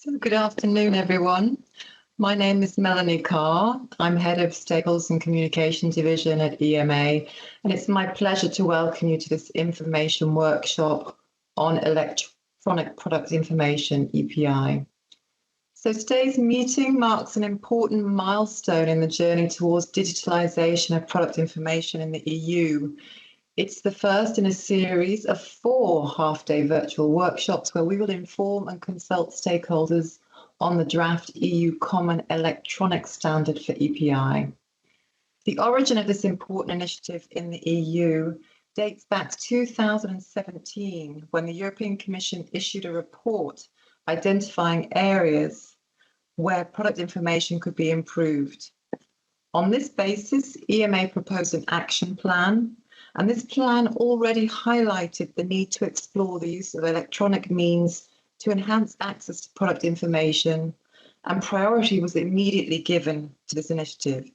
So good afternoon, everyone. My name is Melanie Carr. I'm Head of Stakeholders and Communication Division at EMA, and it's my pleasure to welcome you to this information workshop on electronic product information, EPI. So today's meeting marks an important milestone in the journey towards digitalization of product information in the EU. It's the first in a series of 4 half-day virtual workshops where we will inform and consult stakeholders on the draft EU Common Electronic Standard for EPI. The origin of this important initiative in the EU dates back to 2017, when the European Commission issued a report identifying areas where product information could be improved. On this basis, EMA proposed an action plan, and this plan already highlighted the need to explore the use of electronic means to enhance access to product information, and priority was immediately given to this initiative.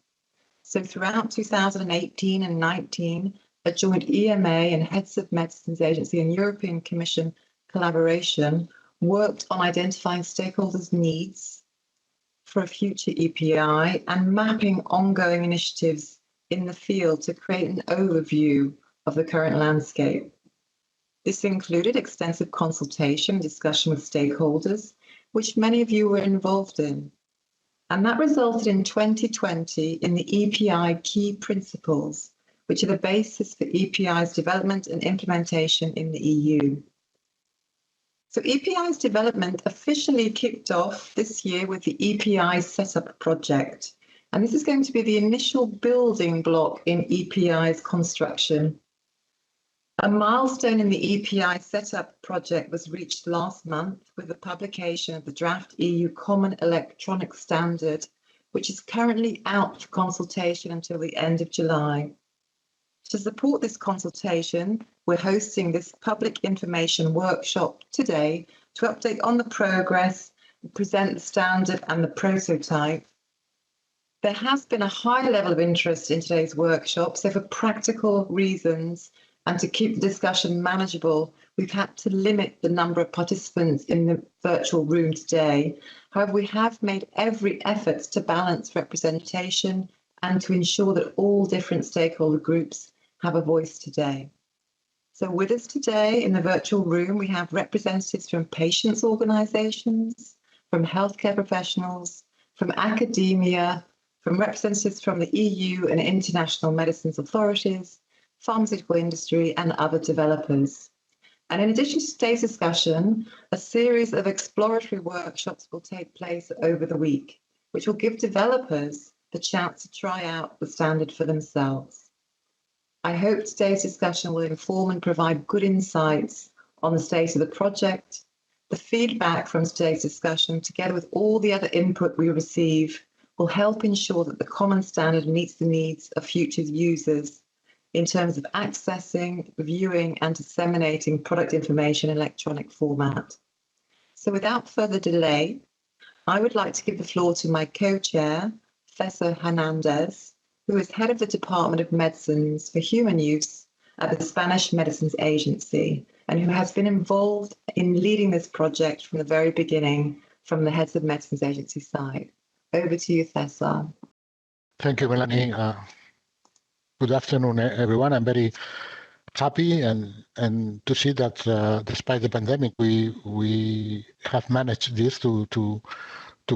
So throughout 2018 and 19, a joint EMA and Heads of Medicines Agency and European Commission collaboration worked on identifying stakeholders' needs for a future EPI and mapping ongoing initiatives in the field to create an overview of the current landscape. This included extensive consultation and discussion with stakeholders, which many of you were involved in. And that resulted in 2020 in the EPI key principles, which are the basis for EPI's development and implementation in the EU. So EPI's development officially kicked off this year with the EPI Setup project. And this is going to be the initial building block in EPI's construction. A milestone in the EPI Setup project was reached last month with the publication of the draft EU Common Electronic Standard, which is currently out for consultation until the end of July. To support this consultation, we're hosting this public information workshop today to update on the progress, present the standard and the prototype. There has been a high level of interest in today's workshop, so for practical reasons and to keep the discussion manageable, we've had to limit the number of participants in the virtual room today. However, we have made every effort to balance representation and to ensure that all different stakeholder groups have a voice today. So with us today in the virtual room, we have representatives from patients' organisations, from healthcare professionals, from academia, from representatives from the EU and international medicines authorities, pharmaceutical industry, and other developers. And in addition to today's discussion, a series of exploratory workshops will take place over the week, which will give developers the chance to try out the standard for themselves. I hope today's discussion will inform and provide good insights on the state of the project. The feedback from today's discussion, together with all the other input we receive, will help ensure that the common standard meets the needs of future users in terms of accessing, viewing, and disseminating product information in electronic format. So without further delay, I would like to give the floor to my co-chair, Professor Hernandez, who is head of the Department of Medicines for Human Use at the Spanish Medicines Agency, and who has been involved in leading this project from the very beginning from the Heads of Medicines Agency side. Over to you, Cesar. Thank you, Melanie. Good afternoon, everyone. I'm very happy and to see that despite the pandemic, we have managed this to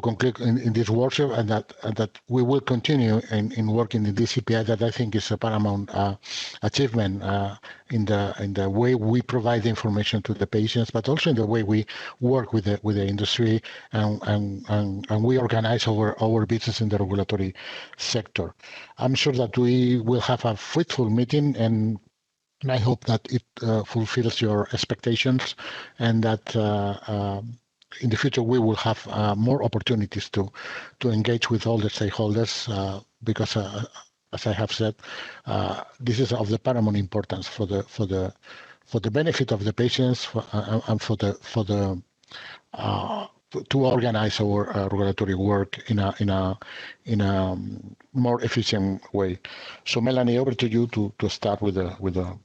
conclude in this workshop, and that we will continue in working in this EPI that I think is a paramount achievement in the way we provide the information to the patients, but also in the way we work with the industry and we organize our business in the regulatory sector. I'm sure that we will have a fruitful meeting, and I hope that it fulfills your expectations, and that in the future we will have more opportunities to engage with all the stakeholders, because as I have said, this is of the paramount importance for the benefit of the patients and to organize our regulatory work in a more efficient way. So Melanie, over to you to start with the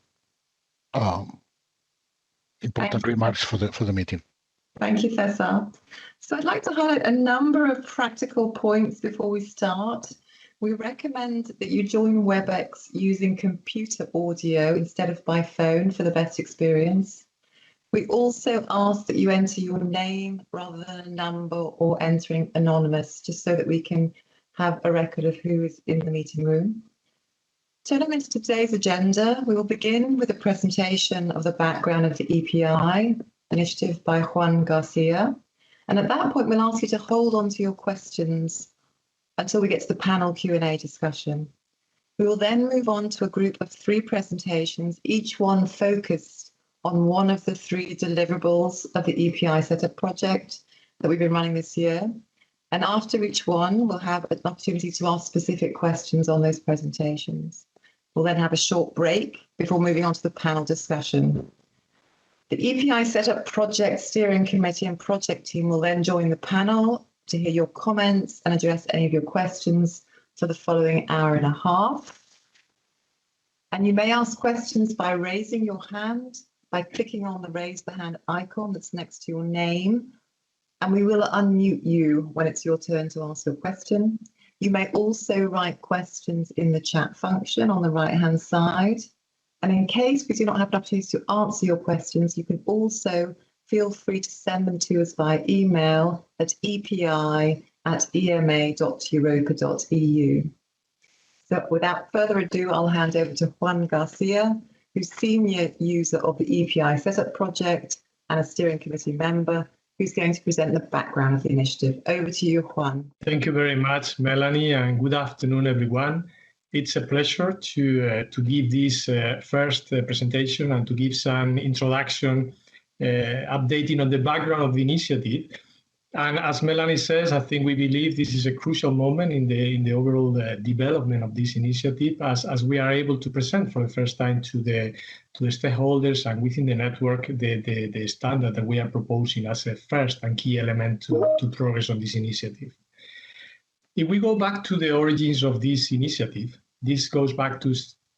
important remarks for the meeting. Thank you, Cesar. So I'd like to highlight a number of practical points before we start. We recommend that you join Webex using computer audio instead of by phone for the best experience. We also ask that you enter your name rather than a number or entering anonymous, just so that we can have a record of who is in the meeting room. Turning into today's agenda, we will begin with a presentation of the background of the EPI initiative by Juan Garcia. And at that point, we'll ask you to hold on to your questions until we get to the panel Q&A discussion. We will then move on to a group of 3 presentations, each one focused on one of the 3 deliverables of the EPI setup project that we've been running this year. And after each one, we'll have an opportunity to ask specific questions on those presentations. We'll then have a short break before moving on to the panel discussion. The EPI Setup Project Steering Committee and Project Team will then join the panel to hear your comments and address any of your questions for the following hour and a half. And you may ask questions by raising your hand, by clicking on the raise the hand icon that's next to your name, and we will unmute you when it's your turn to ask your question. You may also write questions in the chat function on the right-hand side. And in case we do not have an opportunity to answer your questions, you can also feel free to send them to us via email at epi@ema.europa.eu. So without further ado, I'll hand over to Juan Garcia, who's senior user of the EPI Setup Project and a steering committee member, who's going to present the background of the initiative. Over to you, Juan. Thank you very much, Melanie, and good afternoon, everyone. It's a pleasure to give this first presentation and to give some introduction, updating on the background of the initiative. And as Melanie says, I think we believe this is a crucial moment in the overall development of this initiative, as we are able to present for the first time to the stakeholders and within the network the standard that we are proposing as a first and key element to progress on this initiative. If we go back to the origins of this initiative, this goes back to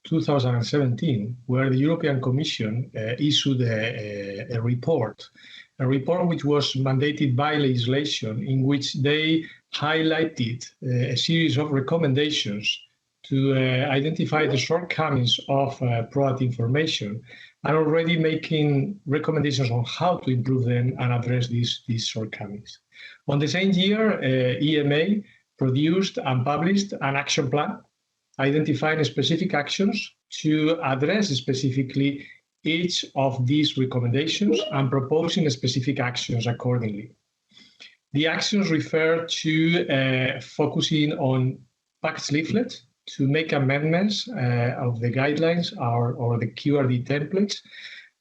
2017, where the European Commission issued a report which was mandated by legislation, in which they highlighted a series of recommendations to identify the shortcomings of product information, and already making recommendations on how to improve them and address these shortcomings. On the same year, EMA produced and published an action plan identifying specific actions to address specifically each of these recommendations and proposing specific actions accordingly. The actions refer to focusing on package leaflets, to make amendments of the guidelines or the QRD templates,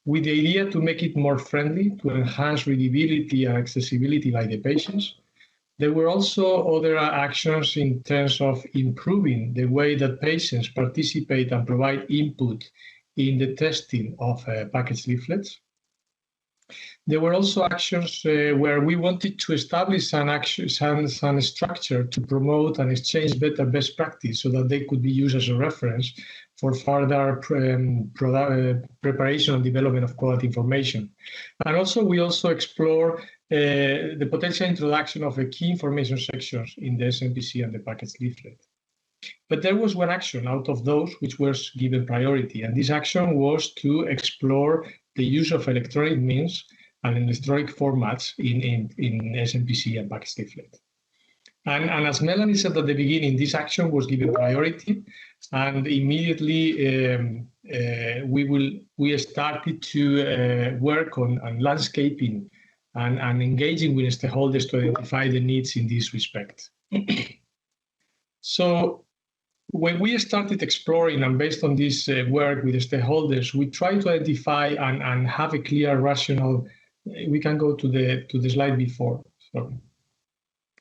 with the idea to make it more friendly, to enhance readability and accessibility by the patients. There were also other actions in terms of improving the way that patients participate and provide input in the testing of package leaflets. There were also actions where we wanted to establish some structure to promote and exchange better best practice so that they could be used as a reference for further preparation and development of quality information. And also, we also explore the potential introduction of the key information sections in the SMPC and the package leaflet. But there was one action out of those which was given priority, and this action was to explore the use of electronic means and electronic formats in SMPC and package leaflet. And as Melanie said at the beginning, this action was given priority, and immediately we started to work on landscaping and engaging with stakeholders to identify the needs in this respect. So when we started exploring, and based on this work with the stakeholders, we tried to identify and have a clear rationale. We can go to the slide before. Sorry.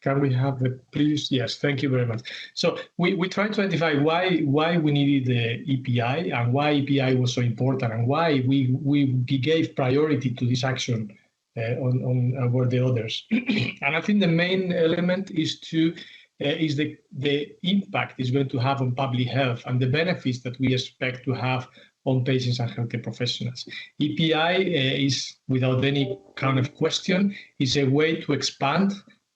Can we have the previous? Yes, thank you very much. So we tried to identify why we needed the EPI and why EPI was so important and why we gave priority to this action over the others. And I think the main element is the impact it's going to have on public health and the benefits that we expect to have on patients and healthcare professionals. EPI is, without any kind of question, is a way to expand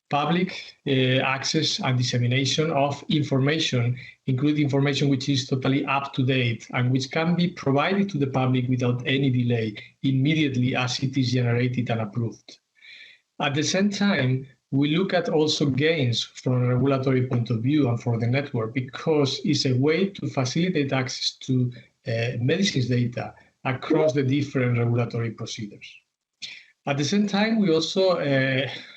public access and dissemination of information, including information which is totally up to date and which can be provided to the public without any delay immediately as it is generated and approved. At the same time, we look at also gains from a regulatory point of view and for the network, because it's a way to facilitate access to medicines data across the different regulatory procedures. At the same time, we also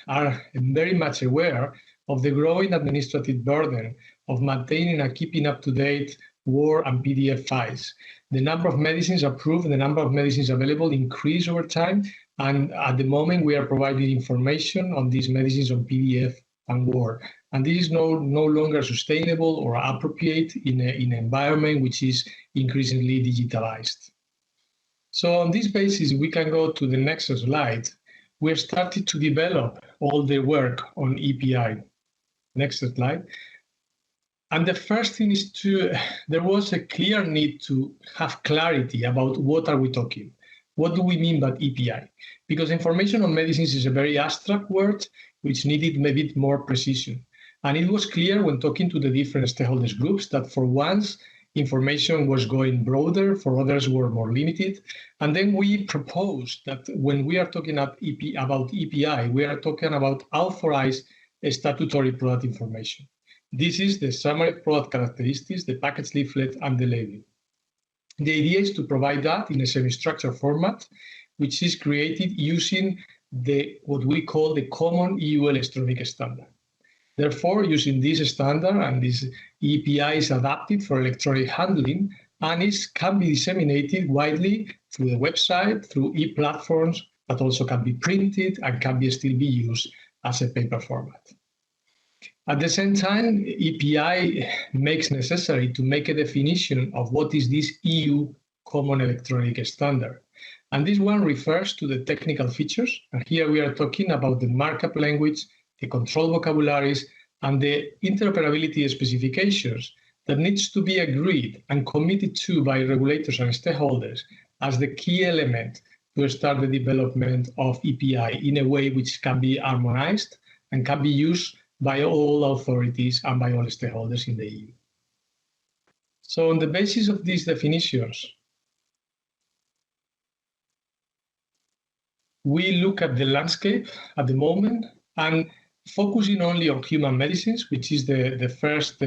are very much aware of the growing administrative burden of maintaining and keeping up to date Word and PDF files. The number of medicines approved and the number of medicines available increase over time, and at the moment we are providing information on these medicines on PDF and Word. And this is no longer sustainable or appropriate in an environment which is increasingly digitalized. So on this basis, we can go to the next slide. We've started to develop all the work on EPI. Next slide. And the first thing is there was a clear need to have clarity about what are we talking. What do we mean by EPI? Because information on medicines is a very abstract word which needed maybe more precision. And it was clear when talking to the different stakeholders groups that for once, information was going broader, for others were more limited. And then we proposed that when we are talking about EPI, we are talking about authorized statutory product information. This is the summary product characteristics, the package leaflet, and the label. The idea is to provide that in a semi-structured format, which is created using what we call the common EU electronic standard. Therefore, using this standard, and this EPI is adapted for electronic handling, and it can be disseminated widely through the website, through e-platforms, but also can be printed and can still be used as a paper format. At the same time, EPI makes necessary to make a definition of what is this EU Common Electronic Standard. And this one refers to the technical features. And here we are talking about the markup language, the control vocabularies, and the interoperability specifications that needs to be agreed and committed to by regulators and stakeholders as the key element to start the development of EPI in a way which can be harmonized and can be used by all authorities and by all stakeholders in the EU. So on the basis of these definitions, we look at the landscape at the moment and focusing only on human medicines, which is the first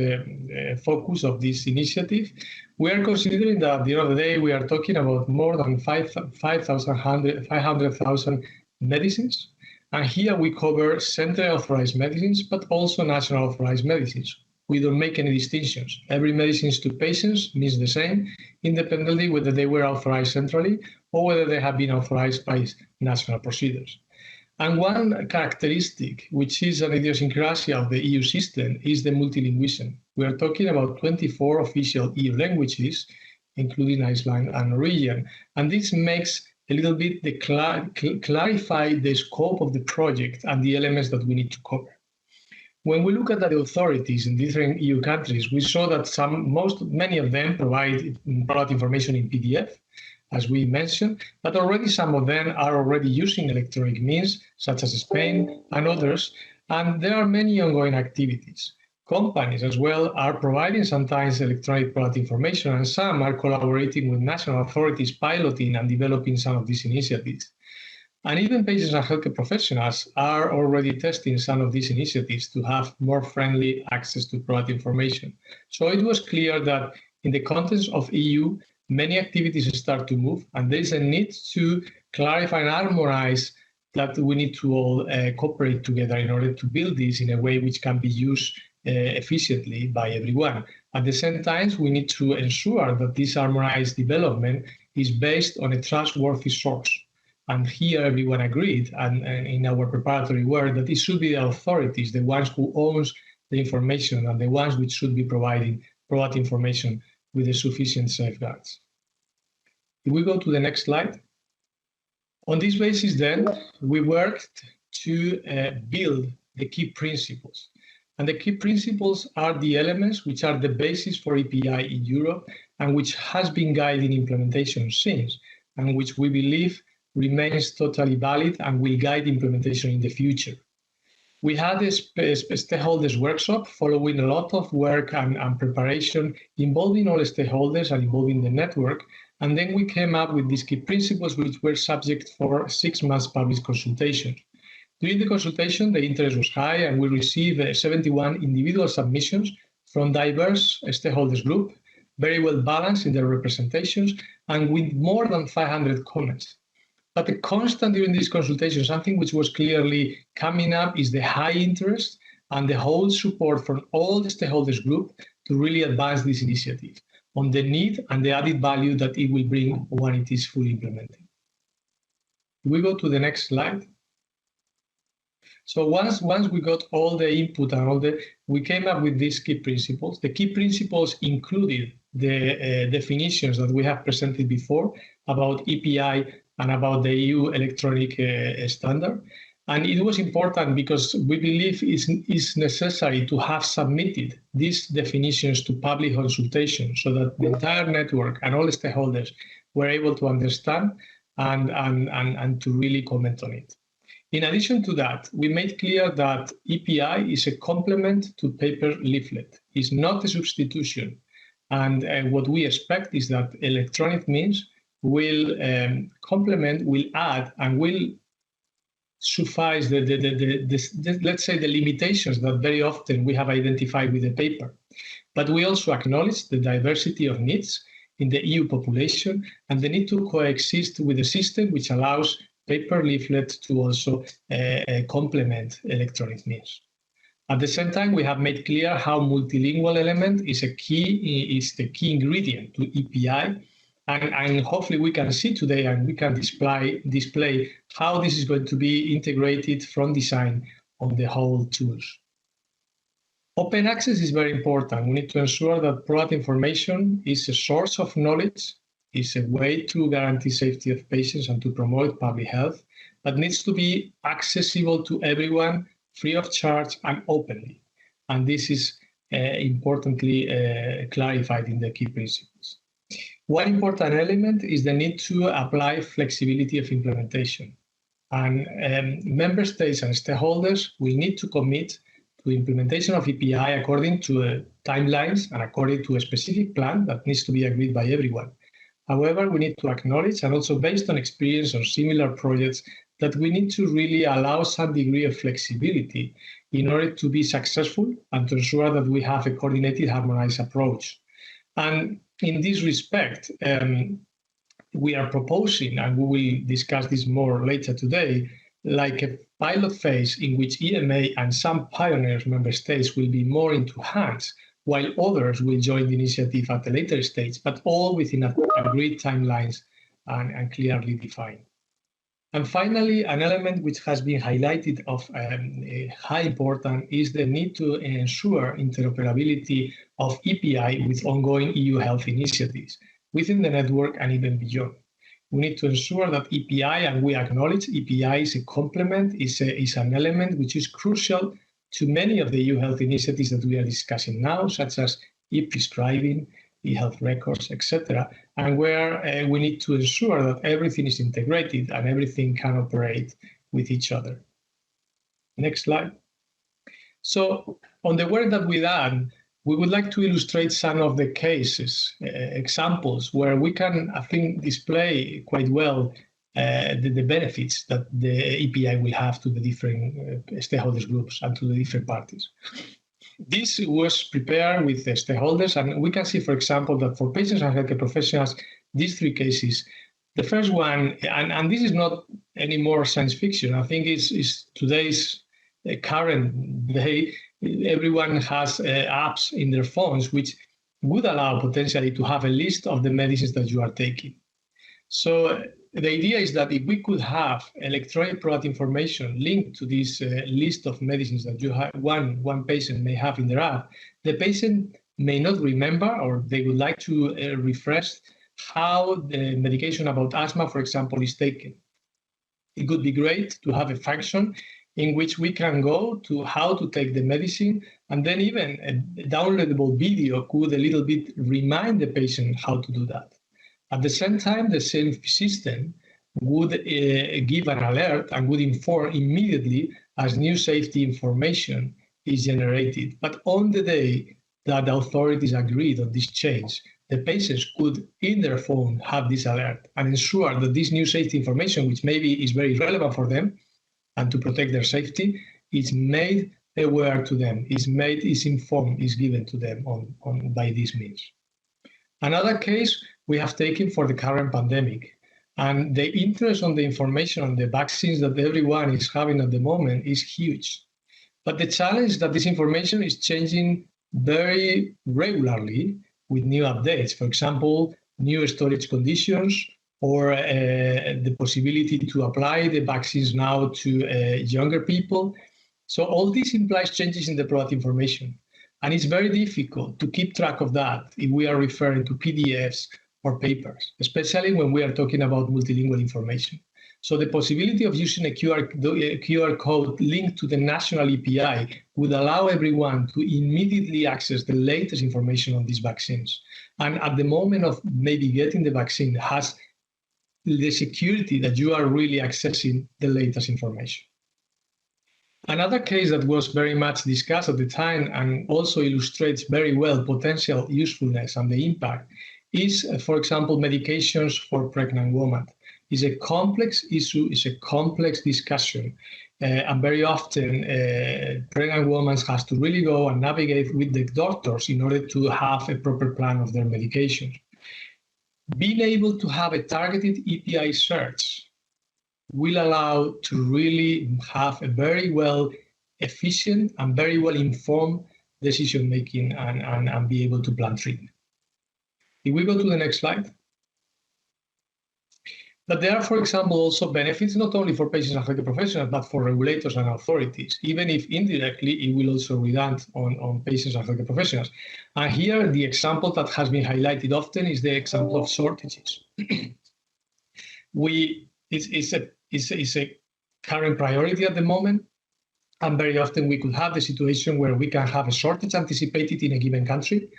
focus of this initiative. We are considering that at the end of the day, we are talking about more than 500,000 medicines. And here we cover centrally authorized medicines, but also national authorized medicines. We don't make any distinctions. Every medicine to patients means the same, independently whether they were authorized centrally or whether they have been authorized by national procedures. And one characteristic, which is an idiosyncrasy of the EU system, is the multilingualism. We are talking about 24 official EU languages, including Iceland and Norwegian. And this makes a little bit clarify the scope of the project and the elements that we need to cover. When we look at the authorities in different EU countries, we saw that many of them provide product information in PDF, as we mentioned, but already some of them are already using electronic means, such as Spain and others, and there are many ongoing activities. Companies as well are providing sometimes electronic product information, and some are collaborating with national authorities, piloting and developing some of these initiatives. And even patients and healthcare professionals are already testing some of these initiatives to have more friendly access to product information. So it was clear that in the context of EU, many activities start to move, and there is a need to clarify and harmonize that we need to all cooperate together in order to build this in a way which can be used efficiently by everyone. At the same time, we need to ensure that this harmonized development is based on a trustworthy source. And here everyone agreed, and in our preparatory work, that it should be the authorities, the ones who owns the information, and the ones which should be providing product information with the sufficient safeguards. If we go to the next slide. On this basis then, we worked to build the key principles. And the key principles are the elements which are the basis for EPI in Europe and which has been guiding implementation since, and which we believe remains totally valid and will guide implementation in the future. We had a stakeholders workshop following a lot of work and preparation involving all stakeholders and involving the network. And then we came up with these key principles which were subject for 6 months public consultation. During the consultation, the interest was high and we received 71 individual submissions from diverse stakeholders group, very well balanced in their representations and with more than 500 comments. But the constant during this consultation, something which was clearly coming up, is the high interest and the whole support from all the stakeholders group to really advance this initiative on the need and the added value that it will bring when it is fully implemented. We go to the next slide. So once we got all the input and we came up with these key principles. The key principles included the definitions that we have presented before about EPI and about the EU electronic standard. And it was important because we believe it's necessary to have submitted these definitions to public consultation so that the entire network and all the stakeholders were able to understand and to really comment on it. In addition to that, we made clear that EPI is a complement to paper leaflet. It's not a substitution. And what we expect is that electronic means will complement, will add, and will suffice let's say the limitations that very often we have identified with the paper. But we also acknowledge the diversity of needs in the EU population and the need to coexist with a system which allows paper leaflet to also complement electronic means. At the same time, we have made clear how multilingual element is the key ingredient to EPI. And hopefully we can see today and we can display how this is going to be integrated from design on the whole tools. Open access is very important. We need to ensure that product information is a source of knowledge, is a way to guarantee safety of patients and to promote public health, but needs to be accessible to everyone, free of charge and openly. And this is importantly clarified in the key principles. One important element is the need to apply flexibility of implementation. And member states and stakeholders will need to commit to implementation of EPI according to timelines and according to a specific plan that needs to be agreed by everyone. However, we need to acknowledge, and also based on experience on similar projects, that we need to really allow some degree of flexibility in order to be successful and to ensure that we have a coordinated, harmonized approach. And in this respect, we are proposing, and we will discuss this more later today, like a pilot phase in which EMA and some pioneers member states will be more into hands, while others will join the initiative at a later stage, but all within agreed timelines and clearly defined. And finally, an element which has been highlighted of high importance is the need to ensure interoperability of EPI with ongoing EU health initiatives within the network and even beyond. We need to ensure that EPI, and we acknowledge EPI is a complement, is an element which is crucial to many of the EU health initiatives that we are discussing now, such as e-prescribing, e-health records, etc., and where we need to ensure that everything is integrated and everything can operate with each other. Next slide. So on the work that we've done, we would like to illustrate some of the cases, examples where we can, I think, display quite well the benefits that the EPI will have to the different stakeholders groups and to the different parties. This was prepared with the stakeholders, and we can see, for example, that for patients and healthcare professionals, these three cases, the first one, and this is not any more science fiction, I think is today's current day, everyone has apps in their phones which would allow potentially to have a list of the medicines that you are taking. So the idea is that if we could have electronic product information linked to this list of medicines that you have, one patient may have in their app, the patient may not remember, or they would like to refresh how the medication about asthma, for example, is taken. It would be great to have a function in which we can go to how to take the medicine, and then even a downloadable video could a little bit remind the patient how to do that. At the same time, the same system would give an alert and would inform immediately as new safety information is generated. But on the day that the authorities agreed on this change, the patients could, in their phone, have this alert and ensure that this new safety information, which maybe is very relevant for them and to protect their safety, is made aware to them, is informed, is given to them by this means. Another case we have taken for the current pandemic, and the interest on the information on the vaccines that everyone is having at the moment is huge. But the challenge is that this information is changing very regularly with new updates. For example, new storage conditions, or the possibility to apply the vaccines now to younger people. So all this implies changes in the product information. And it's very difficult to keep track of that if we are referring to PDFs or papers, especially when we are talking about multilingual information. So the possibility of using a QR code linked to the national EPI would allow everyone to immediately access the latest information on these vaccines. And at the moment of maybe getting the vaccine, has the security that you are really accessing the latest information. Another case that was very much discussed at the time and also illustrates very well potential usefulness and the impact is, for example, medications for pregnant women. It's a complex issue, it's a complex discussion, and very often pregnant women have to really go and navigate with the doctors in order to have a proper plan of their medications. Being able to have a targeted EPI search will allow to really have a very well efficient and very well informed decision making and be able to plan treatment. If we go to the next slide. But there are, for example, also benefits not only for patients and healthcare professionals, but for regulators and authorities, even if indirectly it will also redund on patients and healthcare professionals. And here, the example that has been highlighted often is the example of shortages. It's a current priority at the moment, and very often we could have the situation where we can have a shortage anticipated in a given country,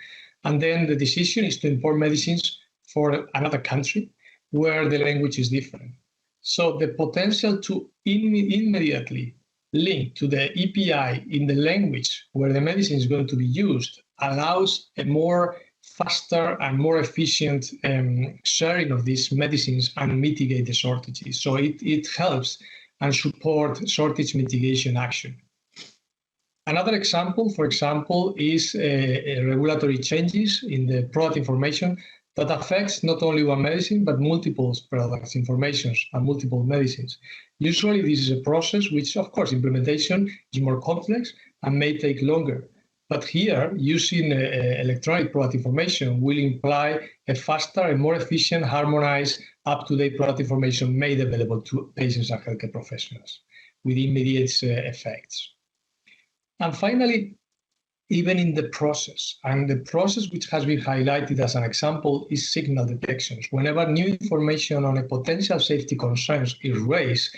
and then the decision is to import medicines for another country where the language is different. So the potential to immediately link to the EPI in the language where the medicine is going to be used allows a more faster and more efficient sharing of these medicines and mitigate the shortages. So it helps and supports shortage mitigation action. Another example, for example, is regulatory changes in the product information that affects not only one medicine, but multiple products, informations, and multiple medicines. Usually, this is a process which, of course, implementation is more complex and may take longer. But here, using electronic product information will imply a faster and more efficient, harmonized, up-to-date product information made available to patients and healthcare professionals with immediate effects. And finally, even in the process, and the process which has been highlighted as an example is signal detections. Whenever new information on a potential safety concerns is raised,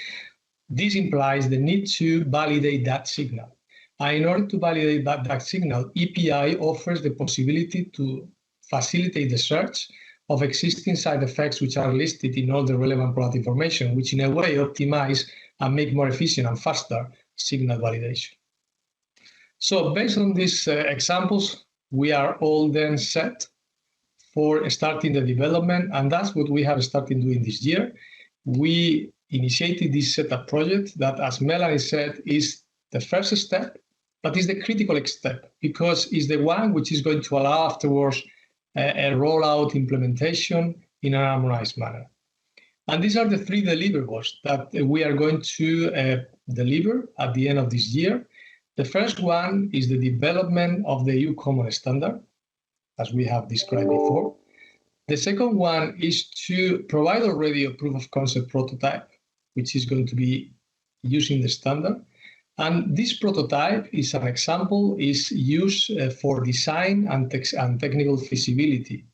this implies the need to validate that signal. And in order to validate that signal, EPI offers the possibility to facilitate the search of existing side effects which are listed in all the relevant product information, which in a way optimize and make more efficient and faster signal validation. So based on these examples, we are all then set for starting the development, and that's what we have started doing this year. We initiated this setup project that, as Melanie said, is the first step, but is the critical step because it's the one which is going to allow afterwards a rollout implementation in an harmonized manner. And these are the three deliverables that we are going to deliver at the end of this year. The first one is the development of the EU Common Standard, as we have described before. The second one is to provide already a proof of concept prototype, which is going to be using the standard. And this prototype is an example, is used for design and technical feasibility,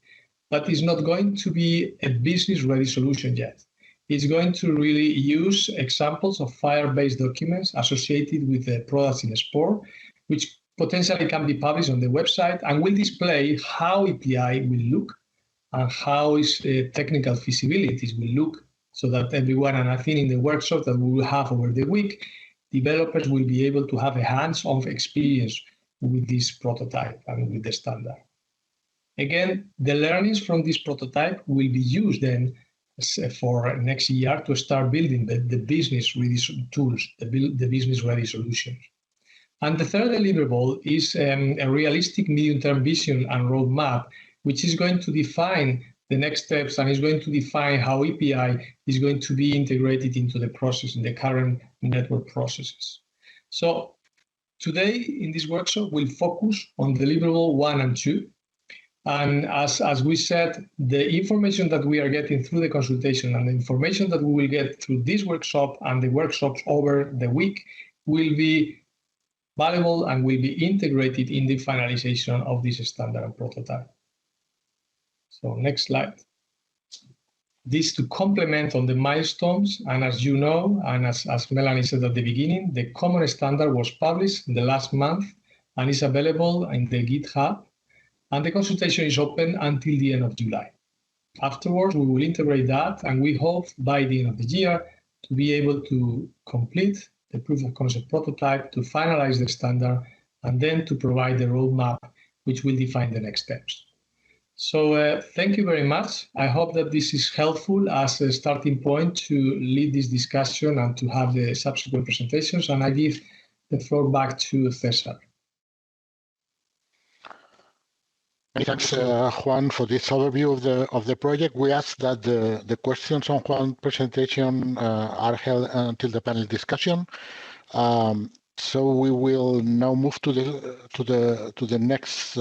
but is not going to be a business-ready solution yet. It's going to really use examples of FHIR-based documents associated with the products in SPOR, which potentially can be published on the website and will display how EPI will look and how its technical feasibilities will look, so that everyone, and I think in the workshop that we will have over the week, developers will be able to have a hands-on experience with this prototype and with the standard. Again, the learnings from this prototype will be used then for next year to start building the business-ready tools, the business-ready solutions. And the third deliverable is a realistic medium-term vision and roadmap, which is going to define the next steps and is going to define how EPI is going to be integrated into the process, in the current network processes. So today in this workshop, we'll focus on deliverable 1 and 2. And as we said, the information that we are getting through the consultation and the information that we will get through this workshop and the workshops over the week will be valuable and will be integrated in the finalization of this standard and prototype. So next slide. This to complement on the milestones, and as you know, and as Melanie said at the beginning, the common standard was published in the last month and is available in the GitHub, and the consultation is open until the end of July. Afterwards, we will integrate that, and we hope by the end of the year to be able to complete the proof of concept prototype, to finalize the standard, and then to provide the roadmap, which will define the next steps. So thank you very much. I hope that this is helpful as a starting point to lead this discussion and to have the subsequent presentations. And I give the floor back to Cesar. Many thanks, Juan, for this overview of the project. We ask that the questions on Juan's presentation are held until the panel discussion. So we will now move to the next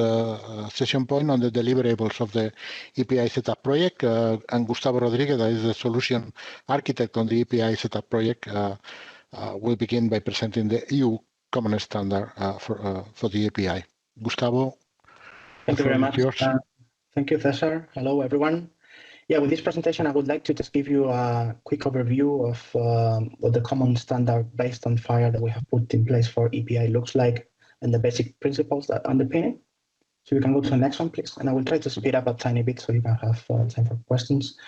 session point on the deliverables of the EPI setup project. And Gustavo Rodriguez, that is the solution architect on the EPI setup project, will begin by presenting the EU common standard for the API. Gustavo. Thank you very much. Thank you, Cesar. Hello, everyone. Yeah, with this presentation, I would like to just give you a quick overview of what the common standard based on FHIR that we have put in place for EPI looks like and the basic principles that underpin it. So we can go to the next one, please. And I will try to speed up a tiny bit so you can have time for questions.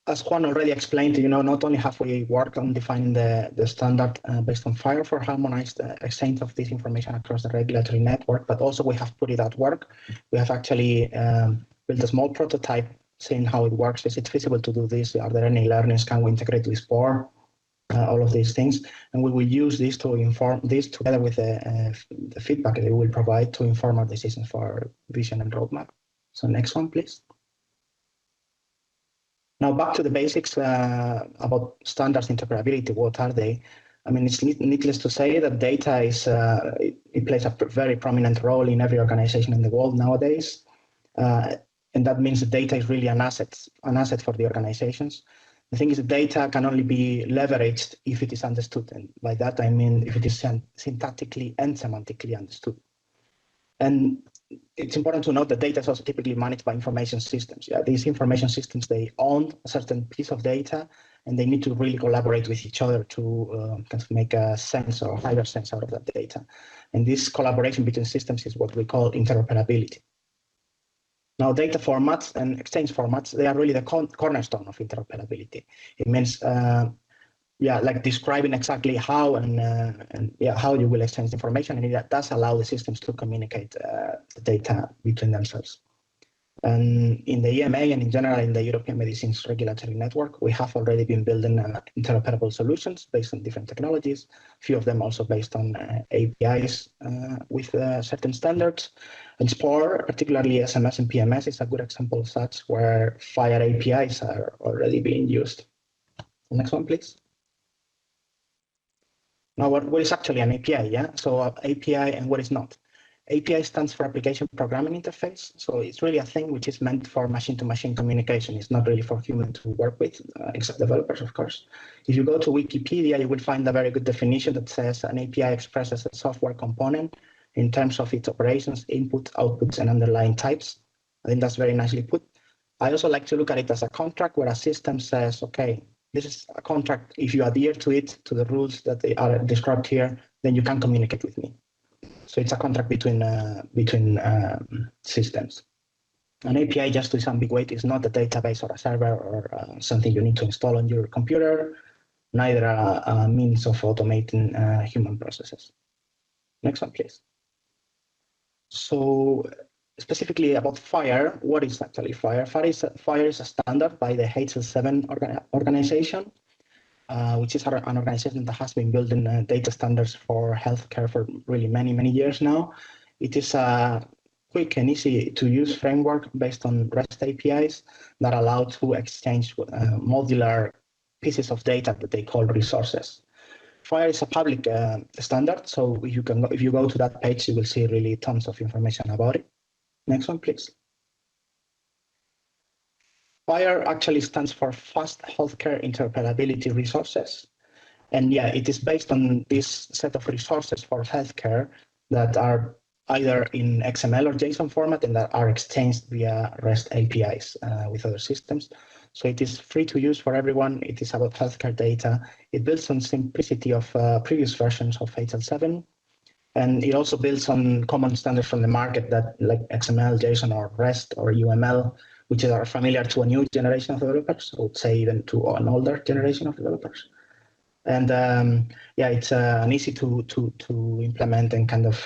As Juan already explained, not only have we worked on defining the standard based on FHIR for harmonized exchange of this information across the regulatory network, but also we have put it at work. We have actually built a small prototype seeing how it works. Is it feasible to do this? Are there any learnings? Can we integrate with SPOR? All of these things. And we will use this to inform this together with the feedback that we will provide to inform our decisions for our vision and roadmap. So next one, please. Now back to the basics about standards interoperability. What are they? I mean, it's needless to say that data is it plays a very prominent role in every organization in the world nowadays, and that means the data is really an asset for the organizations. The thing is, the data can only be leveraged if it is understood, and by that I mean if it is syntactically and semantically understood. And it's important to note that data is also typically managed by information systems. Yeah, these information systems, they own a certain piece of data, and they need to really collaborate with each other to kind of make a sense or higher sense out of that data. And this collaboration between systems is what we call interoperability. Now, data formats and exchange formats, they are really the cornerstone of interoperability. It means like describing exactly how how you will exchange information, and it does allow the systems to communicate the data between themselves. And in the EMA and in general in the European Medicines Regulatory Network, we have already been building interoperable solutions based on different technologies, a few of them also based on APIs with certain standards. And SPOR, particularly SMS and PMS, is a good example of such, where FHIR APIs are already being used. Next one, please. Now, what is actually an API? Yeah, so API and what is not. API stands for Application Programming Interface. So it's really a thing which is meant for machine-to-machine communication. It's not really for human to work with, except developers, of course. If you go to Wikipedia, you will find a very good definition that says an API expresses a software component in terms of its operations, input, outputs, and underlying types. I think that's very nicely put. I also like to look at it as a contract where a system says, okay, this is a contract. If you adhere to it, to the rules that they are described here, then you can communicate with me. So it's a contract between systems. An API, just to its ambiguity, is not a database or a server or something you need to install on your computer, neither a means of automating human processes. Next one, please. So specifically about FHIR, what is actually FHIR? FHIR is a standard by the HL7 organization, which is an organization that has been building data standards for healthcare for really many, many years now. It is a quick and easy to use framework based on REST APIs that allow to exchange modular pieces of data that they call resources. FHIR is a public standard, so if you go to that page, you will see really tons of information about it. Next one, please. FHIR actually stands for Fast Healthcare Interoperability Resources. And yeah, it is based on this set of resources for healthcare that are either in XML or JSON format and that are exchanged via REST APIs with other systems. So it is free to use for everyone. It is about healthcare data. It builds on simplicity of previous versions of HL7. And it also builds on common standards from the market that like XML, JSON, or REST, or UML, which are familiar to a new generation of developers, I would say even to an older generation of developers. And yeah, it's an easy to implement and kind of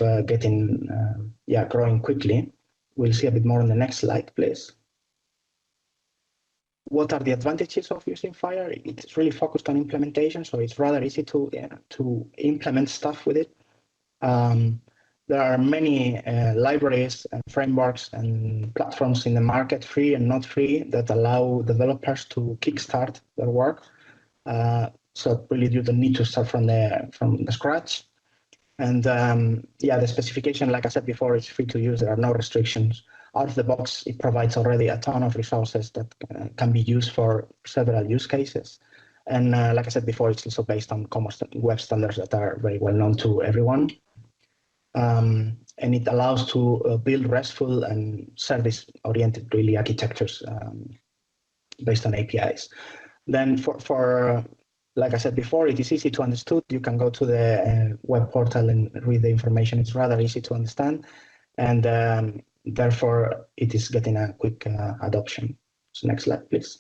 growing quickly. We'll see a bit more on the next slide, please. What are the advantages of using FHIR? It's really focused on implementation, so it's rather easy to implement stuff with it. There are many libraries and frameworks and platforms in the market, free and not free, that allow developers to kickstart their work. So really you don't need to start from the scratch. And yeah, the specification, like I said before, is free to use. There are no restrictions. Out of the box, it provides already a ton of resources that can be used for several use cases. And like I said before, it's also based on common web standards that are very well known to everyone. And it allows to build RESTful and service-oriented really architectures based on APIs. Then for like I said before, it is easy to understand. You can go to the web portal and read the information. It's rather easy to understand. And therefore, it is getting a quick adoption. So next slide, please.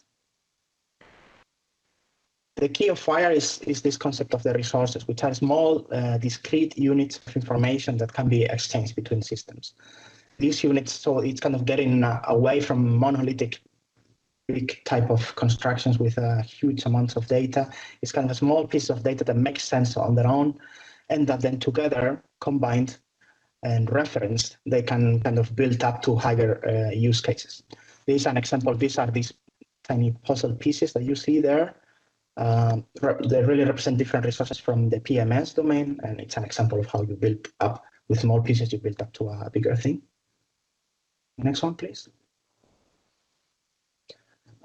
The key of FHIR is this concept of the resources, which are small, discrete units of information that can be exchanged between systems. These units, so it's kind of getting away from monolithic big type of constructions with huge amounts of data. It's kind of a small piece of data that makes sense on their own, and that then together, combined and referenced, they can kind of build up to higher use cases. This is an example. These are these tiny puzzle pieces that you see there. They really represent different resources from the PMS domain, and it's an example of how you build up with small pieces, you build up to a bigger thing. Next one, please.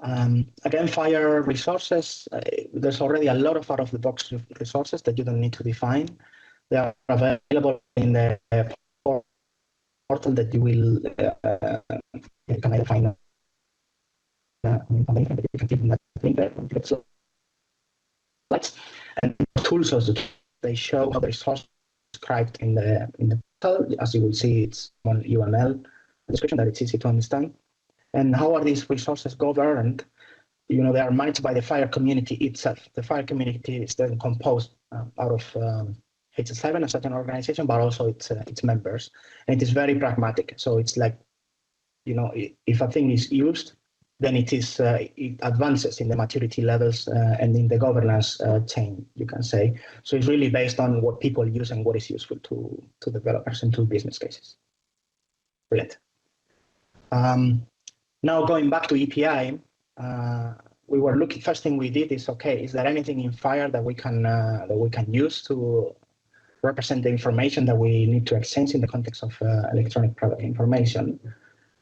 Again, FHIR resources, there's already a lot of out-of-the-box resources that you don't need to define. They are available in the portal that you will you can either find and tools also, they show how the resource is described in the portal. As you will see, it's one UML description that it's easy to understand. And how are these resources governed? You know, they are managed by the FHIR community itself. The FHIR community is then composed out of HL7 as such an organization, but also its members. And it is very pragmatic. So it's like, you know, if a thing is used, then it advances in the maturity levels and in the governance chain, you can say. So it's really based on what people use and what is useful to developers and to business cases. Brilliant. Now going back to EPI, we were looking. First thing we did is, okay, is there anything in FHIR that we can use to represent the information that we need to exchange in the context of electronic product information?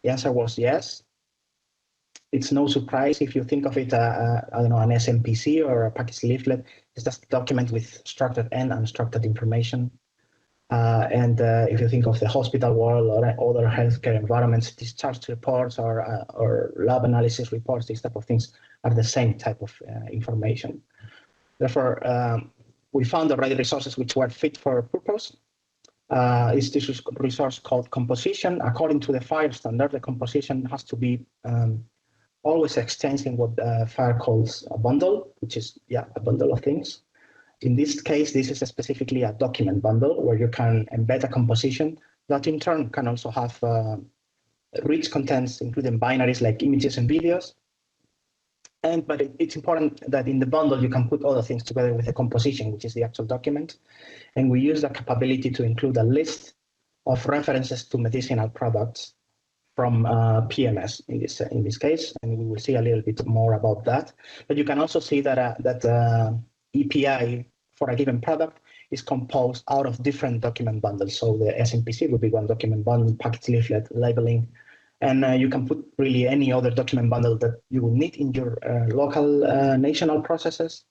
The answer was yes. It's no surprise if you think of it, I don't know, an SMPC or a package leaflet. It's just a document with structured and unstructured information. And if you think of the hospital world or other healthcare environments, discharge reports or lab analysis reports, these type of things are the same type of information. Therefore, we found already resources which were fit for purpose. Is this resource called composition? According to the FHIR standard, the composition has to be always exchanged in what FHIR calls a bundle, which is a bundle of things. In this case, this is specifically a document bundle where you can embed a composition that in turn can also have rich contents, including binaries like images and videos. But it's important that in the bundle, you can put other things together with a composition, which is the actual document. And we use the capability to include a list of references to medicinal products from PMS in this case, and we will see a little bit more about that. But you can also see that EPI for a given product is composed out of different document bundles. So the SMPC would be one document bundle, package leaflet, labeling, and you can put really any other document bundle that you will need in your local national processes,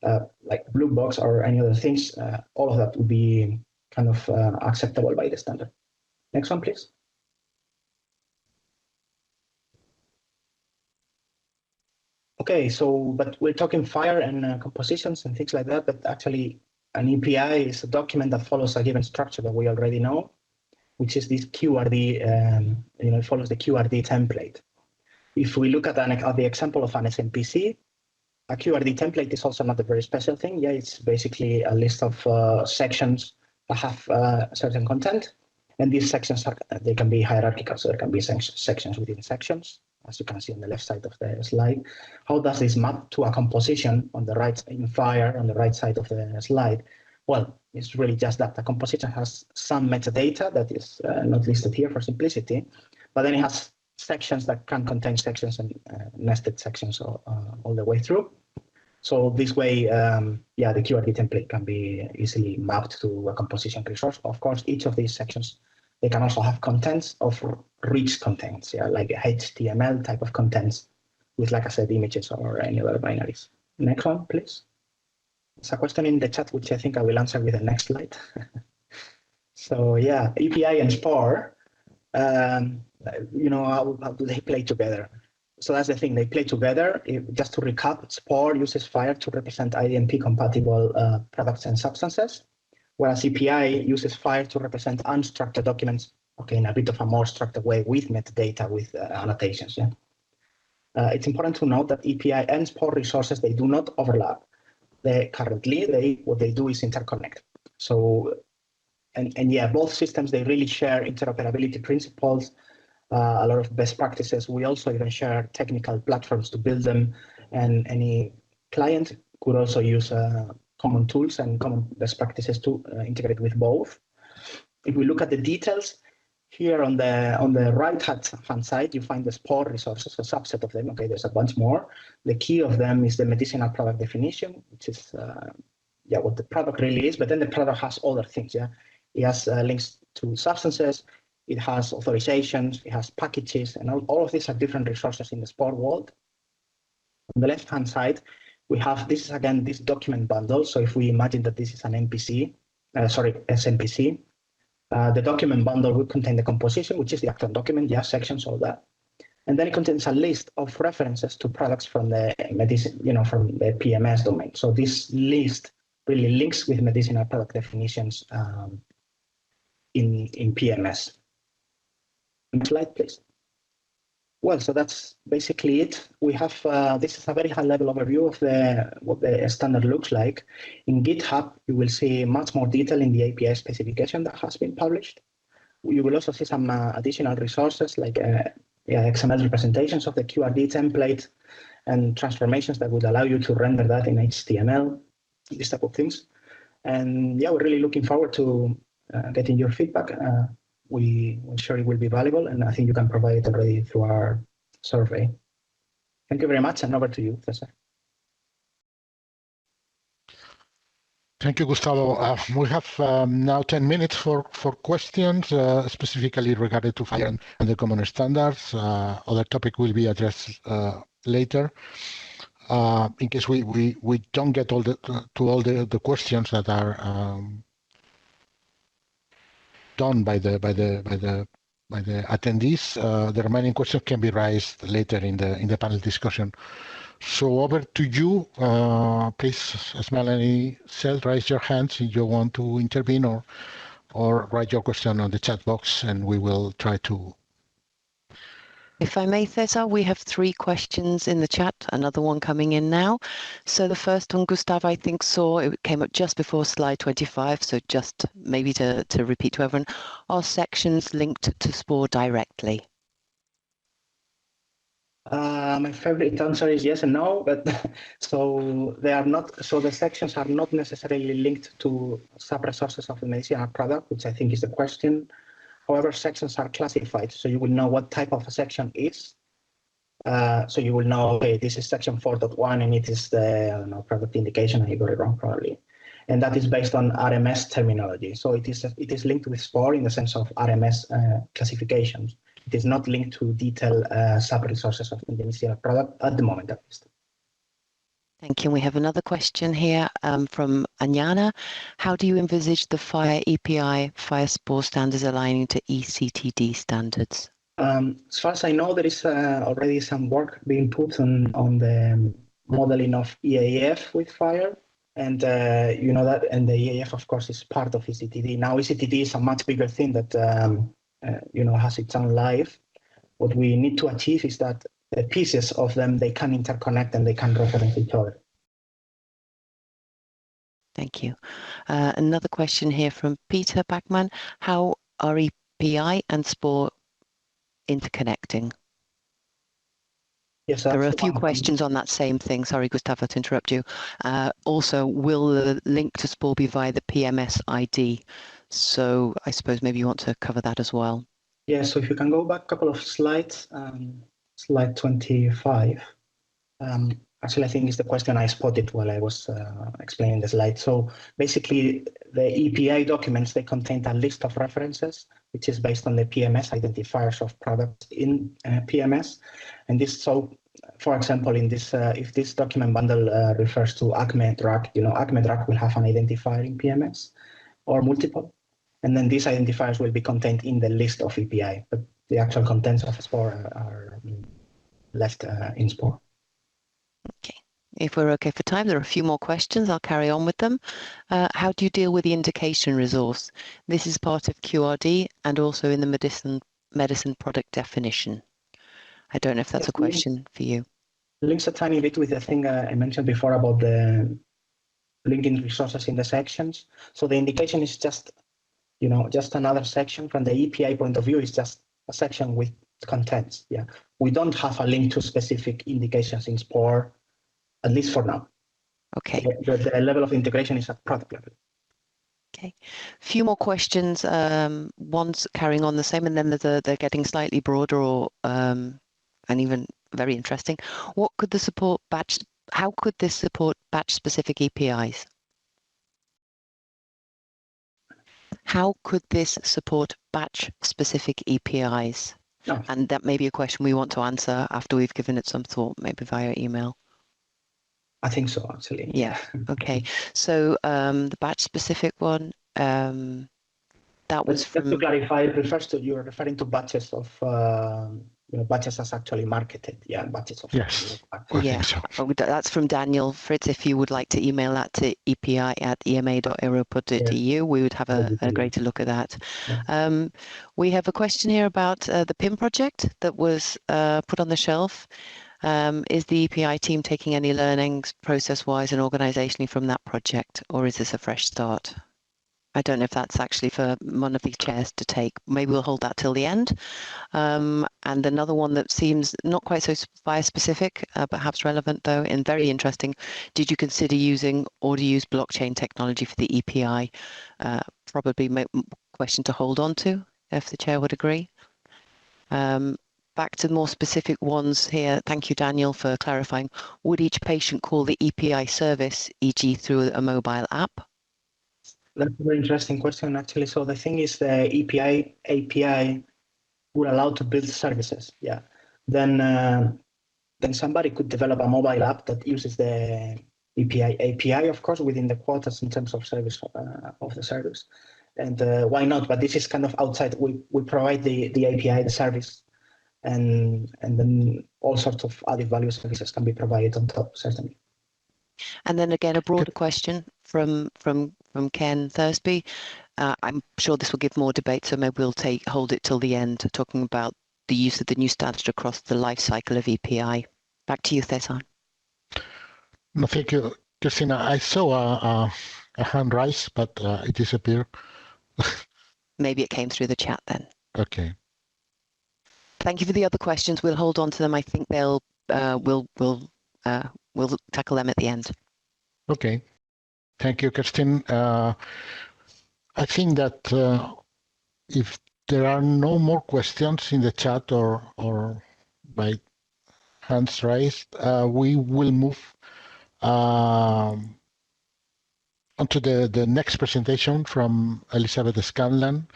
like Blue Box or any other things. All of that would be kind of acceptable by the standard. Next one, please. Okay, so, but we're talking FHIR and compositions and things like that, but actually an EPI is a document that follows a given structure that we already know, which is this QRD, it follows the QRD template. If we look at the example of an SMPC, a QRD template is also not a very special thing. Yeah, it's basically a list of sections that have certain content, and these sections they can be hierarchical, so there can be sections within sections, as you can see on the left side of the slide. How does this map to a composition on the right in FHIR on the right side of the slide? Well, it's really just that. The composition has some metadata that is not listed here for simplicity, but then it has sections that can contain sections and nested sections all the way through. So this way, the QRD template can be easily mapped to a composition resource. Of course, each of these sections, they can also have contents of rich contents, like HTML type of contents with, like I said, images or any other binaries. Next one, please. There's a question in the chat, which I think I will answer with the next slide. So yeah, EPI and SPOR, how do they play together? So that's the thing, they play together. Just to recap, SPOR uses FHIR to represent IDMP compatible products and substances, whereas EPI uses FHIR to represent unstructured documents, in a bit of a more structured way with metadata, with annotations. Yeah. It's important to note that EPI and SPOR resources, they do not overlap. What they do is interconnect. So, both systems, they really share interoperability principles, a lot of best practices. We also even share technical platforms to build them, and any client could also use common tools and common best practices to integrate with both. If we look at the details, here on the right-hand side, you find the SPOR resources, a subset of them. Okay, there's a bunch more. The key of them is the medicinal product definition, which is what the product really is. But then the product has other things. Yeah, it has links to substances. It has authorizations. It has packages, and all of these are different resources in the SPOR world. On the left-hand side, we have this document bundle. So if we imagine that this is an SMPC. The document bundle would contain the composition, which is the actual document, sections, all that. And then it contains a list of references to products from the from the PMS domain. So this list really links with medicinal product definitions in PMS. Next slide, please. Well, so that's basically it. We have this is a very high-level overview of what the standard looks like. In GitHub, you will see much more detail in the API specification that has been published. You will also see some additional resources like XML representations of the QRD template and transformations that would allow you to render that in HTML, these type of things. And we're really looking forward to getting your feedback. We're sure it will be valuable, and I think you can provide it already through our survey. Thank you very much, and over to you, Cesar. Thank you, Gustavo. We have now 10 minutes for questions, specifically regarding to FHIR and the common standards. Other topic will be addressed later. In case we don't get to all the questions that are done by the attendees. The remaining questions can be raised later in the panel discussion. So over to you, please, as Melanie said, raise your hands if you want to intervene, or write your question on the chat box, and we will try to. If I may, Cesar, we have 3 questions in the chat, another one coming in now. So the first one, Gustavo, I think saw, it came up just before slide 25, so just maybe to repeat to everyone, are sections linked to SPOR directly? My favorite answer is yes and no, but so they are not. So the sections are not necessarily linked to sub-resources of the medicinal product, which I think is the question. However, sections are classified, so you will know what type of a section is. So you will know, okay, this is section 4.1, and it is the product indication, and you got it wrong probably. And that is based on RMS terminology. So it is linked with SPOR in the sense of RMS classifications. It is not linked to detailed sub-resources of the medicinal product at the moment, at least. Thank you. We have another question here from Anyana. How do you envisage the FHIR EPI, FHIR SPOR standards aligning to ECTD standards? As far as I know, there is already some work being put on the modeling of EAF with FHIR. And you know that, and the EAF, of course, is part of ECTD. Now, ECTD is a much bigger thing that has its own life. What we need to achieve is that the pieces of them, they can interconnect and they can reference each other. Thank you. Another question here from Peter Backman. How are EPI and SPOR interconnecting? Yes, there are a few questions on that same thing. Sorry, Gustavo, to interrupt you. Also, will the link to SPOR be via the PMS ID? So I suppose maybe you want to cover that as well. Yeah, so if you can go back a couple of slides, slide 25. Actually, I think it's the question I spotted while I was explaining the slide. So basically, the EPI documents, they contain a list of references, which is based on the PMS identifiers of products in PMS. And this, so for example, in this, if this document bundle refers to Acme drug, Acme drug will have an identifier in PMS or multiple. And then these identifiers will be contained in the list of EPI, but the actual contents of SPOR are left in SPOR. Okay. If we're okay for time, there are a few more questions. I'll carry on with them. How do you deal with the indication resource? This is part of QRD and also in the medicine product definition. I don't know if that's a question for you. Links a tiny bit with the thing I mentioned before about the linking resources in the sections. So the indication is just, just another section from the EPI point of view. Is just a section with contents. Yeah, we don't have a link to specific indications in SPOR, at least for now. Okay. The level of integration is at product level. Okay. A few more questions. One's carrying on the same, and then they're getting slightly broader or and even very interesting. What could the support batch? How could this support batch-specific EPIs? How could this support batch-specific EPIs? No. And that may be a question we want to answer after we've given it some thought, maybe via email. I think so, actually. Yeah. Okay. So the batch-specific one, that was from. Just to clarify, it refers to, you're referring to batches of batches as actually marketed. Yeah, batches of. Yes. Yeah, so. That's from Daniel Fritz. If you would like to email that to epi@ema.europa.eu, we would have a greater look at that. Yeah. We have a question here about the PIM project that was put on the shelf. Is the EPI team taking any learnings process-wise and organizationally from that project, or is this a fresh start? I don't know if that's actually for one of the chairs to take. Maybe we'll hold that till the end. And another one that seems not quite so FHIR-specific, perhaps relevant though, and very interesting. Did you consider using or to use blockchain technology for the EPI? Probably a question to hold on to, if the chair would agree. Back to the more specific ones here. Thank you, Daniel, for clarifying. Would each patient call the EPI service, e.g. through a mobile app? That's a very interesting question, actually. So the thing is, the EPI API will allow to build services. Yeah. Then somebody could develop a mobile app that uses the EPI API, of course, within the quotas in terms of service of the service. and why not? But this is kind of outside. We provide the API, the service, and then all sorts of added value services can be provided on top, certainly. And then again, a broader question from Ken Thursby. I'm sure this will give more debate, so maybe we'll hold it till the end, talking about the use of the new standard across the life cycle of EPI. Back to you, Cesar. No, thank you, Christina. I saw a hand rise, but it disappeared. Maybe it came through the chat then. Okay. Thank you for the other questions. We'll hold on to them. I think we'll tackle them at the end. Okay. Thank you, Christine. I think that if there are no more questions in the chat or by hands raised, we will move onto the next presentation from Elizabeth Scanlan,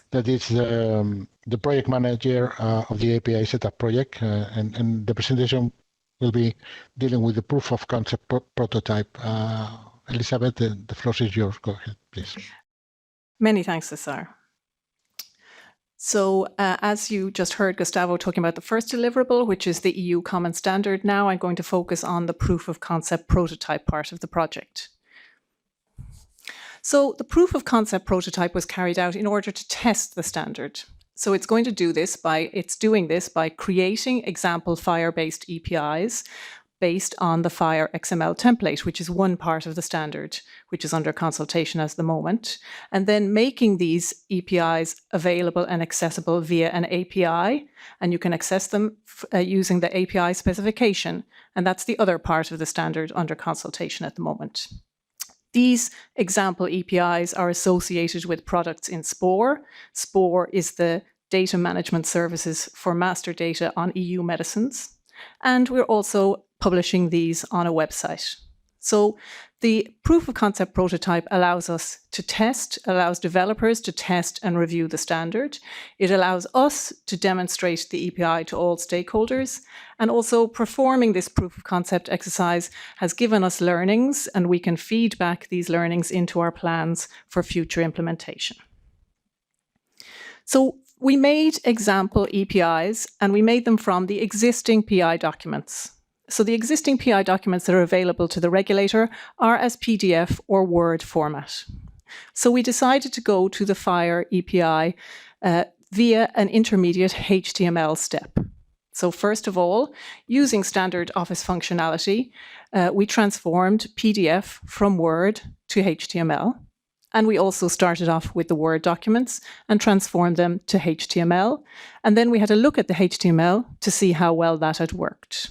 that is the project manager of the API setup project, and the presentation will be dealing with the proof of concept prototype. Elizabeth, the floor is yours. Go ahead, please. Many thanks, Cesar. So as you just heard Gustavo talking about the first deliverable, which is the EU common standard, now I'm going to focus on the proof of concept prototype part of the project. So the proof of concept prototype was carried out in order to test the standard. So it's going to do this doing this by creating example FHIR-based EPIs based on the FHIR XML template, which is one part of the standard, which is under consultation at the moment, and then making these EPIs available and accessible via an API, and you can access them using the API specification, and that's the other part of the standard under consultation at the moment. These example EPIs are associated with products in SPORE. SPORE is the data management services for master data on EU medicines. And we're also publishing these on a website. So the proof of concept prototype allows developers to test and review the standard. It allows us to demonstrate the EPI to all stakeholders. And also performing this proof of concept exercise has given us learnings, and we can feed back these learnings into our plans for future implementation. So we made example EPIs, and we made them from the existing PI documents. So the existing PI documents that are available to the regulator are as PDF or Word format. So we decided to go to the FHIR EPI via an intermediate HTML step. So first of all, using standard Office functionality, we transformed PDF from Word to HTML. And we also started off with the Word documents and transformed them to HTML. And then we had a look at the HTML to see how well that had worked.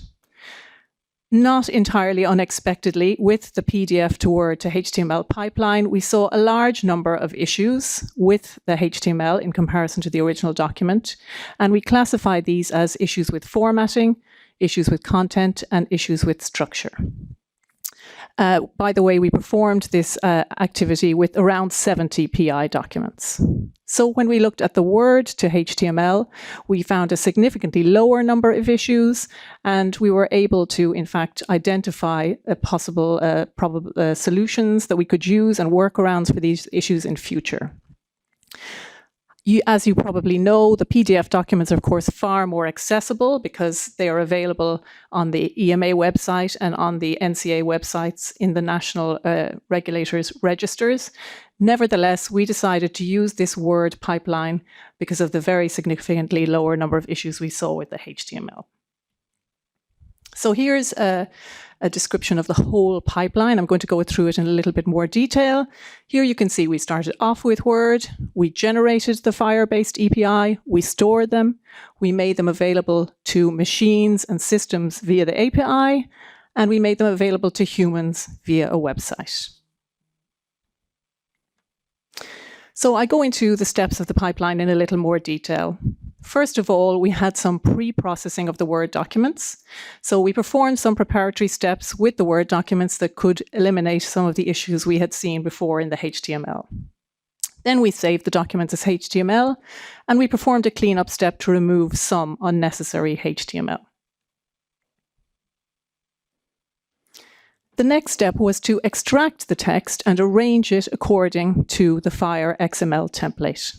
Not entirely unexpectedly, with the PDF to Word to HTML pipeline, we saw a large number of issues with the HTML in comparison to the original document. And we classified these as issues with formatting, issues with content, and issues with structure. By the way, we performed this activity with around 70 PI documents. So when we looked at the Word to HTML, we found a significantly lower number of issues, and we were able to, in fact, identify possible solutions that we could use and workarounds for these issues in future. As you probably know, the PDF documents are, of course, far more accessible because they are available on the EMA website and on the NCA websites in the national regulators' registers. Nevertheless, we decided to use this Word pipeline because of the very significantly lower number of issues we saw with the HTML. So here's a description of the whole pipeline. I'm going to go through it in a little bit more detail. Here you can see we started off with Word, we generated the FHIR-based EPI, we stored them, we made them available to machines and systems via the API, and we made them available to humans via a website. So I go into the steps of the pipeline in a little more detail. First of all, we had some pre-processing of the Word documents. So we performed some preparatory steps with the Word documents that could eliminate some of the issues we had seen before in the HTML. Then we saved the documents as HTML, and we performed a cleanup step to remove some unnecessary HTML. The next step was to extract the text and arrange it according to the FHIR XML template.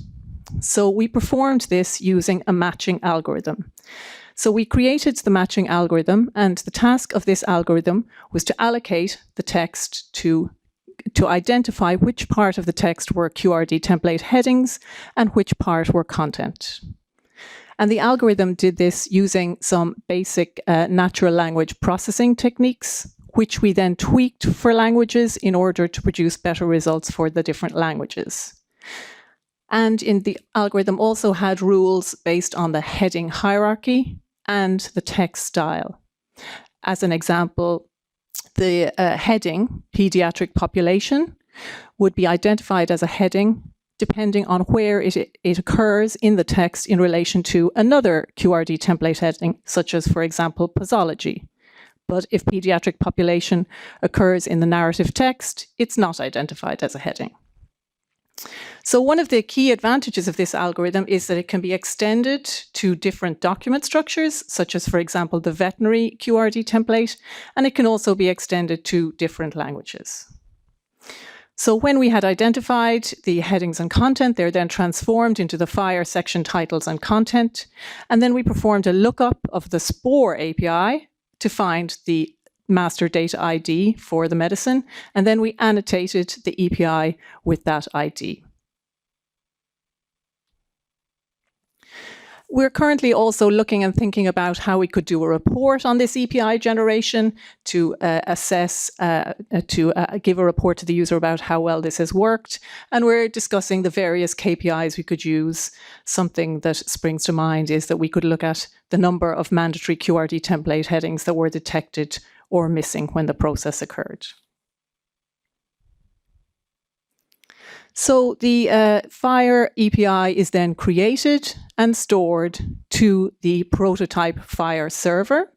So we performed this using a matching algorithm. So we created the matching algorithm, and the task of this algorithm was to allocate the text to identify which part of the text were QRD template headings and which part were content. And the algorithm did this using some basic natural language processing techniques, which we then tweaked for languages in order to produce better results for the different languages. And in the algorithm also had rules based on the heading hierarchy and the text style. As an example, the heading, pediatric population, would be identified as a heading depending on where it occurs in the text in relation to another QRD template heading, such as, for example, posology. But if pediatric population occurs in the narrative text, it's not identified as a heading. So one of the key advantages of this algorithm is that it can be extended to different document structures, such as, for example, the veterinary QRD template, and it can also be extended to different languages. So when we had identified the headings and content, they're then transformed into the FHIR section titles and content, and then we performed a lookup of the SPORE API to find the master data ID for the medicine, and then we annotated the EPI with that ID. We're currently also looking and thinking about how we could do a report on this EPI generation to assess, give a report to the user about how well this has worked. And we're discussing the various KPIs we could use. Something that springs to mind is that we could look at the number of mandatory QRD template headings that were detected or missing when the process occurred. So the FHIR EPI is then created and stored to the prototype FHIR server.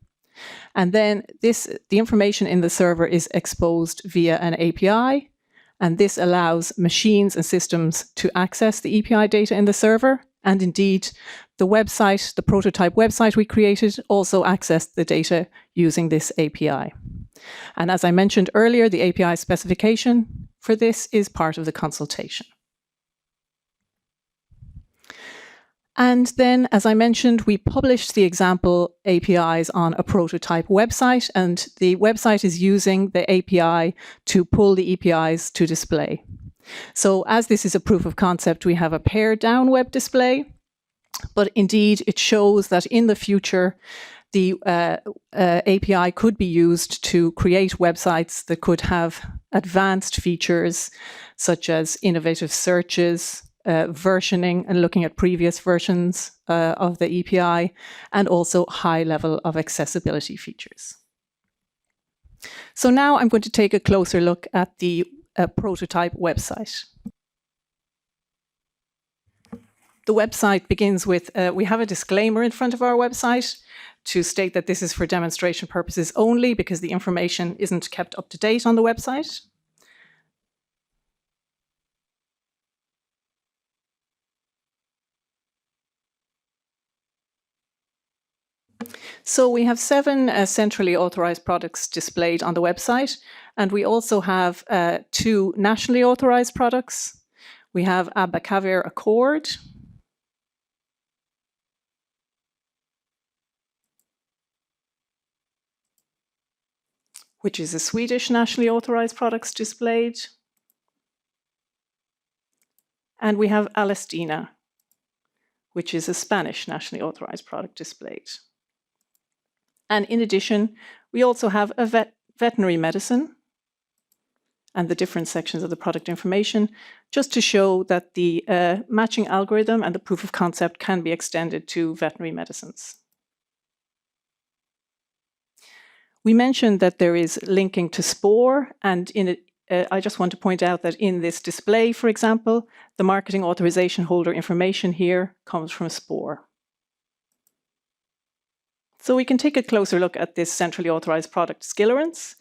And then the information in the server is exposed via an API. And this allows machines and systems to access the EPI data in the server. And indeed, the website, the prototype website we created, also accessed the data using this API. And as I mentioned earlier, the API specification for this is part of the consultation. And then, as I mentioned, we published the example APIs on a prototype website, and the website is using the API to pull the EPIs to display. So as this is a proof of concept, we have a pared down web display, but indeed it shows that in the future, the API could be used to create websites that could have advanced features such as innovative searches, versioning and looking at previous versions of the API, and also high level of accessibility features. So now I'm going to take a closer look at the prototype website. The website begins with, we have a disclaimer in front of our website to state that this is for demonstration purposes only because the information isn't kept up to date on the website. So we have 7 centrally authorized products displayed on the website, and we also have 2 nationally authorized products. We have Abacavir Accord, which is a Swedish nationally authorized products displayed. And we have Alestina, which is a Spanish nationally authorized product displayed. And in addition, we also have a veterinary medicine and the different sections of the product information, just to show that the matching algorithm and the proof of concept can be extended to veterinary medicines. We mentioned that there is linking to SPORE, and in it, I just want to point out that in this display, for example, the marketing authorization holder information here comes from SPORE. So we can take a closer look at this centrally authorized product Skillerance.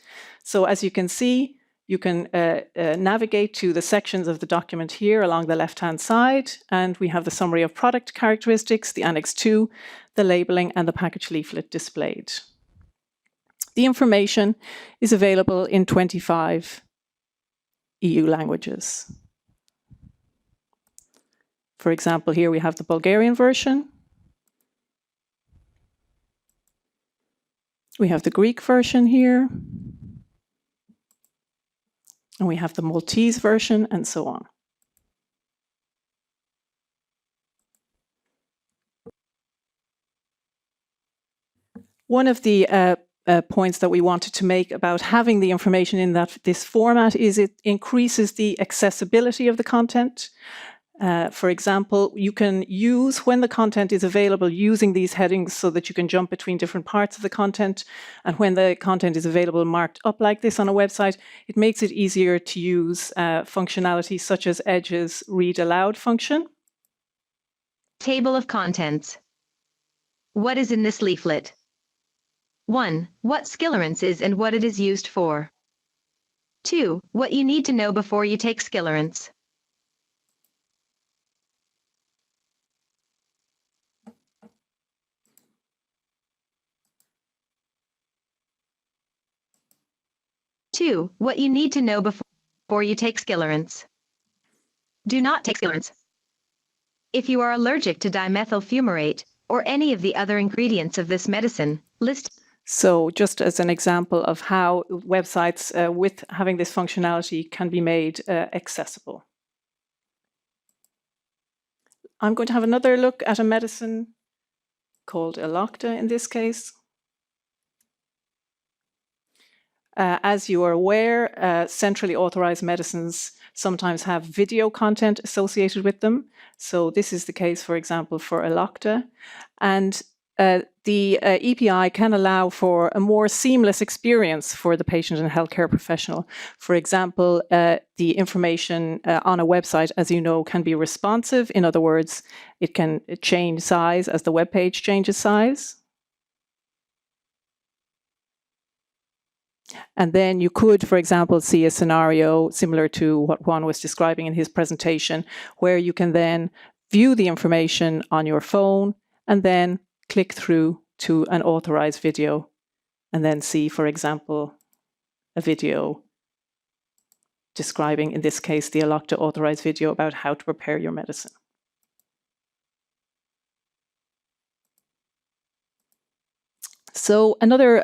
So as you can see, you can navigate to the sections of the document here along the left-hand side, and we have the summary of product characteristics, the Annex 2, the labeling, and the package leaflet displayed. The information is available in 25 EU languages. For example, here we have the Bulgarian version. We have the Greek version here. And we have the Maltese version, and so on. One of the points that we wanted to make about having the information in this format is it increases the accessibility of the content. For example, you can use, when the content is available, using these headings so that you can jump between different parts of the content. And when the content is available marked up like this on a website, it makes it easier to use functionality such as Edge's read aloud function. Table of contents. What is in this leaflet? 1. What Skillerance is and what it is used for. 2. What you need to know before you take Skillerance. Two, what you need to know before you take Skillerance. Do not take Skillerance. If you are allergic to dimethyl fumarate or any of the other ingredients of this medicine, list. So just as an example of how websites with having this functionality can be made accessible. I'm going to have another look at a medicine called Elocta in this case. As you are aware, centrally authorized medicines sometimes have video content associated with them. So this is the case, for example, for Elocta. And the EPI can allow for a more seamless experience for the patient and healthcare professional. For example, the information on a website, as you know, can be responsive. In other words, it can change size as the web page changes size. And then you could, for example, see a scenario similar to what Juan was describing in his presentation, where you can then view the information on your phone and then click through to an authorized video and then see, for example, a video describing, in this case, the Elocta authorized video about how to prepare your medicine. So another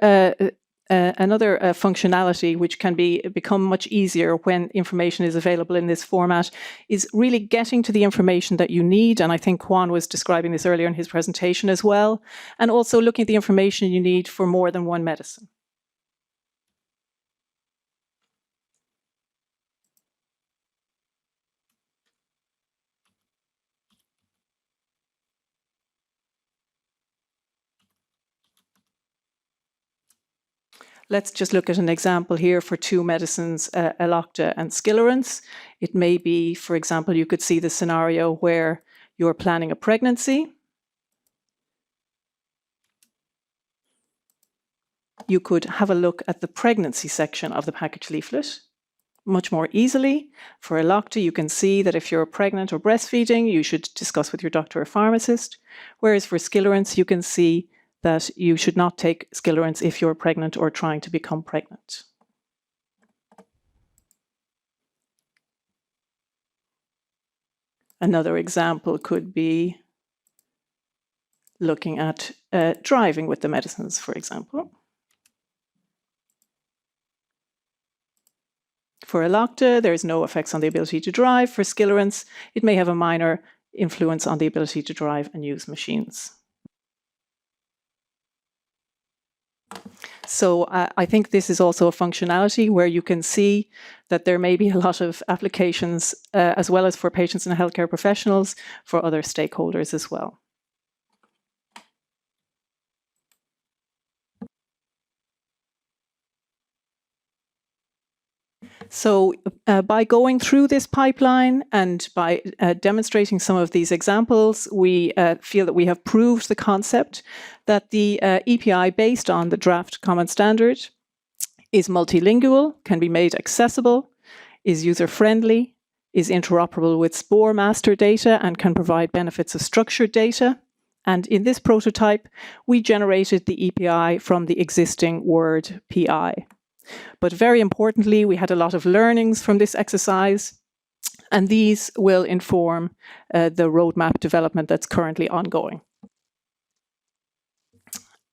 functionality which can become much easier when information is available in this format is really getting to the information that you need. And I think Juan was describing this earlier in his presentation as well. And also looking at the information you need for more than one medicine. Let's just look at an example here for two medicines, Elocta and Skillerance. It may be, for example, you could see the scenario where you're planning a pregnancy. You could have a look at the pregnancy section of the package leaflet much more easily. For Elocta, you can see that if you're pregnant or breastfeeding, you should discuss with your doctor or pharmacist. Whereas for Skillerance, you can see that you should not take Skillerance if you're pregnant or trying to become pregnant. Another example could be looking at driving with the medicines, for example. For Elocta, there is no effects on the ability to drive. For Skillerance, it may have a minor influence on the ability to drive and use machines. So I think this is also a functionality where you can see that there may be a lot of applications as well as for patients and healthcare professionals, for other stakeholders as well. So by going through this pipeline and by demonstrating some of these examples, we feel that we have proved the concept that the EPI based on the draft common standard is multilingual, can be made accessible, is user-friendly, is interoperable with SPOR master data and can provide benefits of structured data, And in this prototype, we generated the EPI from the existing Word PI. But very importantly, we had a lot of learnings from this exercise, and these will inform the roadmap development that's currently ongoing.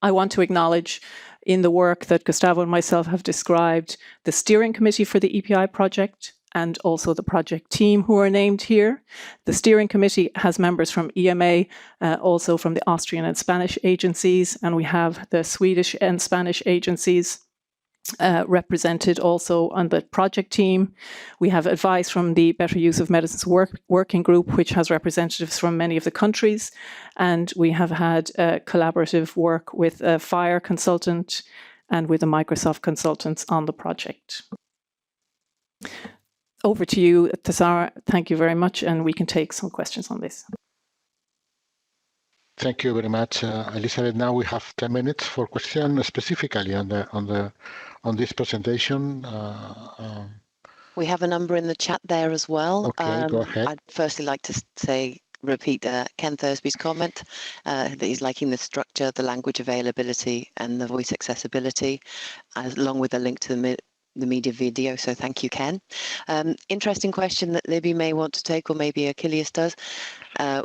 I want to acknowledge in the work that Gustavo and myself have described the steering committee for the EPI project and also the project team who are named here. The steering committee has members from EMA, also from the Austrian and Spanish agencies, and we have the Swedish and Spanish agencies represented also on the project team. We have advice from the Better Use of Medicines Working Group, which has representatives from many of the countries. And we have had collaborative work with a FHIR consultant and with the Microsoft consultants on the project. Over to you, Tessara. Thank you very much, and we can take some questions on this. Thank you very much, Elizabeth. Now we have 10 minutes for questions specifically on this presentation. We have a number in the chat there as well. Okay, go ahead. I'd firstly like to repeat Ken Thursby's comment that he's liking the structure, the language availability, and the voice accessibility, along with a link to the media video. So thank you, Ken. Interesting question that Libby may want to take, or maybe Achilles does,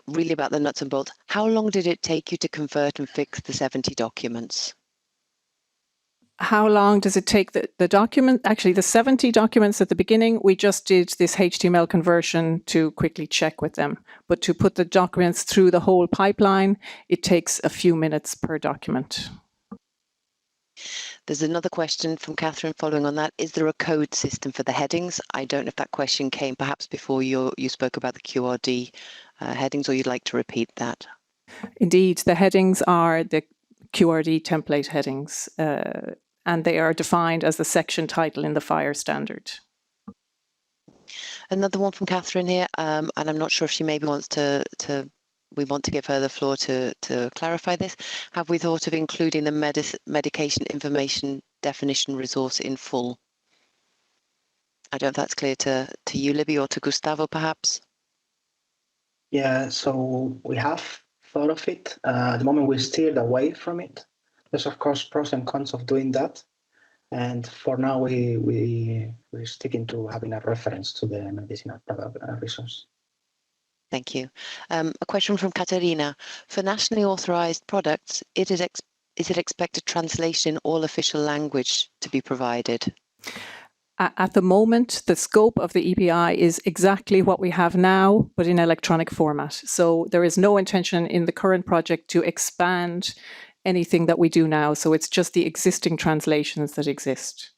really about the nuts and bolts. How long did it take you to convert and fix the 70 documents? How long does it take the document? Actually, the 70 documents at the beginning, we just did this HTML conversion to quickly check with them. But to put the documents through the whole pipeline, it takes a few minutes per document. There's another question from Catherine following on that. Is there a code system for the headings? I don't know if that question came perhaps before you spoke about the QRD headings, or you'd like to repeat that. Indeed, the headings are the QRD template headings, and they are defined as the section title in the FHIR standard. Another one from Catherine here, and I'm not sure if she maybe wants we want to give her the floor to clarify this. Have we thought of including the medication information definition resource in full? I don't know if that's clear to you, Libby, or to Gustavo, perhaps. Yeah, so we have thought of it. At the moment, we steered away from it. There's, of course, pros and cons of doing that. And for now, we're sticking to having a reference to the medicinal product resource. Thank you. A question from Katerina. For nationally authorized products, is it expected translation in all official language to be provided? At the moment, the scope of the EPI is exactly what we have now, but in electronic format. So there is no intention in the current project to expand anything that we do now. So it's just the existing translations that exist.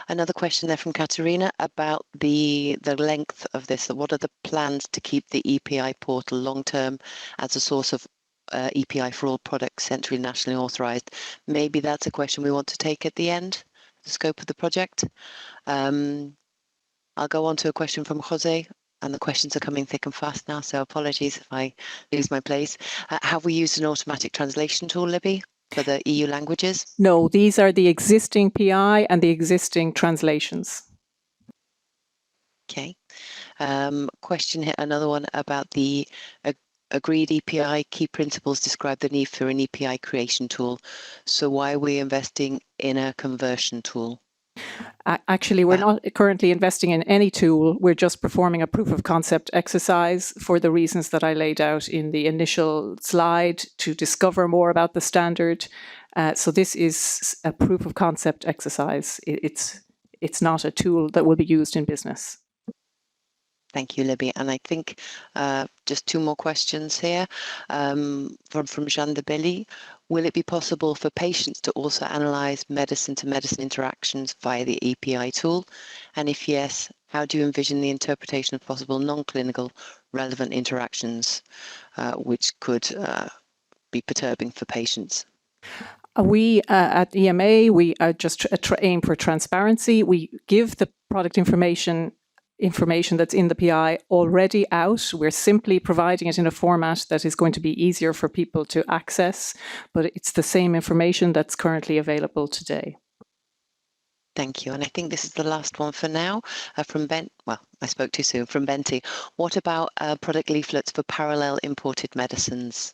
Another question there from Katerina about the length of this. What are the plans to keep the EPI portal long-term as a source of EPI for all products centrally nationally authorized? Maybe that's a question we want to take at the end, the scope of the project. I'll go on to a question from Jose, and the questions are coming thick and fast now, so apologies if I lose my place. Have we used an automatic translation tool, Libby, for the EU languages? No, these are the existing PI and the existing translations. Okay. Question here, another one about the agreed EPI key principles describe the need for an EPI creation tool. So why are we investing in a conversion tool? Actually, we're not currently investing in any tool. We're just performing a proof of concept exercise for the reasons that I laid out in the initial slide to discover more about the standard. So this is a proof of concept exercise. It's not a tool that will be used in business. Thank you, Libby. And I think just two more questions here from Jeanne de Belly. Will it be possible for patients to also analyze medicine-to-medicine interactions via the EPI tool? And if yes, how do you envision the interpretation of possible non-clinical relevant interactions, which could be perturbing for patients? We at EMA, we just aim for transparency. We give the product information that's in the PI already out. We're simply providing it in a format that is going to be easier for people to access, but it's the same information that's currently available today. Thank you. And I think this is the last one for now from Ben. Well, I spoke too soon. From Benti. What about product leaflets for parallel imported medicines?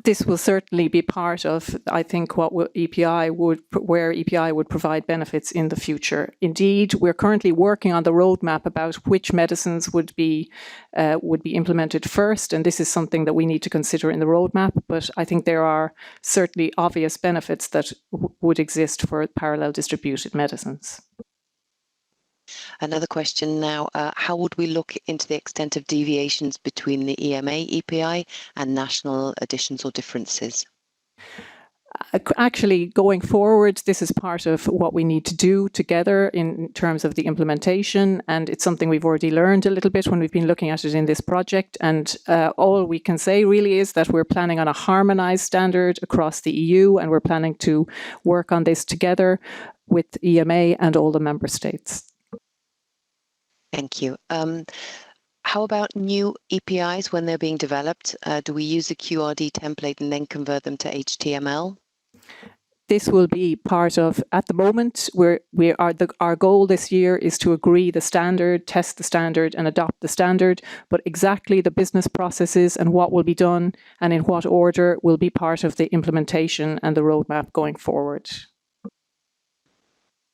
This will certainly be part of, I think, where EPI would provide benefits in the future. Indeed, we're currently working on the roadmap about which medicines would be implemented first, and this is something that we need to consider in the roadmap. But I think there are certainly obvious benefits that would exist for parallel distributed medicines. Another question now, how would we look into the extent of deviations between the EMA EPI and national additions or differences? Actually, going forward, this is part of what we need to do together in terms of the implementation, and it's something we've already learned a little bit when we've been looking at it in this project. And all we can say really is that we're planning on a harmonized standard across the EU, and we're planning to work on this together with EMA and all the member states. Thank you. How about new EPIs when they're being developed? Do we use a QRD template and then convert them to HTML? This will be part of, at the moment, our goal this year is to agree the standard, test the standard, and adopt the standard. But exactly the business processes and what will be done and in what order will be part of the implementation and the roadmap going forward.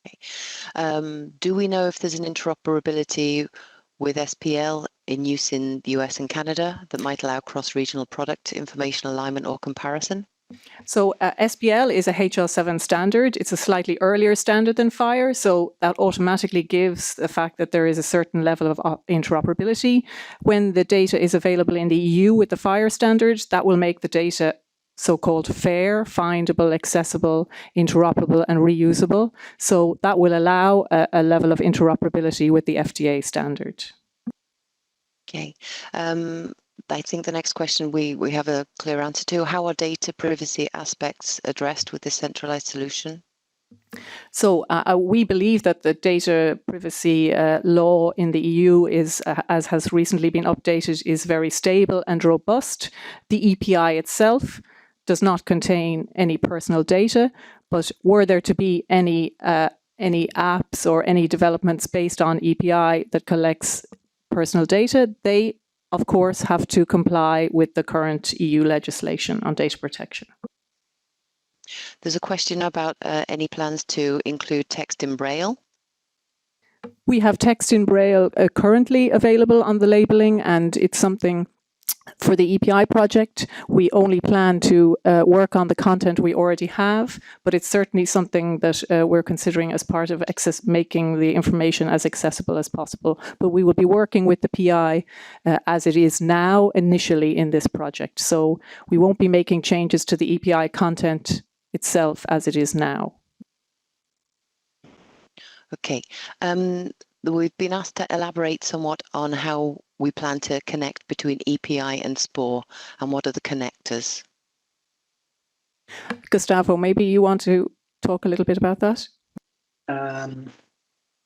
Okay. Do we know if there's an interoperability with SPL in use in the US and Canada that might allow cross-regional product information alignment or comparison? So SPL is a HL7 standard. It's a slightly earlier standard than FHIR, so that automatically gives the fact that there is a certain level of interoperability. When the data is available in the EU with the FHIR standard, that will make the data so-called fair, findable, accessible, interoperable, and reusable. So that will allow a level of interoperability with the FDA standard. Okay. I think the next question we have a clear answer to. How are data privacy aspects addressed with this centralized solution? So we believe that the data privacy law in the EU is, as has recently been updated, is very stable and robust. The EPI itself does not contain any personal data, but were there to be any apps or any developments based on EPI that collects personal data, they, of course, have to comply with the current EU legislation on data protection. There's a question about any plans to include text in Braille. We have text in Braille currently available on the labeling, and it's something for the EPI project. We only plan to work on the content we already have, but it's certainly something that we're considering as part of making the information as accessible as possible. But we will be working with the PI as it is now initially in this project. So we won't be making changes to the EPI content itself as it is now. Okay. We've been asked to elaborate somewhat on how we plan to connect between EPI and SPORE and what are the connectors. Gustavo, maybe you want to talk a little bit about that?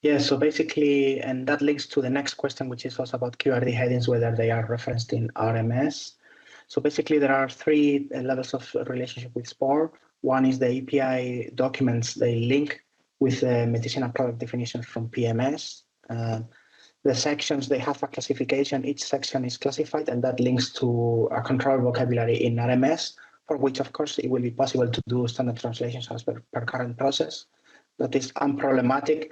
Yeah, so basically, and that links to the next question, which is also about QRD headings, whether they are referenced in RMS. So basically, there are three levels of relationship with SPORE. One is the EPI documents they link with the medicinal product definitions from PMS. The sections, they have a classification. Each section is classified, and that links to a control vocabulary in RMS, for which, of course, it will be possible to do standard translations as per current process. That is unproblematic.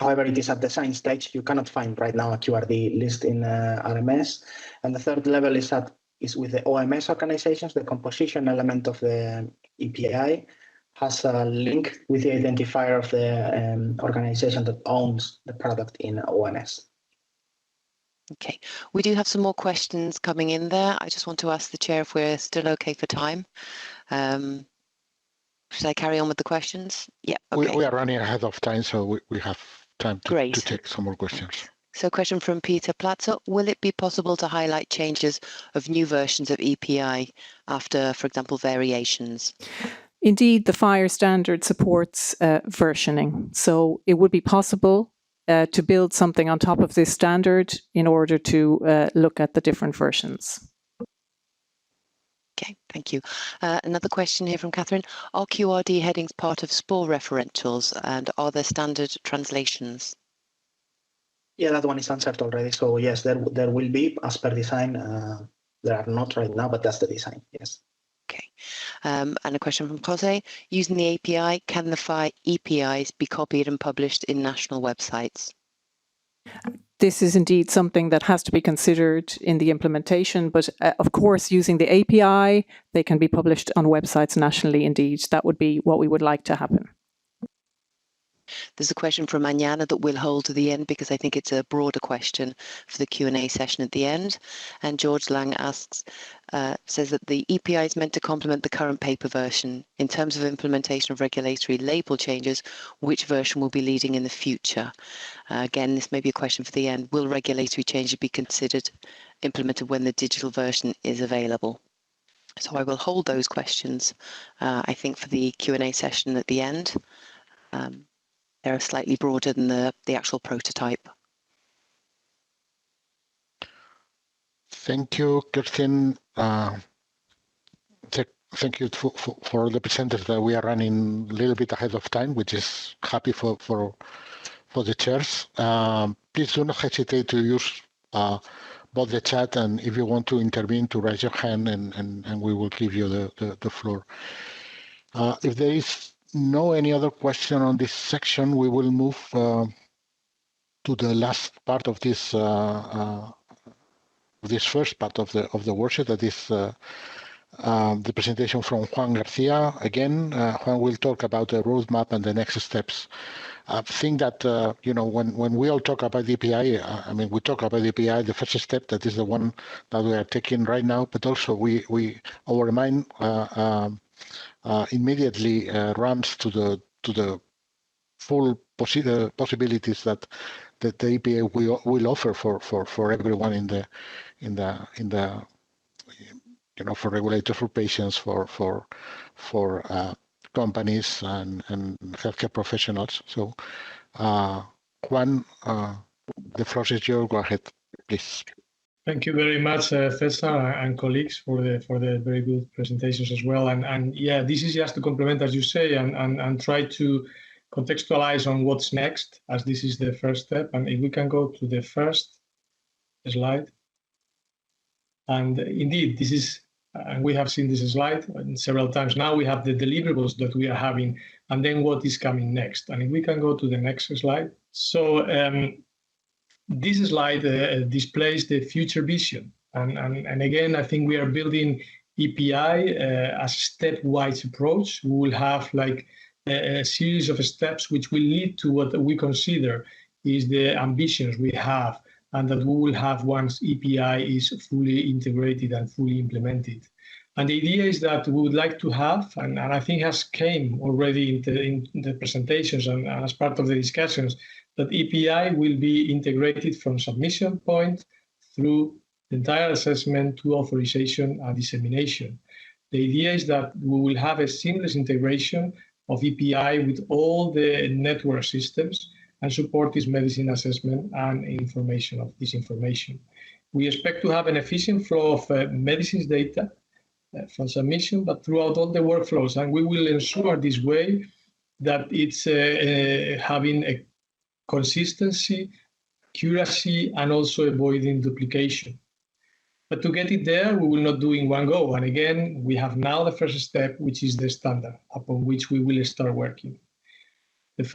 However, it is at the design stage. You cannot find right now a QRD list in RMS. And the third level is with the OMS organizations. The composition element of the EPI has a link with the identifier of the organization that owns the product in OMS. Okay, we do have some more questions coming in there. I just want to ask the chair if we're still okay for time. Should I carry on with the questions? Yeah, okay. We are running ahead of time, so we have time to take some more questions. So question from Peter Platzer. Will it be possible to highlight changes of new versions of EPI after, for example, variations? Indeed, the FHIR standard supports versioning. So it would be possible to build something on top of this standard in order to look at the different versions. Okay, thank you. Another question here from Catherine. Are QRD headings part of SPOR referentials, and are there standard translations? Yeah, that one is answered already. So yes, there will be as per design. There are not right now, but that's the design. Yes. Okay. And a question from Jose. Using the API, can the EPIs be copied and published in national websites? This is indeed something that has to be considered in the implementation, but of course, using the API, they can be published on websites nationally indeed. That would be what we would like to happen. There's a question from Anyana that we'll hold to the end because I think it's a broader question for the Q&A session at the end. And George Lang asks, says that the EPI is meant to complement the current paper version. In terms of implementation of regulatory label changes, which version will be leading in the future? Again, this may be a question for the end. Will regulatory changes be considered implemented when the digital version is available? So I will hold those questions, I think, for the Q&A session at the end. They're slightly broader than the actual prototype. Thank you, Kirsten. Thank you for the presenters that we are running a little bit ahead of time, which is happy for the chairs. Please do not hesitate to use both the chat and if you want to intervene, to raise your hand, and we will give you the floor. If there is no any other question on this section, we will move to the last part of this first part of the workshop, that is the presentation from Juan Garcia. Again, Juan will talk about the roadmap and the next steps. I think that when we all talk about the API, I mean, we talk about the API, the first step, that is the one that we are taking right now, but also our mind immediately runs to the full possibilities that the API will offer for everyone in the for regulators, for patients, for companies and healthcare professionals. So Juan, the floor is yours. Go ahead, please. Thank you very much, Cesar and colleagues, for the very good presentations as well. And yeah, this is just to complement, as you say, and try to contextualize on what's next, as this is the first step. And if we can go to the first slide. And indeed, this is, and we have seen this slide several times now, we have the deliverables that we are having, and then what is coming next. And if we can go to the next slide. So this slide displays the future vision. And again, I think we are building EPI as a stepwise approach. We will have like a series of steps which will lead to what we consider is the ambitions we have, and that we will have once EPI is fully integrated and fully implemented. And the idea is that we would like to have, and I think has came already in the presentations and as part of the discussions, that EPI will be integrated from submission point through the entire assessment to authorization and dissemination. The idea is that we will have a seamless integration of EPI with all the network systems and support this medicine assessment and information of this information. We expect to have an efficient flow of medicines data from submission, but throughout all the workflows, and we will ensure this way that it's having a consistency, accuracy, and also avoiding duplication. But to get it there, we will not do in one go. And again, we have now the first step, which is the standard upon which we will start working. The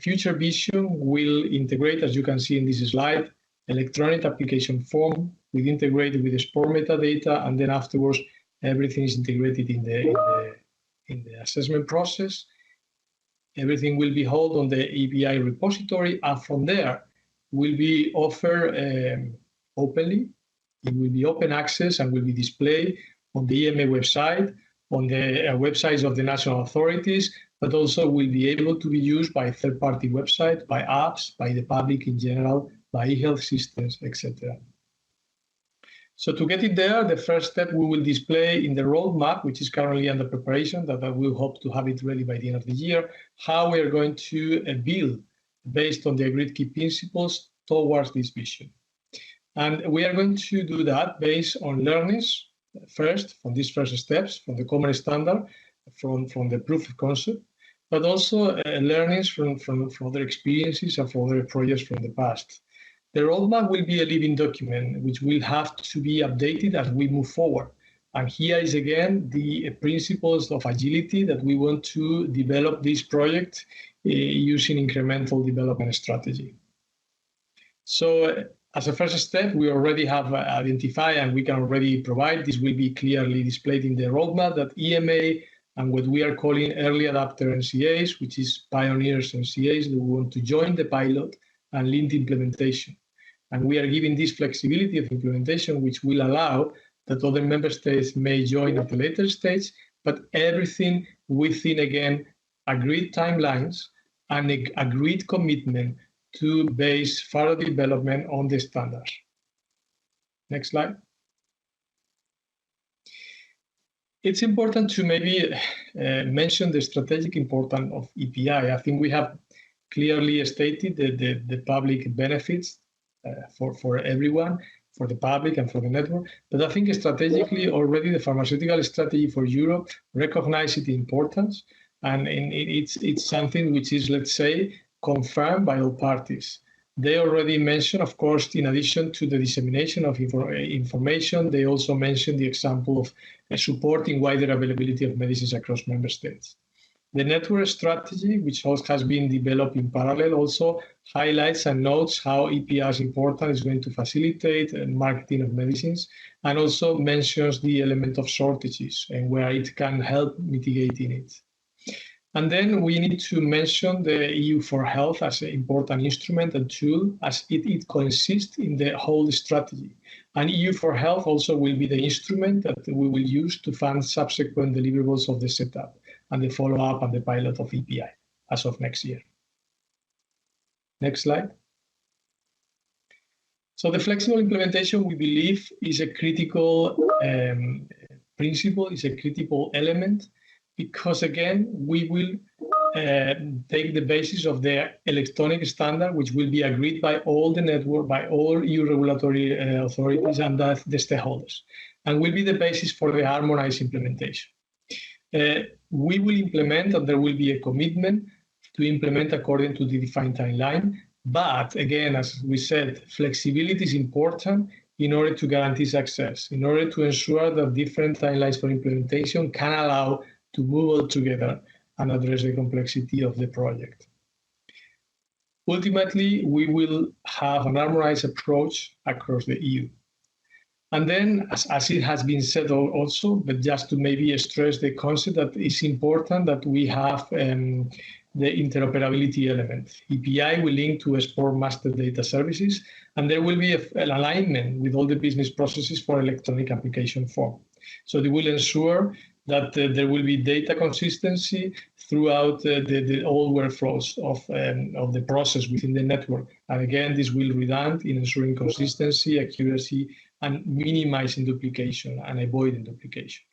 future vision will integrate, as you can see in this slide, electronic application form with integrated with the SPOR metadata, and then afterwards everything is integrated in the assessment process. Everything will be held on the API repository, and from there will be offered openly. It will be open access and will be displayed on the EMA website, on the websites of the national authorities, but also will be able to be used by third-party websites, by apps, by the public in general, by e-health systems, etc. So to get it there, the first step we will display in the roadmap, which is currently under preparation, that I will hope to have it ready by the end of the year, how we are going to build based on the agreed key principles towards this vision. And we are going to do that based on learnings first, from these first steps, from the common standard, from the proof of concept, but also learnings from other experiences and from other projects from the past. The roadmap will be a living document which will have to be updated as we move forward. And here is again the principles of agility that we want to develop this project using incremental development strategy. So as a first step, we already have identified and we can already provide, this will be clearly displayed in the roadmap, that EMA and what we are calling early adopter NCAs, which is pioneers NCAs that want to join the pilot and lead the implementation. And we are giving this flexibility of implementation, which will allow that other member states may join at a later stage, but everything within, again, agreed timelines and agreed commitment to base further development on the standards. Next slide. It's important to maybe mention the strategic importance of EPI. I think we have clearly stated the public benefits for everyone, for the public and for the network. But I think strategically already the pharmaceutical strategy for Europe recognizes the importance, and it's something which is, let's say, confirmed by all parties. They already mentioned, of course, in addition to the dissemination of information, they also mentioned the example of supporting wider availability of medicines across member states. The network strategy, which has been developed in parallel, also highlights and notes how EPI's importance is going to facilitate marketing of medicines, and also mentions the element of shortages and where it can help mitigating it. And then we need to mention the EU4Health as an important instrument and tool, as it consists in the whole strategy. And EU4Health also will be the instrument that we will use to fund subsequent deliverables of the setup and the follow-up and the pilot of EPI as of next year. Next slide. So the flexible implementation, we believe, is a critical principle, is a critical element, because again, we will take the basis of the electronic standard, which will be agreed by all the network, by all EU regulatory authorities and the stakeholders, and will be the basis for the harmonized implementation. We will implement, and there will be a commitment to implement according to the defined timeline. But again, as we said, flexibility is important in order to guarantee success, in order to ensure that different timelines for implementation can allow to move all together and address the complexity of the project. Ultimately, we will have an harmonized approach across the EU. And then, as it has been said also, but just to maybe stress the concept that it's important that we have the interoperability element. EPI will link to export master data services, and there will be an alignment with all the business processes for electronic application form. So they will ensure that there will be data consistency throughout the all workflows of the process within the network. And again, this will redund in ensuring consistency, accuracy, and minimizing duplication and avoiding duplication.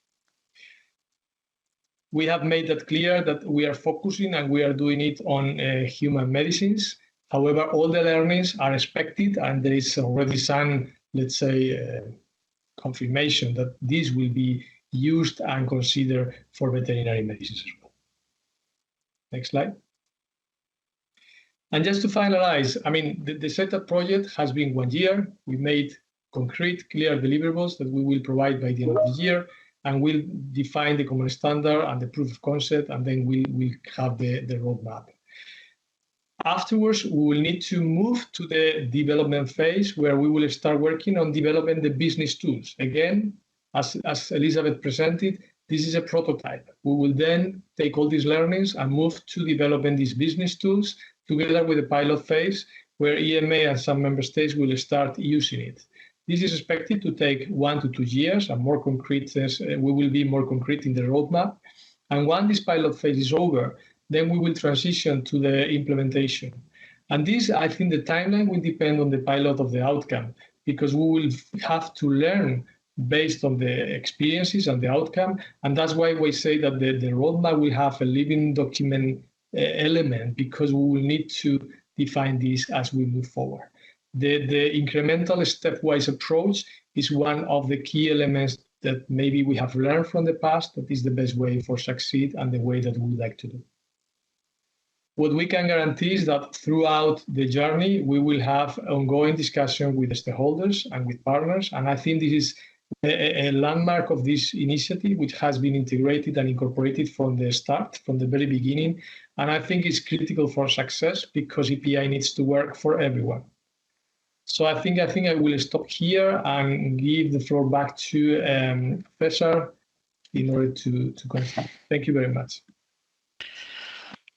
We have made that clear that we are focusing and we are doing it on human medicines. However, all the learnings are expected, and there is already some, let's say, confirmation that this will be used and considered for veterinary medicines as well. Next slide. And just to finalize, I mean, the setup project has been 1 year. We made concrete, clear deliverables that we will provide by the end of the year, and we'll define the common standard and the proof of concept, and then we'll have the roadmap. Afterwards, we will need to move to the development phase, where we will start working on developing the business tools. Again, as Elizabeth presented, this is a prototype. We will then take all these learnings and move to developing these business tools together with the pilot phase, where EMA and some member states will start using it. This is expected to take 1 to 2 years, and more concrete, we will be more concrete in the roadmap. And once this pilot phase is over, then we will transition to the implementation. And this, I think the timeline will depend on the pilot of the outcome, because we will have to learn based on the experiences and the outcome. And that's why we say that the roadmap will have a living document element, because we will need to define this as we move forward. The incremental stepwise approach is one of the key elements that maybe we have learned from the past that is the best way for succeed and the way that we would like to do. What we can guarantee is that throughout the journey, we will have ongoing discussion with the stakeholders and with partners. And I think this is a landmark of this initiative, which has been integrated and incorporated from the start, from the very beginning. And I think it's critical for success because EPI needs to work for everyone. So I think I will stop here and give the floor back to Cesar in order to continue. Thank you very much.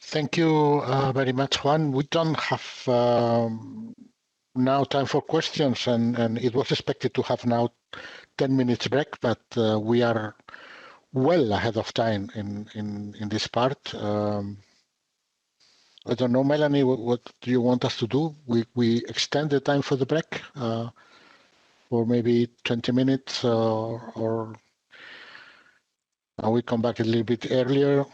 Thank you very much, Juan. We don't have now time for questions, and it was expected to have now 10 minutes break, but we are well ahead of time in this part. I don't know, Melanie, what do you want us to do? We extend the time for the break for maybe 20 minutes, or we come back a little bit earlier?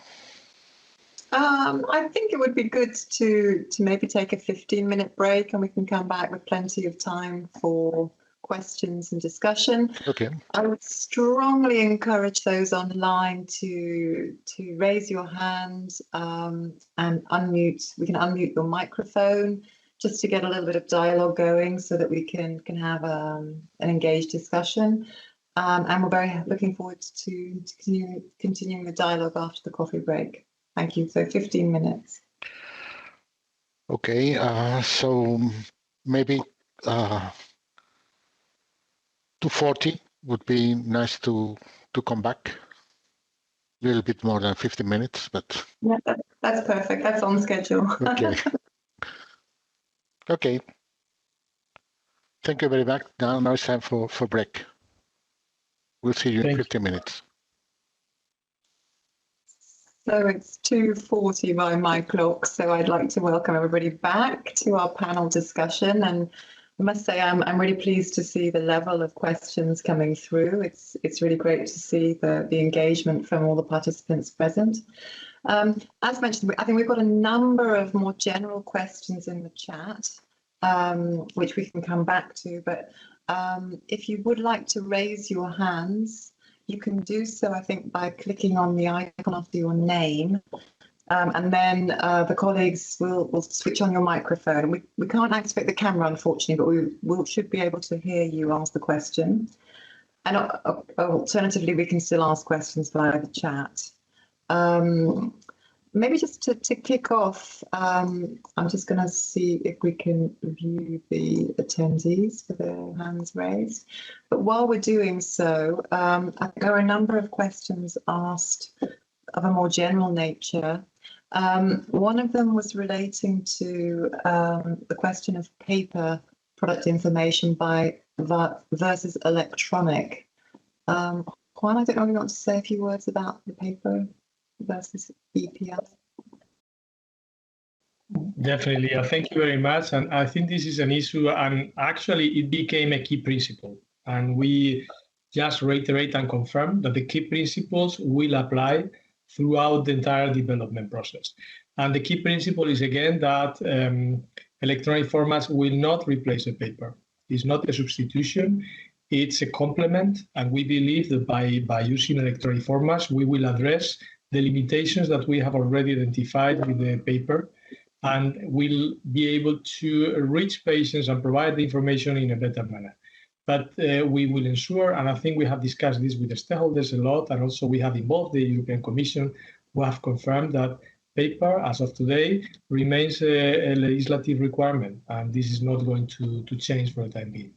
I think it would be good to maybe take a 15-minute break, and we can come back with plenty of time for questions and discussion. Okay. I would strongly encourage those online to raise your hand and unmute. We can unmute your microphone just to get a little bit of dialogue going, so that we can have an engaged discussion. And we're very looking forward to continuing the dialogue after the coffee break. Thank you. So 15 minutes. Okay. So maybe 2:40 would be nice to come back. A little bit more than 15 minutes, but Yeah, that's perfect. That's on schedule. okay. Okay. Thank you very much. Now it's time for break. We'll see you in 15 minutes. So it's 2:40 by my clock. So I'd like to welcome everybody back to our panel discussion. And I must say I'm really pleased to see the level of questions coming through. It's really great to see the engagement from all the participants present. As mentioned, I think we've got a number of more general questions in the chat, which we can come back to. But if you would like to raise your hands, you can do so, I think, by clicking on the icon after your name. And then the colleagues will switch on your microphone. We can't activate the camera, unfortunately, but we should be able to hear you ask the question. And alternatively, we can still ask questions via the chat. Maybe just to kick off, I'm just going to see if we can view the attendees for their hands raised. But while we're doing so, there are a number of questions asked of a more general nature. One of them was relating to the question of paper product information versus electronic. Juan, I don't know if you want to say a few words about the paper versus EPI. Definitely. Thank you very much. And I think this is an issue, and actually it became a key principle. And we just reiterate and confirm that the key principles will apply throughout the entire development process. And the key principle is, again, that electronic formats will not replace the paper. It's not a substitution. It's a complement. And we believe that by using electronic formats, we will address the limitations that we have already identified with the paper, and will be able to reach patients and provide the information in a better manner. But we will ensure, and I think we have discussed this with the stakeholders a lot, and also we have involved the European Commission, who have confirmed that paper, as of today, remains a legislative requirement, and this is not going to change for the time being.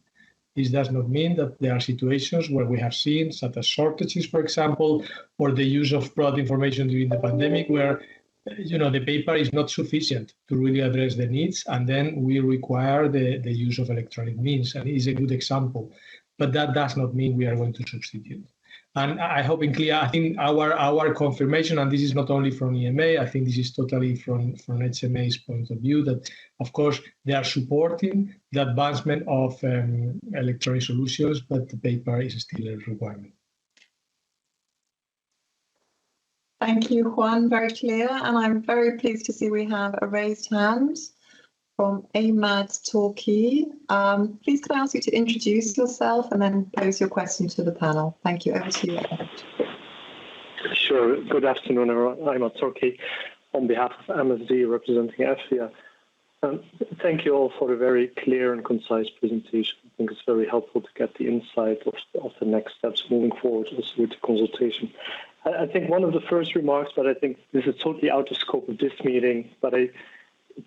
This does not mean that there are situations where we have seen, such as shortages, for example, or the use of product information during the pandemic, where the paper is not sufficient to really address the needs, and then we require the use of electronic means, and it is a good example. But that does not mean we are going to substitute. And I hope in clear, I think our confirmation, and this is not only from EMA, I think this is totally from HMA's point of view, that of course they are supporting the advancement of electronic solutions, but the paper is still a requirement. Thank you, Juan. Very clear. And I'm very pleased to see we have a raised hand. from Ahmad Torki. Please could I ask you to introduce yourself and then pose your question to the panel. Thank you. Over to you, Ahmad. Sure. Good afternoon, everyone. I'm Ahmad Torki on behalf of MSD representing EFIA. Thank you all for a very clear and concise presentation. I think it's very helpful to get the insight of the next steps moving forward also with the consultation. I think one of the first remarks, but I think this is totally out of scope of this meeting, but I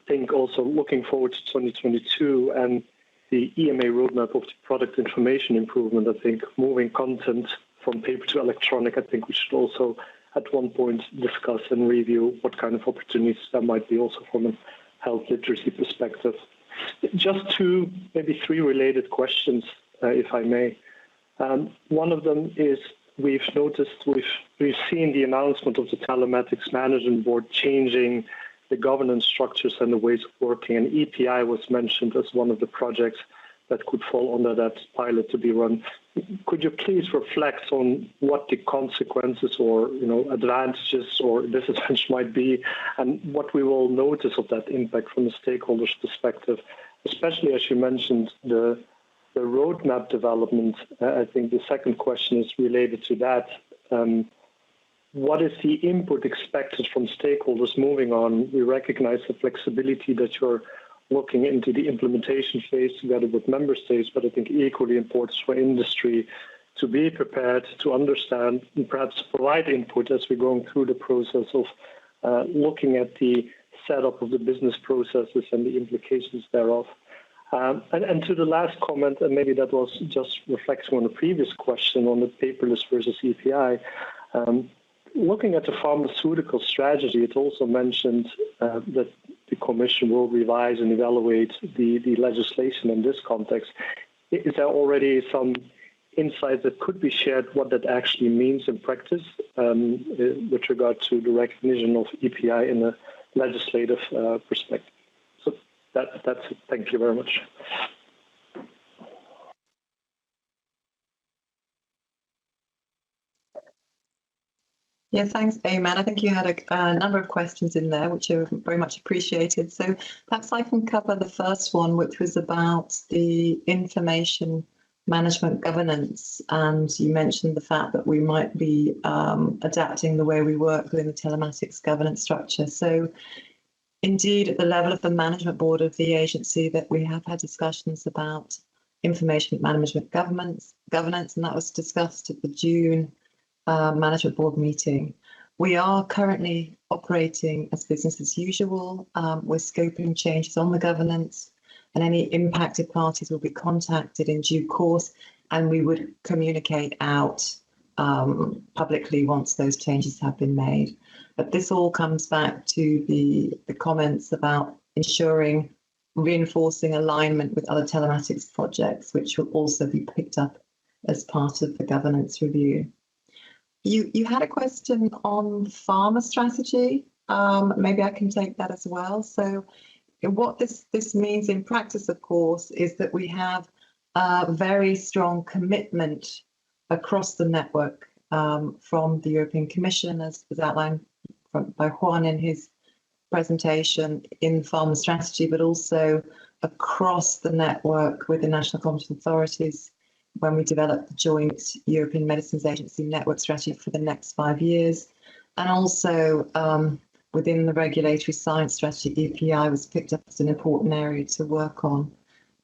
think also looking forward to 2022 and the EMA roadmap of the product information improvement, I think moving content from paper to electronic, I think we should also at one point discuss and review what kind of opportunities there might be also from a health literacy perspective. Just two, maybe three related questions, if I may. One of them is we've seen the announcement of the Telematics Management Board changing the governance structures and the ways of working, and EPI was mentioned as one of the projects that could fall under that pilot to be run. Could you please reflect on what the consequences or advantages or disadvantages might be, and what we will notice of that impact from the stakeholders' perspective, especially as you mentioned the roadmap development. I think the second question is related to that. What is the input expected from stakeholders moving on? We recognize the flexibility that you're looking into the implementation phase together with member states, but I think equally important for industry to be prepared to understand and perhaps provide input as we're going through the process of looking at the setup of the business processes and the implications thereof. And to the last comment, and maybe that was just reflecting on the previous question on the paperless versus EPI, looking at the pharmaceutical strategy, it also mentioned that the Commission will revise and evaluate the legislation in this context. Is there already some insight that could be shared what that actually means in practice with regard to the recognition of EPI in a legislative perspective? So that's it. Thank you very much. Yeah, thanks, Ayman. I think you had a number of questions in there, which are very much appreciated. So perhaps I can cover the first one, which was about the information management governance. And you mentioned the fact that we might be adapting the way we work within the telematics governance structure. So indeed, at the level of the management board of the agency, that we have had discussions about information management governance, and that was discussed at the June management board meeting. We are currently operating as business as usual. We're scoping changes on the governance, and any impacted parties will be contacted in due course, and we would communicate out publicly once those changes have been made. But this all comes back to the comments about ensuring reinforcing alignment with other telematics projects, which will also be picked up as part of the governance review. You had a question on Pharma Strategy. Maybe I can take that as well. So what this means in practice, of course, is that we have a very strong commitment across the network from the European Commission, as was outlined by Juan in his presentation in Pharma Strategy, but also across the network with the national competent authorities when we develop the joint European Medicines Agency network strategy for the next 5 years. And also within the regulatory science strategy, EPI was picked up as an important area to work on.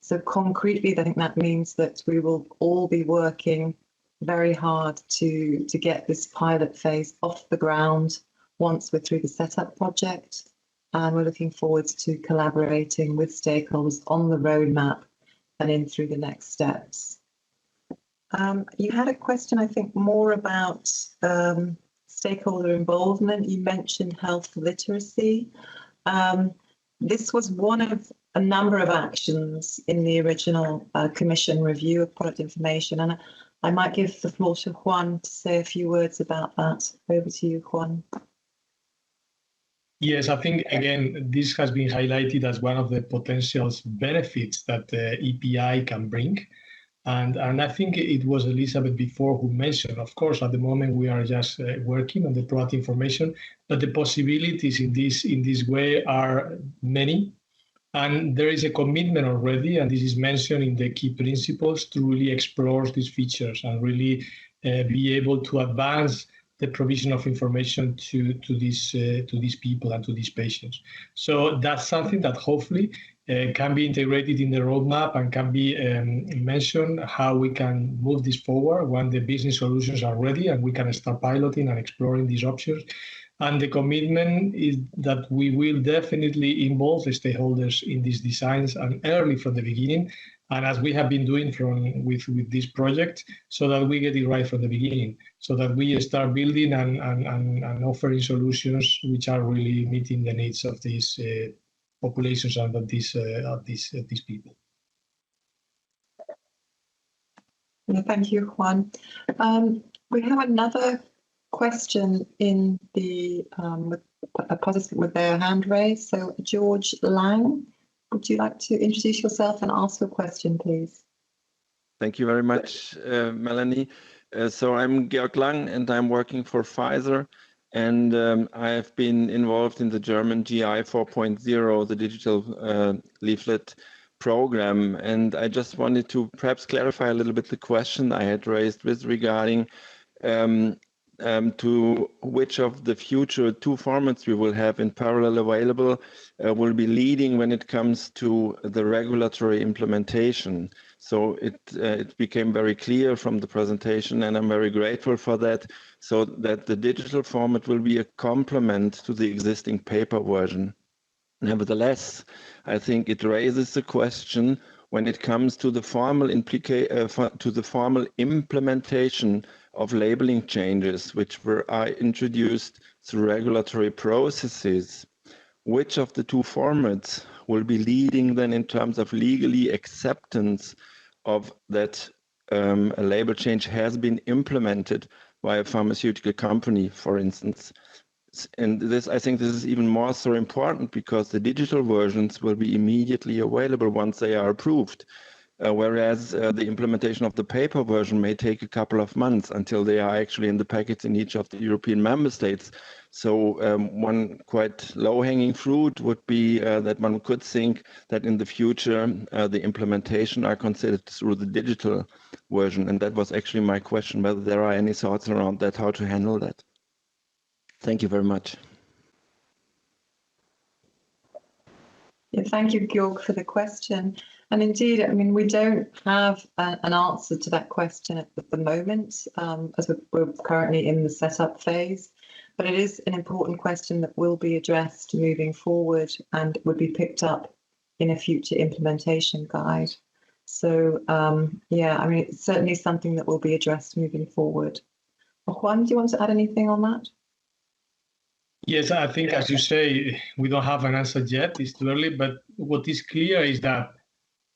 So concretely, I think that means that we will all be working very hard to get this pilot phase off the ground once we're through the setup project. And we're looking forward to collaborating with stakeholders on the roadmap and in through the next steps. You had a question, I think, more about stakeholder involvement. You mentioned health literacy. This was one of a number of actions in the original Commission review of product information. And I might give the floor to Juan to say a few words about that. Over to you, Juan. Yes, I think, again, this has been highlighted as one of the potential benefits that EPI can bring. And I think it was Elizabeth before who mentioned, of course, at the moment we are just working on the product information, but the possibilities in this way are many. And there is a commitment already, and this is mentioned in the key principles, to really explore these features and really be able to advance the provision of information to these people and to these patients. So that's something that hopefully can be integrated in the roadmap and can be mentioned how we can move this forward when the business solutions are ready and we can start piloting and exploring these options. And the commitment is that we will definitely involve the stakeholders in these designs and early from the beginning, and as we have been doing with this project, so that we get it right from the beginning, so that we start building and offering solutions which are really meeting the needs of these populations and of these people. Thank you, Juan. We have another question in the a participant with their hand raised. So George Lang, would you like to introduce yourself and ask your question, please? Thank you very much, Melanie. So I'm Georg Lang, and I'm working for Pfizer, and I have been involved in the German GI 4.0, the digital leaflet program, and I just wanted to perhaps clarify a little bit the question I had raised with regarding to which of the future two formats we will have in parallel available will be leading when it comes to the regulatory implementation. So it became very clear from the presentation, and I'm very grateful for that, so that the digital format will be a complement to the existing paper version. Nevertheless, I think it raises the question when it comes to the formal implementation of labeling changes which are introduced through regulatory processes. Which of the two formats will be leading then in terms of legally acceptance of that a label change has been implemented by a pharmaceutical company, for instance? And this, I think this is even more so important because the digital versions will be immediately available once they are approved. Whereas the implementation of the paper version may take a couple of months until they are actually in the packets in each of the European member states. So one quite low-hanging fruit would be that one could think that in the future the implementation are considered through the digital version. And that was actually my question, whether there are any thoughts around that, how to handle that. Thank you very much. Yeah, thank you, Georg, for the question. And indeed, I mean, we don't have an answer to that question at the moment, as we're currently in the setup phase. But it is an important question that will be addressed moving forward and would be picked up in a future implementation guide. So, yeah, I mean, it's certainly something that will be addressed moving forward. Juan, do you want to add anything on that? Yes, I think, as you say, we don't have an answer yet. It's too early. But what is clear is that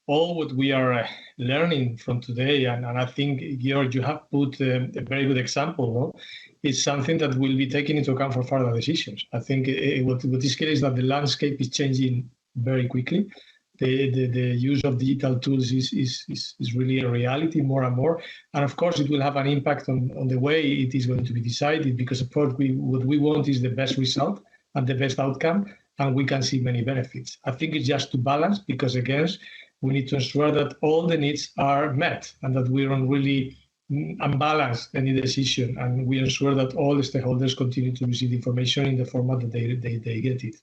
all what we are learning from today, and I think, Georg, you have put a very good example, no? Is something that will be taken into account for further decisions. I think what is clear is that the landscape is changing very quickly. The use of digital tools is really a reality more and more. And of course, it will have an impact on the way it is going to be decided, because of course, what we want is the best result and the best outcome, and we can see many benefits. I think it's just to balance, because again, we need to ensure that all the needs are met and that we don't really unbalance any decision, and we ensure that all the stakeholders continue to receive information in the format that they get it.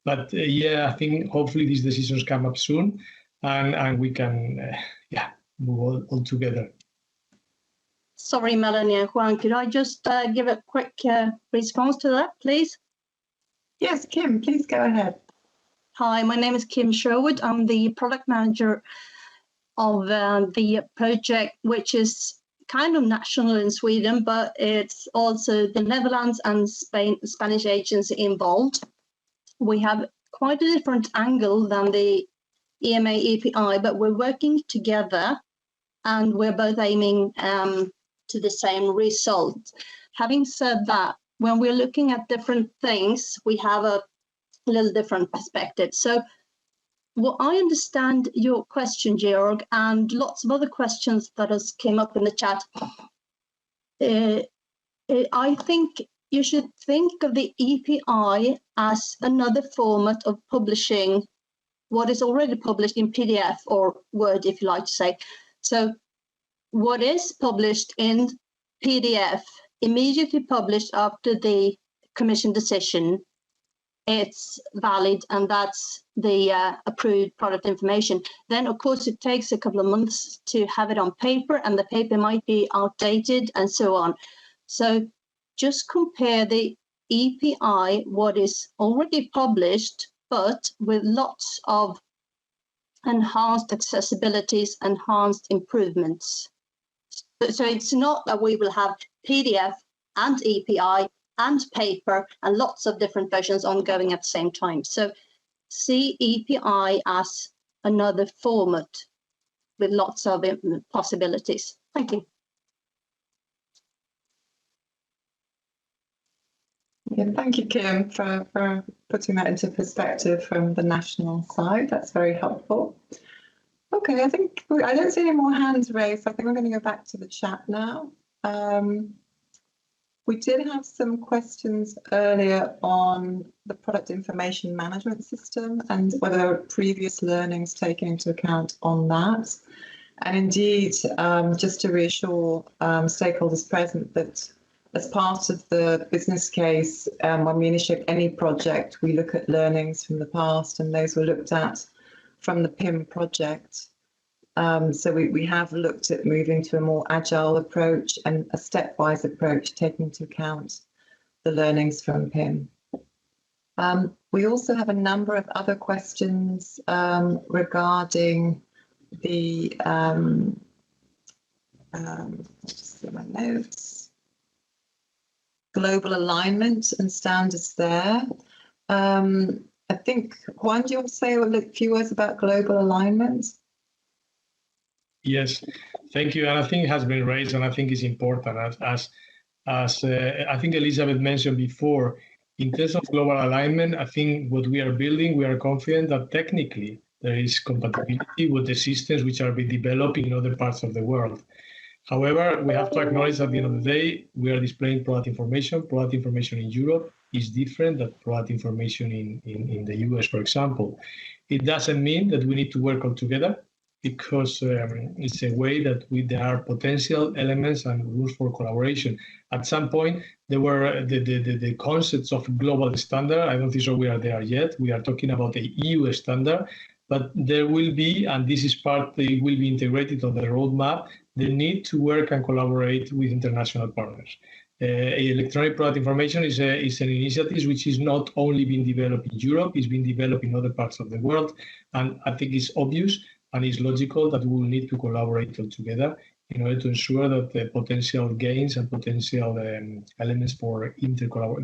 But yeah, I think hopefully these decisions come up soon, and we can move all together. Sorry, Melanie and Juan, could I just give a quick response to that, please? Yes, Kim, please go ahead. Hi, my name is Kim Sherwood. I'm the product manager of the project, which is kind of national in Sweden, but it's also the Netherlands and Spanish agency involved. We have quite a different angle than the EMA API, but we're working together and we're both aiming to the same result. Having said that, when we're looking at different things, we have a little different perspective. So what I understand your question, Georg, and lots of other questions that has came up in the chat, I think you should think of the EPI as another format of publishing what is already published in PDF or Word, if you like to say. So what is published in PDF, immediately published after the Commission decision, it's valid, and that's the approved product information. Then, of course, it takes a couple of months to have it on paper, and the paper might be outdated and so on. So just compare the EPI, what is already published, but with lots of enhanced accessibilities, enhanced improvements. So it's not that we will have PDF and EPI and paper and lots of different versions ongoing at the same time. So see EPI as another format with lots of possibilities. Thank you. Yeah, thank you, Kim, for putting that into perspective from the national side. That's very helpful. Okay, I think I don't see any more hands raised. I think we're going to go back to the chat now. We did have some questions earlier on the product information management system and whether previous learnings taken into account on that. And indeed, just to reassure stakeholders present that as part of the business case, when we initiate any project, we look at learnings from the past, and those were looked at from the PIM project. So we have looked at moving to a more agile approach and a stepwise approach, taking into account the learnings from PIM. We also have a number of other questions regarding the, just see my notes, global alignment and standards there. I think, Juan, do you want to say a few words about global alignment? Yes, thank you. And I think it has been raised, and I think it's important. As I think Elizabeth mentioned before, in terms of global alignment, I think what we are building, we are confident that technically there is compatibility with the systems which are being developed in other parts of the world. However, we have to acknowledge that at the end of the day, we are displaying product information. Product information in Europe is different than product information in the US, for example. It doesn't mean that we need to work all together, because it's a way that there are potential elements and rules for collaboration. At some point, there were the concepts of global standard. I don't think so we are there yet. We are talking about the EU standard, but there will be, and this is part, it will be integrated on the roadmap, the need to work and collaborate with international partners. Electronic product information is an initiative which is not only being developed in Europe, it's being developed in other parts of the world, and I think it's obvious and it's logical that we will need to collaborate all together in order to ensure that the potential gains and potential elements for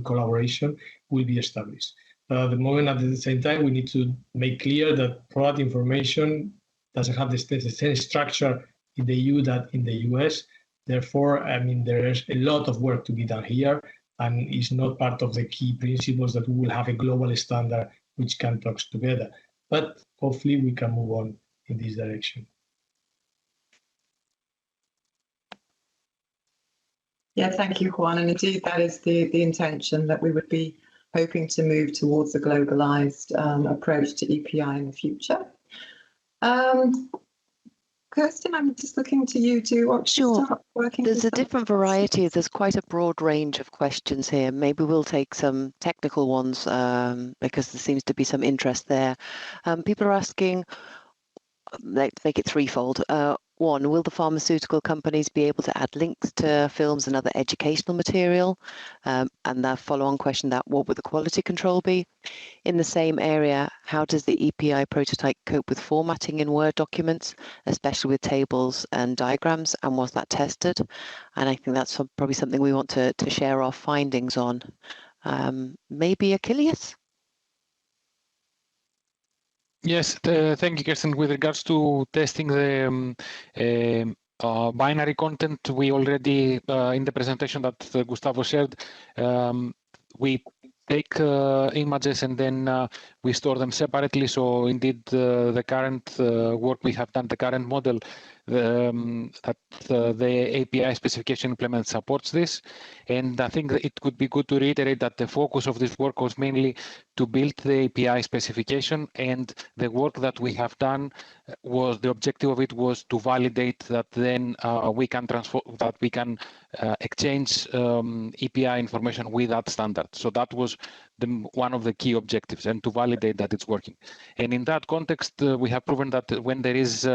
collaboration will be established. But at the moment, at the same time, we need to make clear that product information doesn't have the same structure in the EU that in the US. Therefore, I mean, there's a lot of work to be done here, and it's not part of the key principles that we will have a global standard which can talk together. But hopefully we can move on in this direction. Yeah, thank you, Juan. And indeed, that is the intention, that we would be hoping to move towards a globalized approach to EPI in the future. Kirsten, I'm just looking to you. Do you want to start working? There's a different variety. There's quite a broad range of questions here. Maybe we'll take some technical ones because there seems to be some interest there. People are asking, let's make it threefold. One, will the pharmaceutical companies be able to add links to films and other educational material? And the follow-on question, that what would the quality control be? In the same area, how does the EPI prototype cope with formatting in Word documents, especially with tables and diagrams, and was that tested? And I think that's probably something we want to share our findings on. Maybe Achilles? Yes, thank you, Kirsten. With regards to testing the binary content, we already, in the presentation that Gustavo shared, we take images and then we store them separately. So indeed, the current work we have done, the current model that the API specification implement supports this. And I think that it could be good to reiterate that the focus of this work was mainly to build the API specification, and the work that we have done was, the objective of it was to validate that then we can transfer, that we can exchange API information with that standard. So that was one of the key objectives, and to validate that it's working. And in that context, we have proven that when there is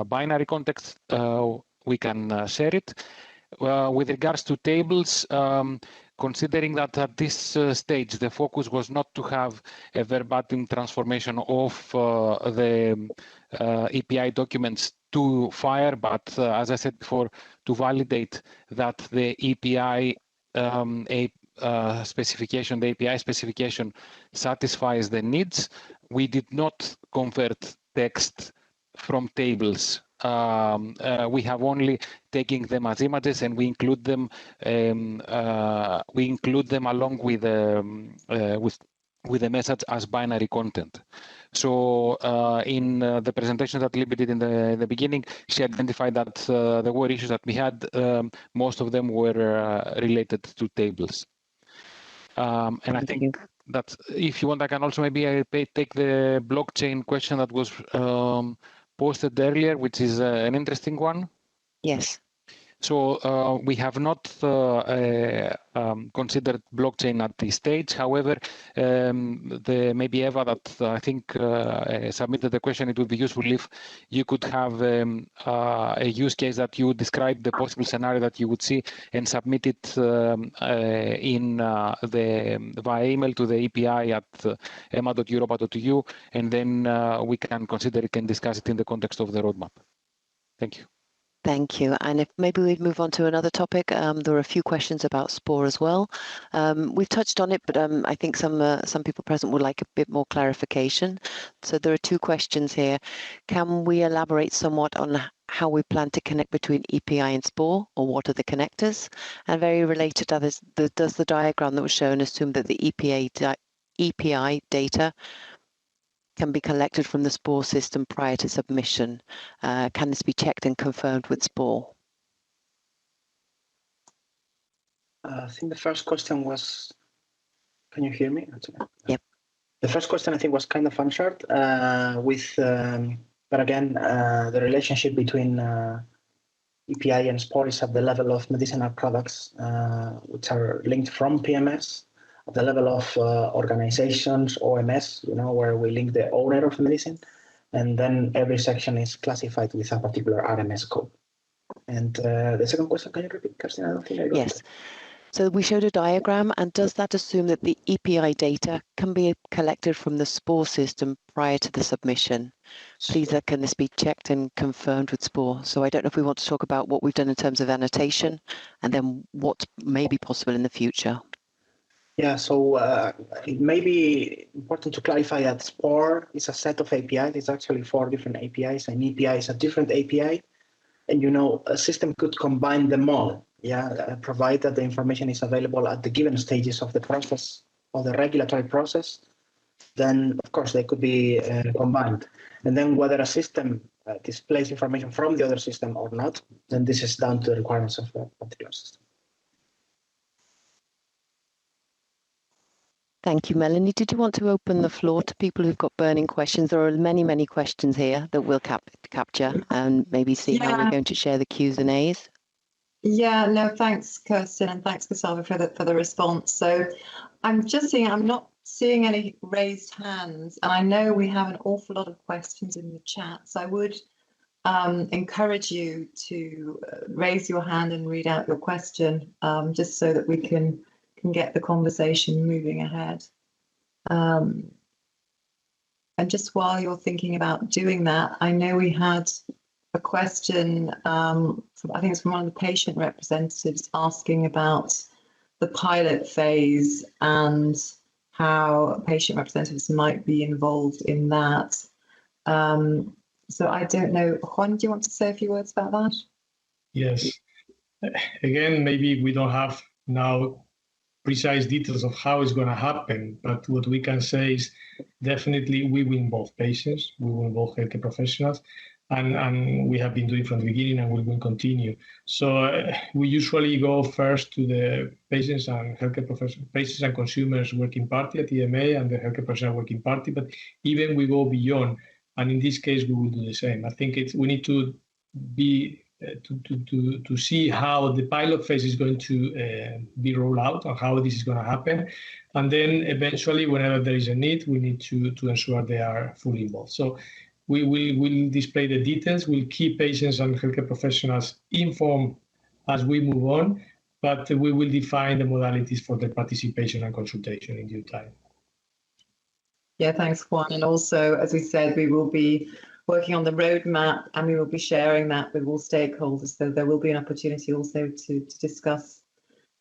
binary context, we can share it. With regards to tables, considering that at this stage, the focus was not to have a verbatim transformation of the API documents to FHIR, but as I said before, to validate that the API specification, the API specification satisfies the needs, we did not convert text from tables. We have only taken them as images, and we include them along with the message as binary content. So in the presentation that Libby did in the beginning, she identified that there were issues that we had. Most of them were related to tables. And I think that if you want, I can also maybe take the blockchain question that was posted earlier, which is an interesting one. Yes. So we have not considered blockchain at this stage. However, maybe Eva, that I think submitted the question, it would be useful if you could have a use case that you would describe the possible scenario that you would see and submit it in via email to the API at ema.europa.eu, and then we can consider it and discuss it in the context of the roadmap. Thank you. Thank you. And if maybe we'd move on to another topic, there are a few questions about SPORE as well. We've touched on it, but I think some people present would like a bit more clarification. So there are two questions here. Can we elaborate somewhat on how we plan to connect between EPI and SPORE, or what are the connectors? And very related to this, does the diagram that was shown assume that the EPI data can be collected from the SPORE system prior to submission? Can this be checked and confirmed with SPORE? I think the first question was, can you hear me? Yep. The first question I think was kind of answered but again, the relationship between EPI and SPORE is at the level of medicinal products, which are linked from PMS, at the level of organizations, OMS, where we link the owner of the medicine, and then every section is classified with a particular RMS code. And the second question, can you repeat, Kirsten? I don't think I got Yes. So we showed a diagram, and does that assume that the EPI data can be collected from the SPORE system prior to the submission? Please, can this be checked and confirmed with SPORE? So I don't know if we want to talk about what we've done in terms of annotation, and then what may be possible in the future. Yeah, so it may be important to clarify that SPORE is a set of APIs. It's actually 4 different APIs. An API is a different API. And, a system could combine them all, provided that the information is available at the given stages of the process, or the regulatory process. Then, of course, they could be combined. And then whether a system displays information from the other system or not, then this is down to the requirements of the particular system. Thank you, Melanie. Did you want to open the floor to people who've got burning questions? There are many, many questions here that we'll capture and maybe see how we're going to share the Qs and As. Yeah, no, thanks, Kirsten, and thanks, Gustavo, for the response. So I'm not seeing any raised hands, and I know we have an awful lot of questions in the chat. So I would encourage you to raise your hand and read out your question, just so that we can get the conversation moving ahead. And just while you're thinking about doing that, I know we had a question, I think it's from one of the patient representatives, asking about the pilot phase and how patient representatives might be involved in that. So I don't know, Juan, do you want to say a few words about that? Yes. Again, maybe we don't have now precise details of how it's going to happen, but what we can say is definitely we will involve patients, we will involve healthcare professionals, and we have been doing from the beginning and we will continue. So we usually go first to the patients and healthcare professionals, patients and consumers working party at EMA and the healthcare professional working party, but even we go beyond, and in this case we will do the same. I think we need to be to see how the pilot phase is going to be rolled out and how this is going to happen, and then eventually, whenever there is a need, we need to ensure they are fully involved. So we will display the details. We'll keep patients and healthcare professionals informed as we move on, but we will define the modalities for their participation and consultation in due time. Yeah, thanks, Juan. And also, as we said, we will be working on the roadmap and we will be sharing that with all stakeholders. So there will be an opportunity also to discuss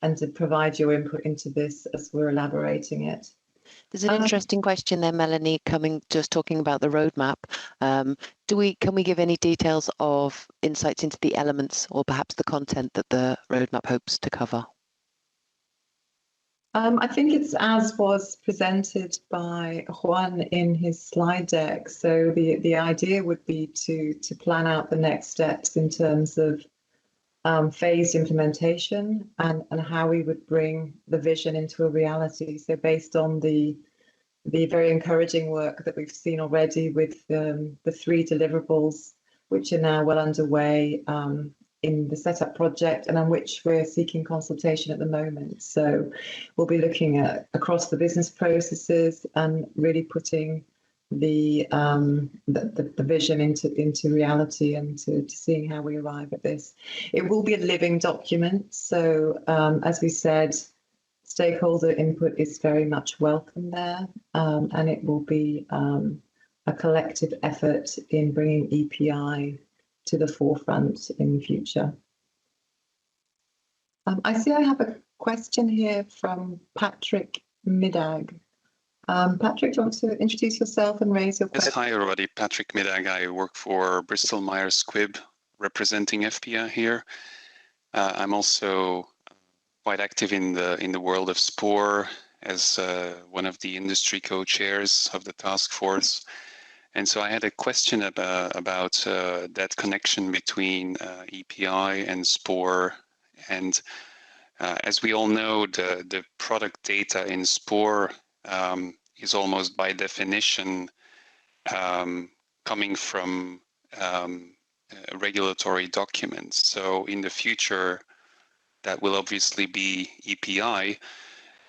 and to provide your input into this as we're elaborating it. There's an interesting question there, Melanie, talking about the roadmap. Can we give any details of insights into the elements or perhaps the content that the roadmap hopes to cover? I think it's as was presented by Juan in his slide deck. So the idea would be to plan out the next steps in terms of phased implementation and how we would bring the vision into a reality. So based on the very encouraging work that we've seen already with the 3 deliverables, which are now well underway in the setup project and on which we're seeking consultation at the moment. So we'll be looking at across the business processes and really putting the vision into reality and to seeing how we arrive at this. It will be a living document. So as we said, stakeholder input is very much welcome there, and it will be a collective effort in bringing EPI to the forefront in the future. I see I have a question here from Patrick Middag. Patrick, do you want to introduce yourself and raise your question? Yes, hi everybody, Patrick Middag. I work for Bristol Myers Squibb, representing FPA here. I'm also quite active in the world of SPORE as one of the industry co-chairs of the task force. And so I had a question about that connection between EPI and SPORE. And as we all know, the product data in SPORE is almost by definition coming from regulatory documents. So in the future, that will obviously be EPI.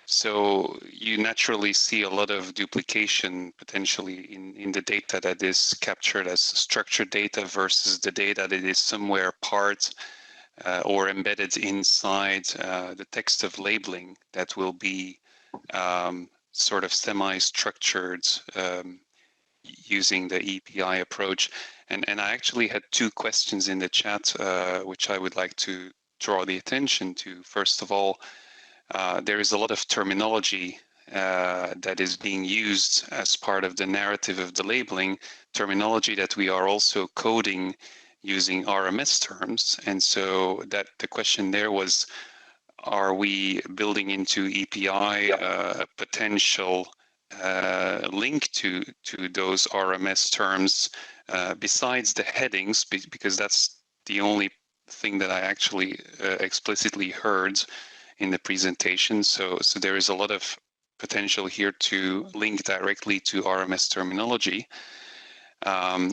So you naturally see a lot of duplication potentially in the data that is captured as structured data versus the data that is somewhere part or embedded inside the text of labeling that will be sort of semi-structured using the EPI approach. And I actually had 2 questions in the chat, which I would like to draw the attention to. First of all, there is a lot of terminology that is being used as part of the narrative of the labeling, terminology that we are also coding using RMS terms. And so that the question there was, are we building into EPI a potential link to those RMS terms besides the headings, because that's the only thing that I actually explicitly heard in the presentation. So there is a lot of potential here to link directly to RMS terminology,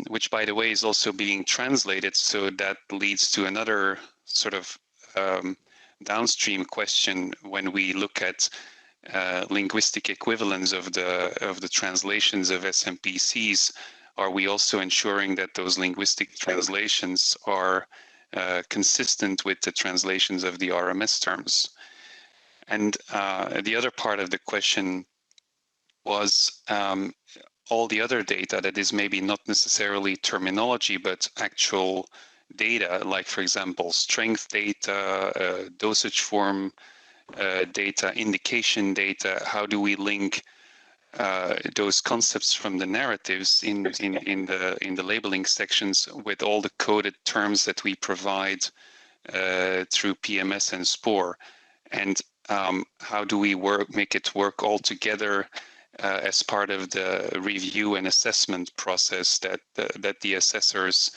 which, by the way, is also being translated. So that leads to another sort of downstream question when we look at linguistic equivalence of the translations of SMPCs. Are we also ensuring that those linguistic translations are consistent with the translations of the RMS terms? And the other part of the question was all the other data that is maybe not necessarily terminology, but actual data, like, for example, strength data, dosage form data, indication data. How do we link those concepts from the narratives in the labeling sections with all the coded terms that we provide through PMS and SPORE? And how do we make it work all together as part of the review and assessment process that the assessors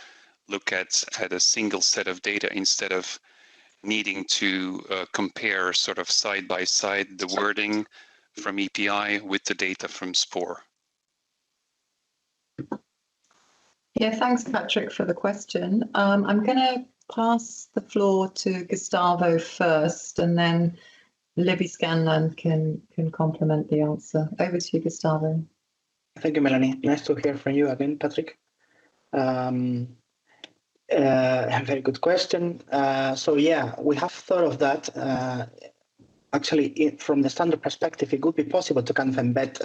look at a single set of data instead of needing to compare sort of side by side the wording from EPI with the data from SPOR? Yeah, thanks, Patrick, for the question. I'm going to pass the floor to Gustavo first, and then Libby Scanlan can complement the answer. Over to you, Gustavo. Thank you, Melanie. Nice to hear from you again, Patrick. Very good question. So yeah, we have thought of that. Actually, from the standard perspective, it would be possible to kind of embed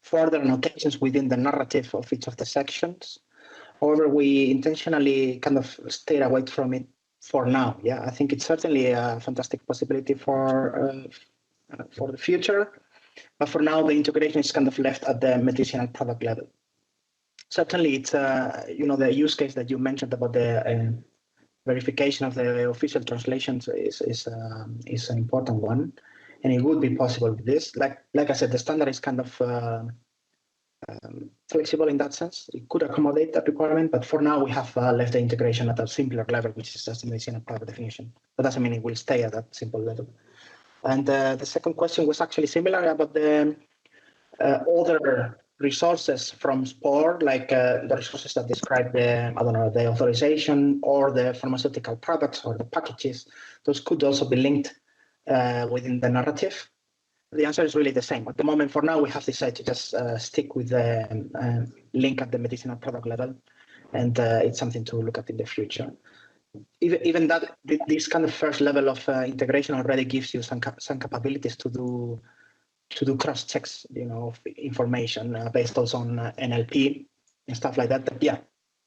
further annotations within the narrative of each of the sections. However, we intentionally kind of stayed away from it for now. Yeah, I think it's certainly a fantastic possibility for the future, but for now, the integration is kind of left at the medicinal product level. Certainly, it's the use case that you mentioned about the verification of the official translations is an important one, and it would be possible with this. Like I said, the standard is kind of flexible in that sense. It could accommodate that requirement, but for now we have left the integration at a simpler level, which is just the medicinal product definition. That doesn't mean it will stay at that simple level. And the second question was actually similar about the other resources from SPOR, like the resources that describe the authorization or the pharmaceutical products or the packages. Those could also be linked within the narrative. The answer is really the same. At the moment, for now, we have decided to just stick with the link at the medicinal product level, and it's something to look at in the future. Even that, this kind of first level of integration already gives you some capabilities to do cross checks, of information based also on NLP and stuff like that. But yeah,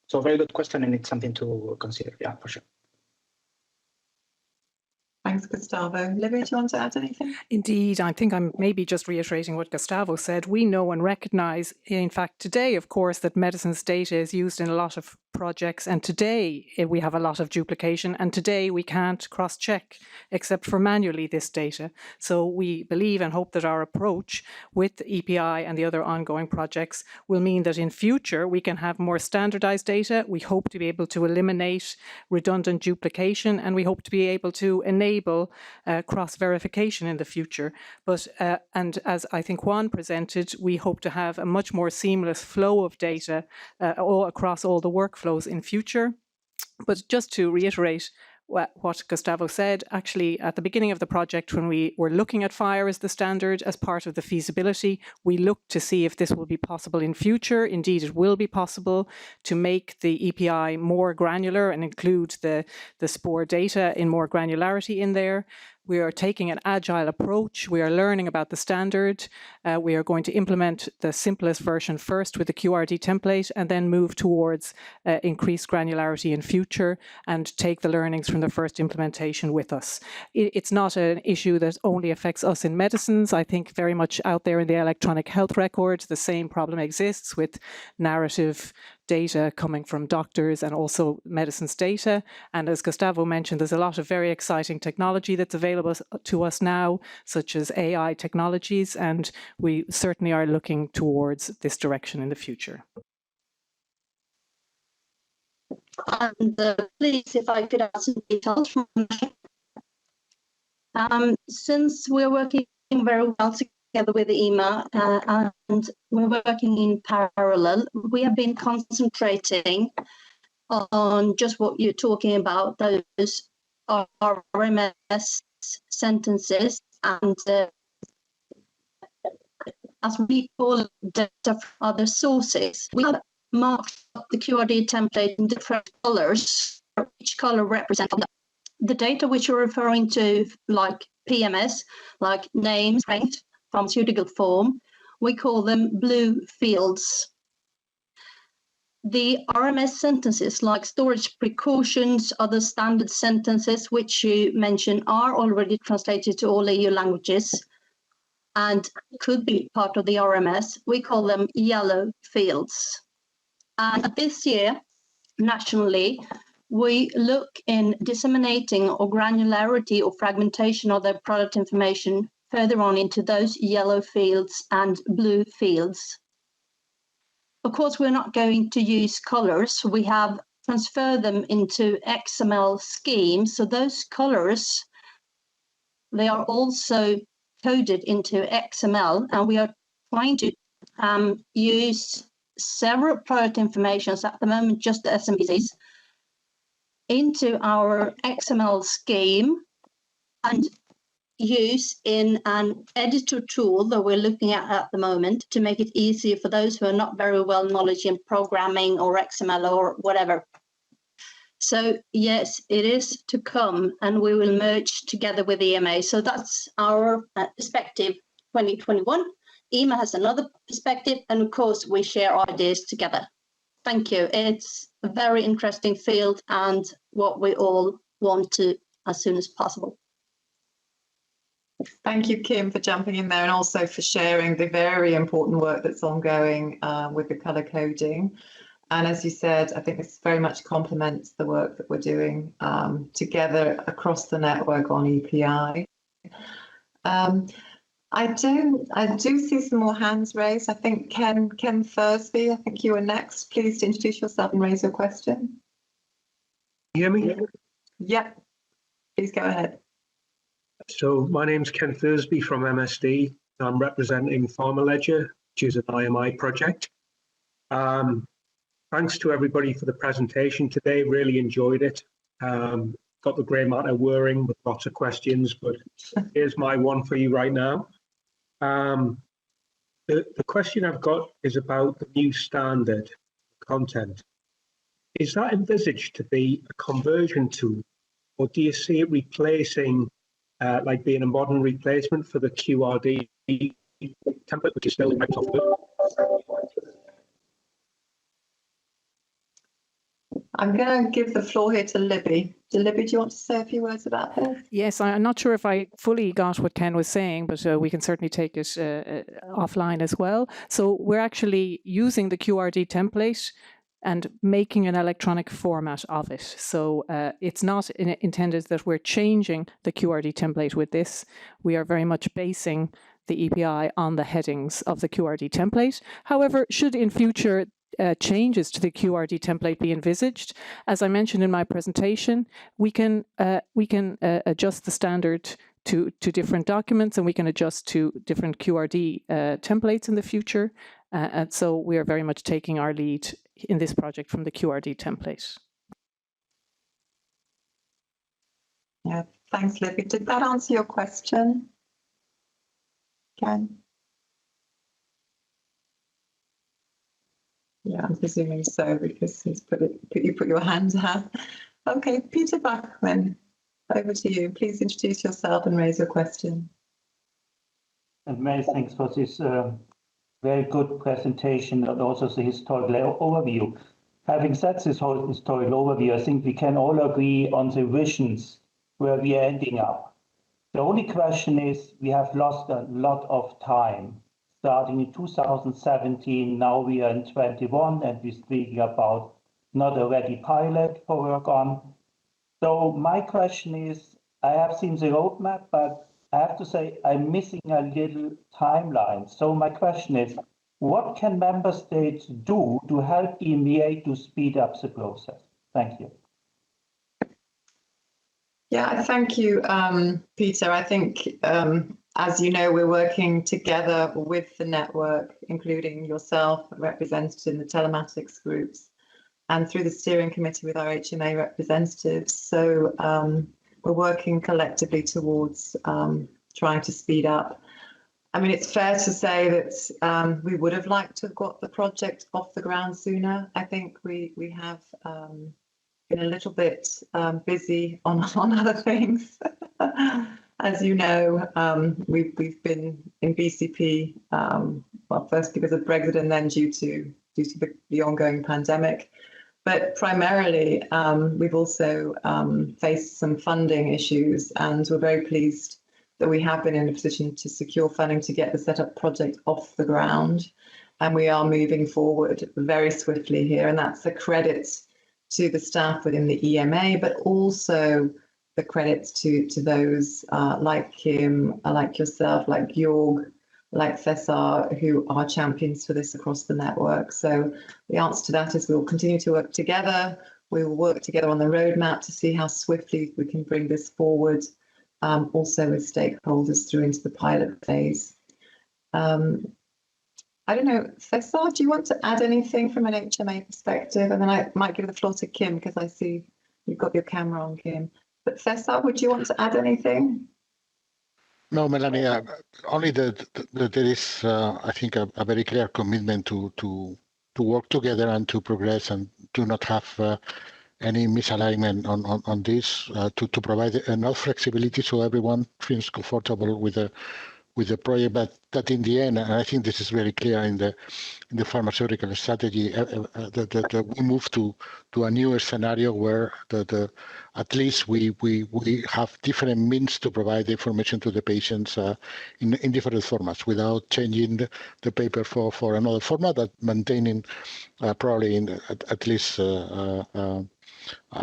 so very good question, and it's something to consider. Yeah, for sure. Thanks, Gustavo. Libby, do you want to add anything? Indeed, I think I'm maybe just reiterating what Gustavo said. We know and recognise, in fact, today, of course, that medicines data is used in a lot of projects, and today we have a lot of duplication, and today we can't cross-check except for manually this data. So we believe and hope that our approach with EPI and the other ongoing projects will mean that in future we can have more standardized data. We hope to be able to eliminate redundant duplication, and we hope to be able to enable cross-verification in the future. But and as I think Juan presented, we hope to have a much more seamless flow of data all across all the workflows in future. But just to reiterate what Gustavo said, actually at the beginning of the project, when we were looking at FHIR as the standard as part of the feasibility, we looked to see if this will be possible in future. Indeed, it will be possible to make the EPI more granular and include the SPOR data in more granularity in there. We are taking an agile approach. We are learning about the standard. We are going to implement the simplest version first with the QRD template, and then move towards increased granularity in future and take the learnings from the first implementation with us. It's not an issue that only affects us in medicines. I think very much out there in the electronic health record, the same problem exists with narrative data coming from doctors and also medicines data. And as Gustavo mentioned, there's a lot of very exciting technology that's available to us now, such as AI technologies, and we certainly are looking towards this direction in the future. And please, if I could add some details from since we're working very well together with the EMA and we're working in parallel, we have been concentrating on just what you're talking about, those RMS sentences and as we call data from other sources. We have marked up the QRD template in different colors. Each color represents the data which you're referring to, like PMS, like name, strength, pharmaceutical form. We call them blue fields. The RMS sentences, like storage precautions, other standard sentences, which you mentioned, are already translated to all EU languages and could be part of the RMS. We call them yellow fields. And this year, nationally, we look in disseminating or granularity or fragmentation of their product information further on into those yellow fields and blue fields. Of course, we're not going to use colors. We have transferred them into XML schemes. So those colors, they are also coded into XML, and we are trying to use several product informations at the moment, just the SMBCs, into our XML scheme and use in an editor tool that we're looking at the moment to make it easier for those who are not very well knowledge in programming or XML or whatever. So yes, it is to come, and we will merge together with EMA. So that's our perspective 2021. EMA has another perspective, and of course we share ideas together. Thank you. It's a very interesting field and what we all want to as soon as possible. Thank you, Kim, for jumping in there, and also for sharing the very important work that's ongoing with the colour coding. And as you said, I think this very much complements the work that we're doing together across the network on EPI. I do see some more hands raised. I think Ken Thursby, I think you were next. Please introduce yourself and raise your question. You hear me? Yep, please go ahead. So my name's Ken Thursby from MSD. I'm representing Pharma Ledger, which is an IMI project. Thanks to everybody for the presentation today. Really enjoyed it. Got the grey matter whirring with lots of questions, but here's my one for you right now. The question I've got is about the new standard content. Is that envisaged to be a conversion tool, or do you see it replacing, like being a modern replacement for the QRD template, which is still in Microsoft Word? I'm going to give the floor here to Libby. Libby, do you want to say a few words about this? Yes, I'm not sure if I fully got what Ken was saying, but we can certainly take it offline as well. So we're actually using the QRD template and making an electronic format of it. So it's not intended that we're changing the QRD template with this. We are very much basing the EPI on the headings of the QRD template. However, should in future changes to the QRD template be envisaged, as I mentioned in my presentation, we can adjust the standard to different documents, and we can adjust to different QRD templates in the future. And so we are very much taking our lead in this project from the QRD template. Yeah, thanks, Libby. Did that answer your question, Ken? Yeah, I'm presuming so, because he's you put your hand out. Okay, Peter Bachman, over to you. Please introduce yourself and raise your question. And many thanks for this very good presentation and also the historical overview. Having said this whole historical overview, I think we can all agree on the visions where we are ending up. The only question is we have lost a lot of time. Starting in 2017, now we are in 21, and we're speaking about not a ready pilot for work on. So my question is, I have seen the roadmap, but I have to say I'm missing a little timeline. So my question is, what can member states do to help EMEA to speed up the process? Thank you. Yeah, thank you, Peter. I think, as you know, we're working together with the network, including yourself, represented in the telematics groups, and through the steering committee with our HMA representatives. So we're working collectively towards trying to speed up. I mean, it's fair to say that we would have liked to have got the project off the ground sooner. I think we have been a little bit busy on other things. As you know, we've been in BCP, well, first because of Brexit and then due to the ongoing pandemic. But primarily, we've also faced some funding issues, and we're very pleased that we have been in a position to secure funding to get the setup project off the ground. And we are moving forward very swiftly here, and that's a credit to the staff within the EMA, but also the credits to those like Kim, like yourself, like Georg, like Cesar, who are champions for this across the network. So the answer to that is we'll continue to work together. We will work together on the roadmap to see how swiftly we can bring this forward, also with stakeholders through into the pilot phase. I don't know, Cesar, do you want to add anything from an HMA perspective? And then I might give the floor to Kim, because I see you've got your camera on, Kim. But Cesar, would you want to add anything? No, Melanie, only that there is, I think, a very clear commitment to work together and to progress and to not have any misalignment on this, to provide enough flexibility so everyone feels comfortable with the project, but that in the end, and I think this is very clear in the pharmaceutical strategy, that we move to a newer scenario where at least we have different means to provide the information to the patients in different formats without changing the paper for another format, that maintaining probably at least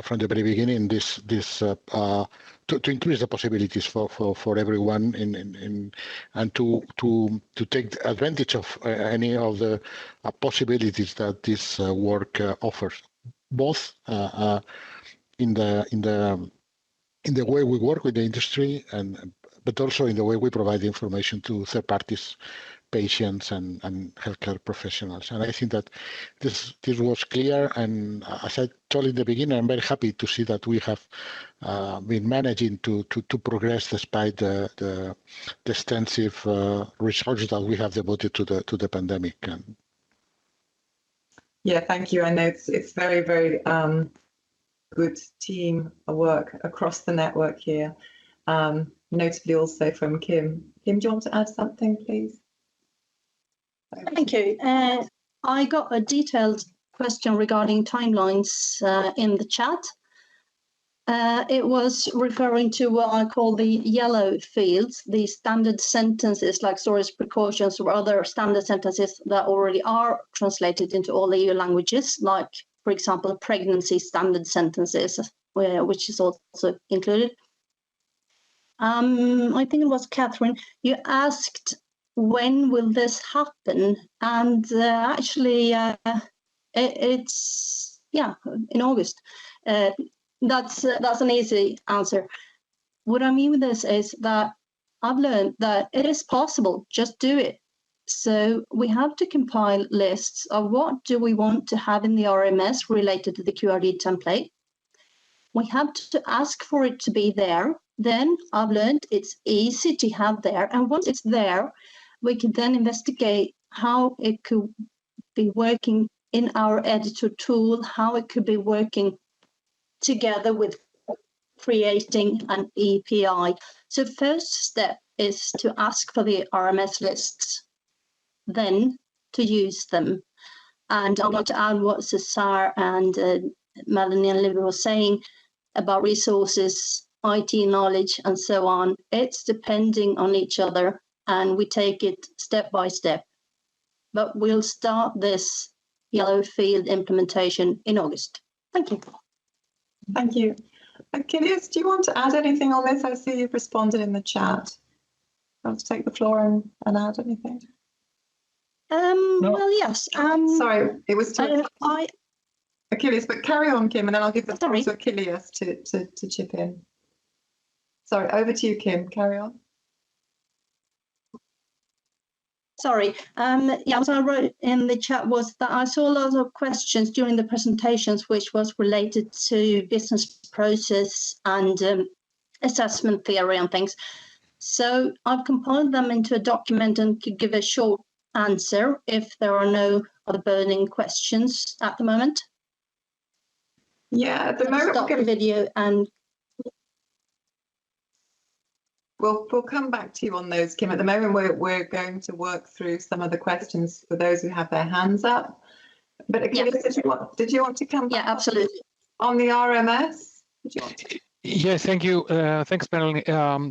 from the very beginning to increase the possibilities for everyone and to take advantage of any of the possibilities that this work offers, both in the way we work with the industry but also in the way we provide information to third parties, patients and healthcare professionals. And I think that this was clear. And as I told in the beginning, I'm very happy to see that we have been managing to progress despite the extensive research that we have devoted to the pandemic. Yeah, thank you. I know it's very, very good team work across the network here, notably also from Kim. Kim, do you want to add something, please? Thank you. I got a detailed question regarding timelines in the chat. It was referring to what I call the yellow fields, the standard sentences like storage precautions or other standard sentences that already are translated into all EU languages, like, for example, pregnancy standard sentences, which is also included. I think it was Catherine, you asked, when will this happen? And actually, it's in August. That's an easy answer. What I mean with this is that I've learned that it is possible. Just do it. So we have to compile lists of what do we want to have in the RMS related to the QRD template. We have to ask for it to be there. Then I've learned it's easy to have there. And once it's there, we can then investigate how it could be working in our editor tool, how it could be working together with creating an API. So first step is to ask for the RMS lists, then to use them. And I want to add what Cesar and Melanie and Libby were saying about resources, IT knowledge, and so on. It's depending on each other, and we take it step by step. But we'll start this yellow field implementation in August. Thank you. Thank you. Achilles, do you want to add anything on this? I see you've responded in the chat. Want to take the floor and add anything? No. Well, yes. Sorry, it was to Achilles, but carry on, Kim, and then I'll give the floor to Achilles to chip in. Sorry, over to you, Kim. Carry on. Sorry. What I wrote in the chat was that I saw a lot of questions during the presentations, which was related to business process and assessment theory and things. So I've compiled them into a document and could give a short answer if there are no other burning questions at the moment. Yeah, at the moment, stop the video and we'll come back to you on those, Kim. At the moment, we're going to work through some of the questions for those who have their hands up. But Achilles, did you want to come back? Yeah, absolutely. On the RMS? Did you want to? Yes, thank you. Thanks, Melanie.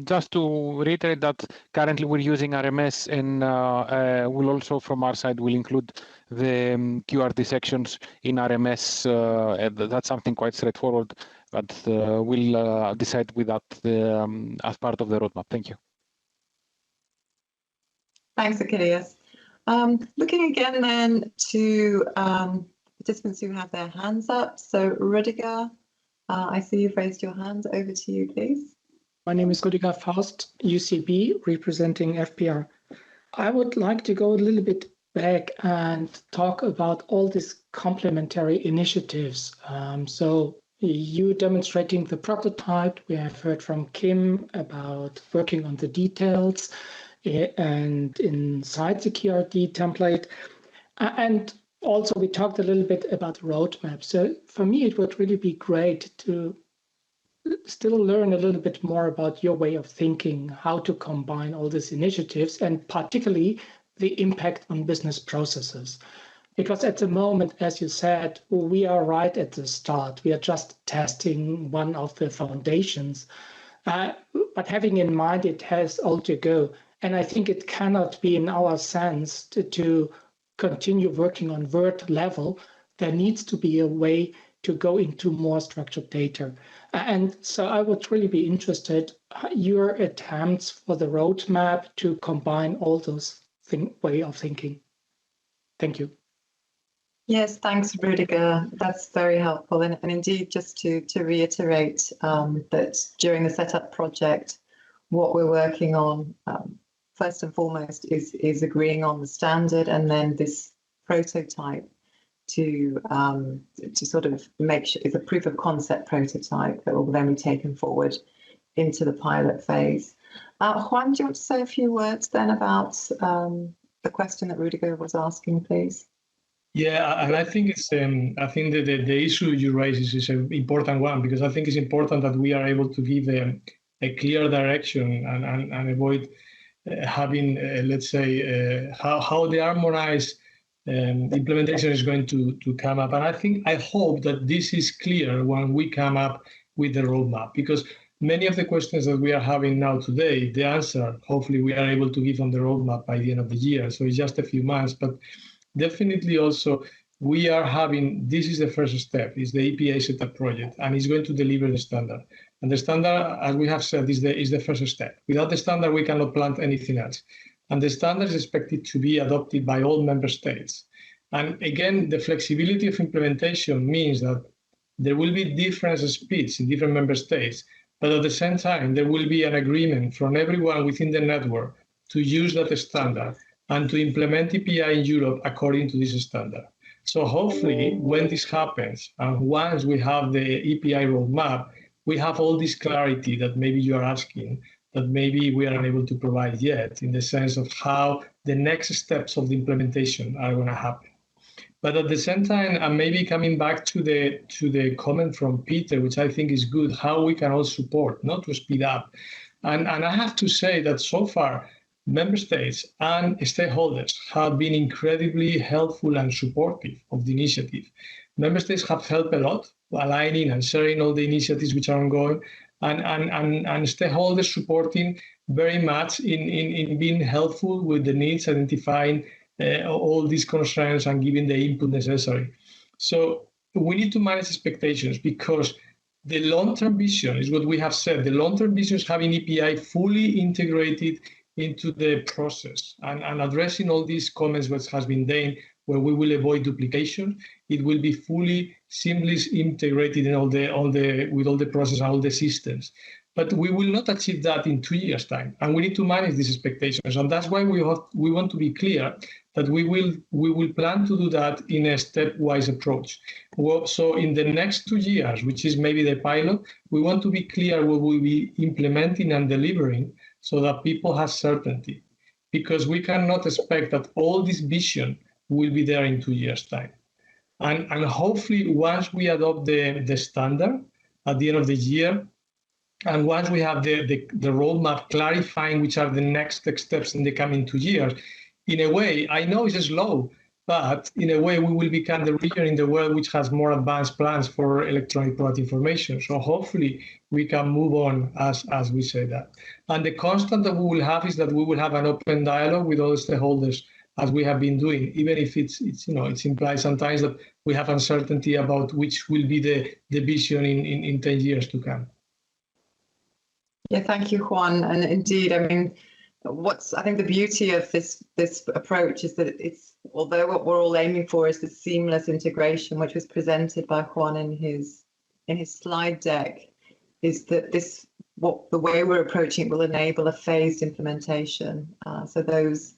Just to reiterate that currently we're using RMS, and we'll also, from our side, will include the QRD sections in RMS. That's something quite straightforward, but we'll decide with that as part of the roadmap. Thank you. Thanks, Achilles. Looking again then to participants who have their hands up. So Rüdiger, I see you've raised your hand. Over to you, please. My name is Rüdiger Faust, UCB, representing FPR. I would like to go a little bit back and talk about all these complementary initiatives. So you demonstrating the prototype, we have heard from Kim about working on the details and inside the QRD template. And also, we talked a little bit about roadmap. So for me, it would really be great to still learn a little bit more about your way of thinking, how to combine all these initiatives, and particularly the impact on business processes. Because at the moment, as you said, we are right at the start. We are just testing one of the foundations. But having in mind it has all to go. And I think it cannot be in our sense to continue working on word level. There needs to be a way to go into more structured data. And so I would really be interested your attempts for the roadmap to combine all those way of thinking. Thank you. Yes, thanks, Rüdiger. That's very helpful. And indeed, just to reiterate that during the setup project, what we're working on, first and foremost, is agreeing on the standard, and then this prototype to sort of make sure it's a proof of concept prototype that will then be taken forward into the pilot phase. Juan, do you want to say a few words then about the question that Rüdiger was asking, please? Yeah, and I think it's I think that the issue you raise is an important one, because I think it's important that we are able to give a clear direction and avoid having, let's say, how the harmonized implementation is going to come up. And I hope that this is clear when we come up with the roadmap, because many of the questions that we are having now today, the answer, hopefully we are able to give on the roadmap by the end of the year. So it's just a few months, but definitely also we are having, this is the first step, is the API setup project, and it's going to deliver the standard. And the standard, as we have said, is the first step. Without the standard, we cannot plan anything else. And the standard is expected to be adopted by all member states. And again, the flexibility of implementation means that there will be different speeds in different member states, but at the same time, there will be an agreement from everyone within the network to use that standard and to implement API in Europe according to this standard. So hopefully, when this happens, and once we have the API roadmap, we have all this clarity that maybe you are asking, that maybe we are unable to provide yet, in the sense of how the next steps of the implementation are going to happen. But at the same time, and maybe coming back to the comment from Peter, which I think is good, how we can all support, not to speed up. And I have to say that so far, member states and stakeholders have been incredibly helpful and supportive of the initiative. Member states have helped a lot, aligning and sharing all the initiatives which are ongoing, and stakeholders supporting very much in being helpful with the needs, identifying all these concerns and giving the input necessary. So we need to manage expectations, because the long-term vision is what we have said. The long-term vision is having API fully integrated into the process and addressing all these comments which has been done, where we will avoid duplication. It will be fully seamless integrated in with all the process and all the systems. But we will not achieve that in 2 years' time, and we need to manage these expectations. And that's why we want to be clear that we will plan to do that in a stepwise approach. So in the next 2 years, which is maybe the pilot, we want to be clear what we'll be implementing and delivering, so that people have certainty, because we cannot expect that all this vision will be there in 2 years' time. And hopefully, once we adopt the standard at the end of the year, and once we have the roadmap clarifying which are the next steps in the coming 2 years, in a way, I know it's slow, But in a way, we will become the region in the world which has more advanced plans for electronic product information. So hopefully we can move on as we say that. And the constant that we will have is that we will have an open dialogue with all stakeholders, as we have been doing, even if it's implied sometimes that we have uncertainty about which will be the vision in 10 years to come. Yeah, thank you, Juan. And indeed, I mean, I think the beauty of this approach is that it's, although what we're all aiming for is the seamless integration, which was presented by Juan in his slide deck, is that the way we're approaching it will enable a phased implementation. So those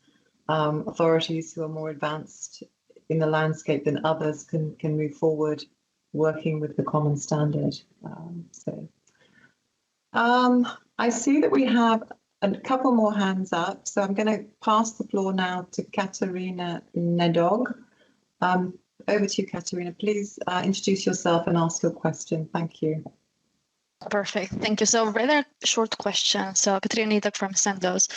authorities who are more advanced in the landscape than others can move forward working with the common standard. I see that we have a couple more hands up, so I'm going to pass the floor now to Katarina Nedog. Over to you, Katarina. Please introduce yourself and ask your question. Thank you. Perfect. Thank you. So rather short question. So Katarina Nedog from Sendos.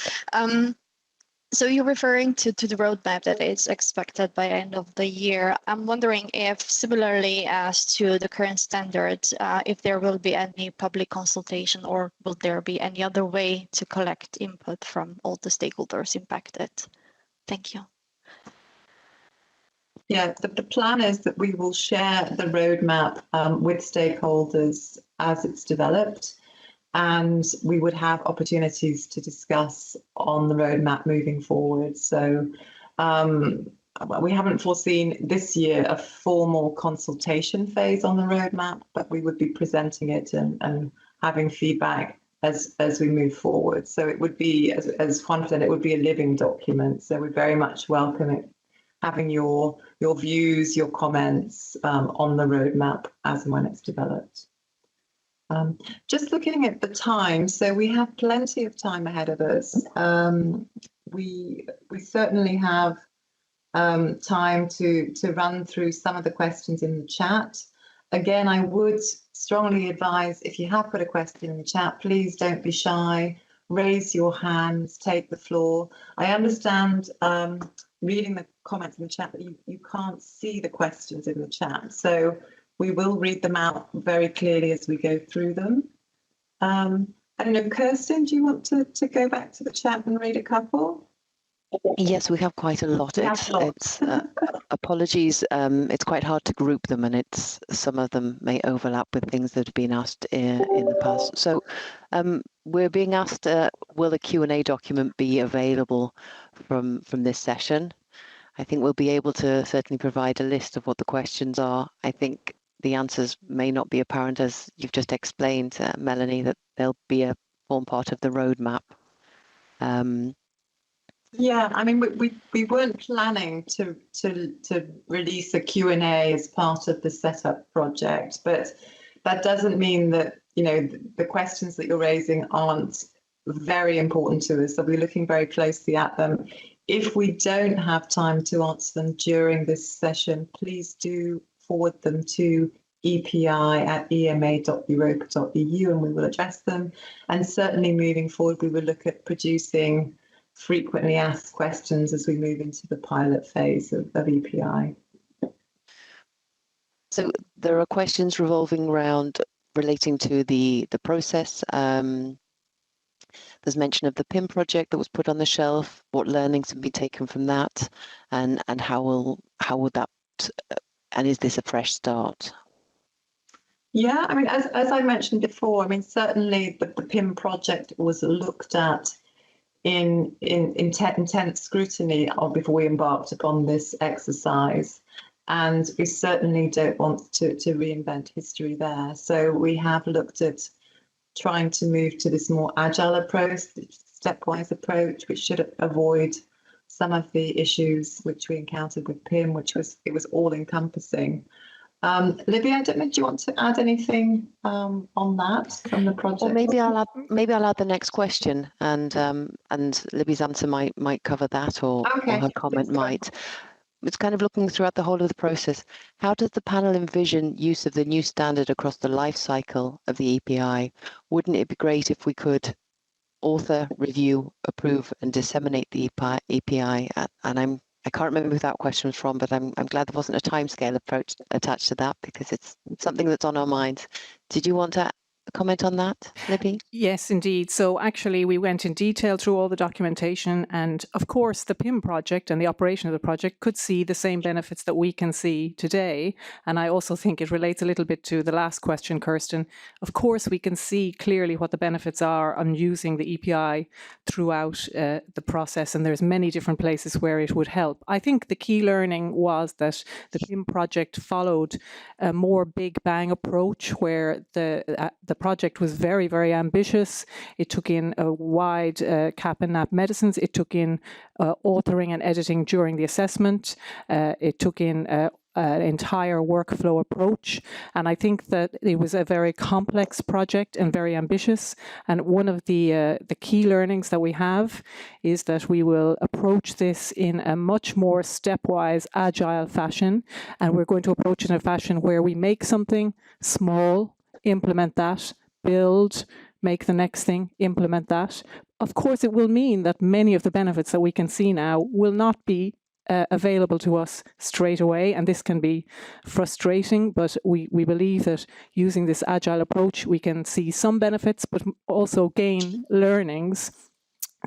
So you're referring to the roadmap that is expected by end of the year. I'm wondering if, similarly as to the current standards, if there will be any public consultation, or will there be any other way to collect input from all the stakeholders impacted? Thank you. Yeah, the plan is that we will share the roadmap with stakeholders as it's developed. And we would have opportunities to discuss on the roadmap moving forward. So we haven't foreseen this year a formal consultation phase on the roadmap, but we would be presenting it and having feedback as we move forward. So it would be, as Juan said, it would be a living document. So we very much welcome it, having your views, your comments on the roadmap as and when it's developed. Just looking at the time, so we have plenty of time ahead of us. We certainly have time to run through some of the questions in the chat. Again, I would strongly advise, if you have put a question in the chat, please don't be shy, raise your hands, take the floor. I understand reading the comments in the chat that you can't see the questions in the chat. So we will read them out very clearly as we go through them. I don't know, Kirsten, do you want to go back to the chat and read a couple? Yes, we have quite a lot. It's apologies. It's quite hard to group them, and some of them may overlap with things that have been asked in the past. So we're being asked, will a Q&A document be available from this session? I think we'll be able to certainly provide a list of what the questions are. I think the answers may not be apparent, as you've just explained, Melanie, that they'll form part of the roadmap. Yeah, I mean, we weren't planning to release a Q&A as part of the setup project, but that doesn't mean that, the questions that you're raising aren't very important to us. So we're looking very closely at them. If we don't have time to answer them during this session, please do forward them to epi@ema.europa.eu and we will address them. And certainly moving forward, we will look at producing frequently asked questions as we move into the pilot phase of EPI. So there are questions revolving around relating to the process. There's mention of the PIM project that was put on the shelf, what learnings have been taken from that, and how would that, and is this a fresh start? Yeah, I mean, as I mentioned before, I mean, certainly the PIM project was looked at in intense scrutiny before we embarked upon this exercise. And we certainly don't want to reinvent history there. So we have looked at trying to move to this more agile approach, stepwise approach, which should avoid some of the issues which we encountered with PIM, it was all encompassing. Libby, I don't know, do you want to add anything on that from the project? Well, maybe I'll add the next question, and Libby's answer might cover that, or her comment might. It's kind of looking throughout the whole of the process. How does the panel envision use of the new standard across the life cycle of the API? Wouldn't it be great if we could author, review, approve, and disseminate the API? And I'm I can't remember who that question was from, but I'm glad there wasn't a timescale approach attached to that, because it's something that's on our minds. Did you want to comment on that, Libby? Yes, indeed. So actually, we went in detail through all the documentation, and of course, the PIM project and the operation of the project could see the same benefits that we can see today. And I also think it relates a little bit to the last question, Kirsten. Of course, we can see clearly what the benefits are on using the EPI throughout the process, and there's many different places where it would help. I think the key learning was that the PIM project followed a more big bang approach, where the project was very, very ambitious. It took in a wide cap and nap medicines. It took in authoring and editing during the assessment. It took in an entire workflow approach. And I think that it was a very complex project and very ambitious. And one of the key learnings that we have is that we will approach this in a much more stepwise, agile fashion. And we're going to approach it in a fashion where we make something small, implement that, build, make the next thing, implement that. Of course, it will mean that many of the benefits that we can see now will not be available to us straight away, and this can be frustrating, but we believe that using this agile approach, we can see some benefits, but also gain learnings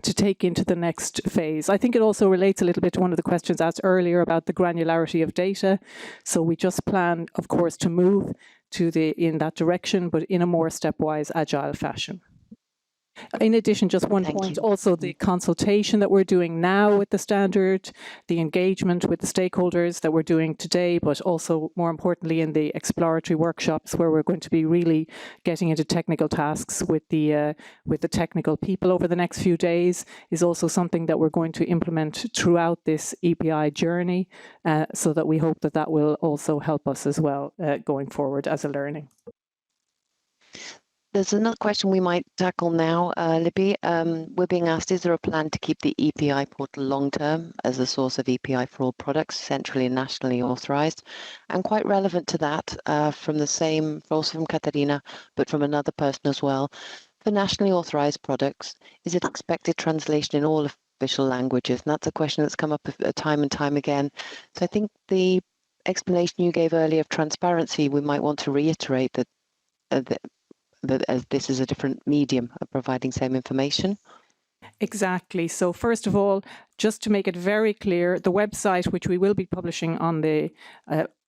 to take into the next phase. I think it also relates a little bit to one of the questions asked earlier about the granularity of data. So we just plan, of course, to move in that direction, but in a more stepwise, agile fashion. In addition, just one point, also the consultation that we're doing now with the standard, the engagement with the stakeholders that we're doing today, but also more importantly in the exploratory workshops where we're going to be really getting into technical tasks with the technical people over the next few days, is also something that we're going to implement throughout this EPI journey, so that we hope that that will also help us as well going forward as a learning. There's another question we might tackle now, Libby. We're being asked, is there a plan to keep the EPI portal long-term as a source of EPI for all products, centrally and nationally authorized? And quite relevant to that, also from Katarina, but from another person as well. For nationally authorized products, is it expected translation in all official languages? And that's a question that's come up time and time again. So I think the explanation you gave earlier of transparency, we might want to reiterate that as this is a different medium of providing same information. Exactly. So first of all, just to make it very clear, the website, which we will be publishing on the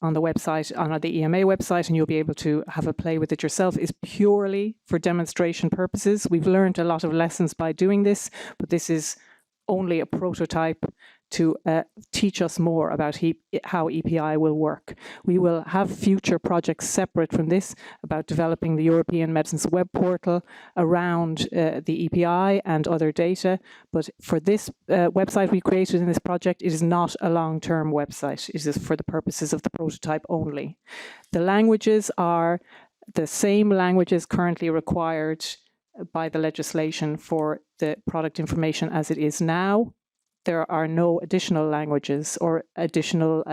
website, on the EMA website, and you'll be able to have a play with it yourself, is purely for demonstration purposes. We've learned a lot of lessons by doing this, but this is only a prototype to teach us more about how EPI will work. We will have future projects separate from this about developing the European Medicines web portal around the EPI and other data. But for this website we created in this project, it is not a long-term website. It is for the purposes of the prototype only. The languages are the same languages currently required by the legislation for the product information as it is now. There are no additional languages or additional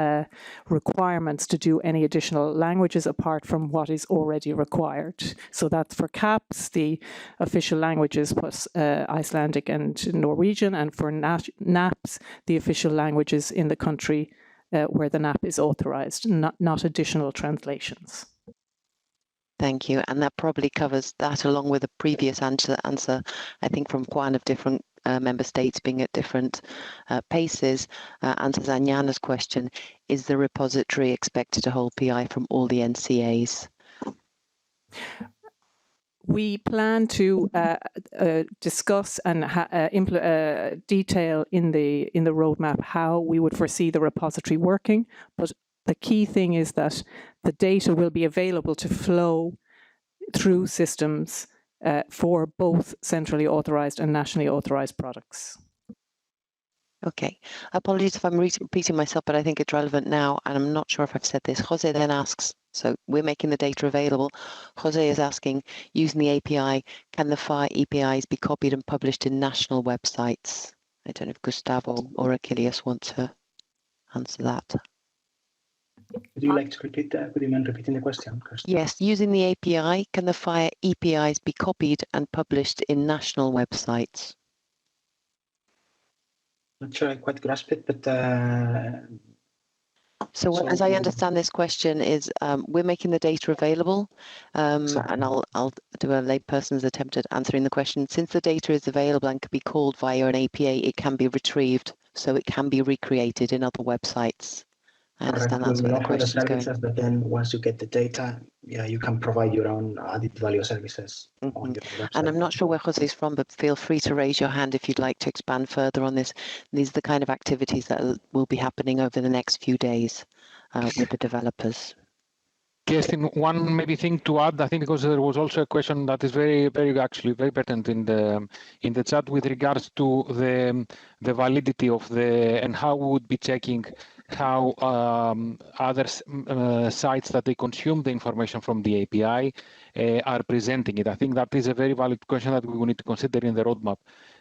requirements to do any additional languages apart from what is already required. So that's for CAPS, the official languages plus Icelandic and Norwegian, and for NAPS, the official languages in the country where the NAP is authorized, not additional translations. Thank you. And that probably covers that along with a previous answer, I think, from Juan, of different member states being at different paces. Answers Anjana's question, is the repository expected to hold PI from all the NCAs? We plan to discuss and detail in the roadmap how we would foresee the repository working, but the key thing is that the data will be available to flow through systems for both centrally authorized and nationally authorized products. Okay. Apologies if I'm repeating myself, but I think it's relevant now, and I'm not sure if I've said this. Jose then asks, so we're making the data available. Jose is asking, using the API, can the FHIR EPIs be copied and published in national websites? I don't know if Gustavo or Achilles want to answer that. Would you like to repeat that? Would you mind repeating the question, Kirsten? Yes, using the API, can the FHIR EPIs be copied and published in national websites? Not sure I quite grasp it, but so as I understand this question is we're making the data available, and I'll do a layperson's attempt at answering the question. Since the data is available and can be called via an APA, it can be retrieved, so it can be recreated in other websites. I understand that's where the question is going. But then once you get the data, yeah, you can provide your own added value services on your website. And I'm not sure where Jose is from, but feel free to raise your hand if you'd like to expand further on this. These are the kind of activities that will be happening over the next few days with the developers. Kirsten, one maybe thing to add, I think, because there was also a question that is very pertinent in the chat with regards to the validity of and how we would be checking how other sites that they consume the information from the API are presenting it. I think that is a very valid question that we will need to consider in the roadmap.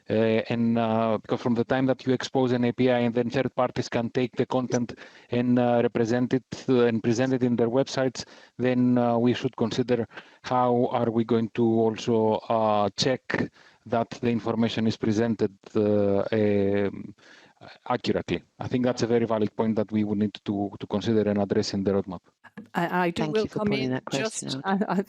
Because from the time that you expose an API and then third parties can take the content and represent it and present it in their websites, then we should consider how are we going to also check that the information is presented accurately. I think that's a very valid point that we would need to consider and address in the roadmap. I will come in just, I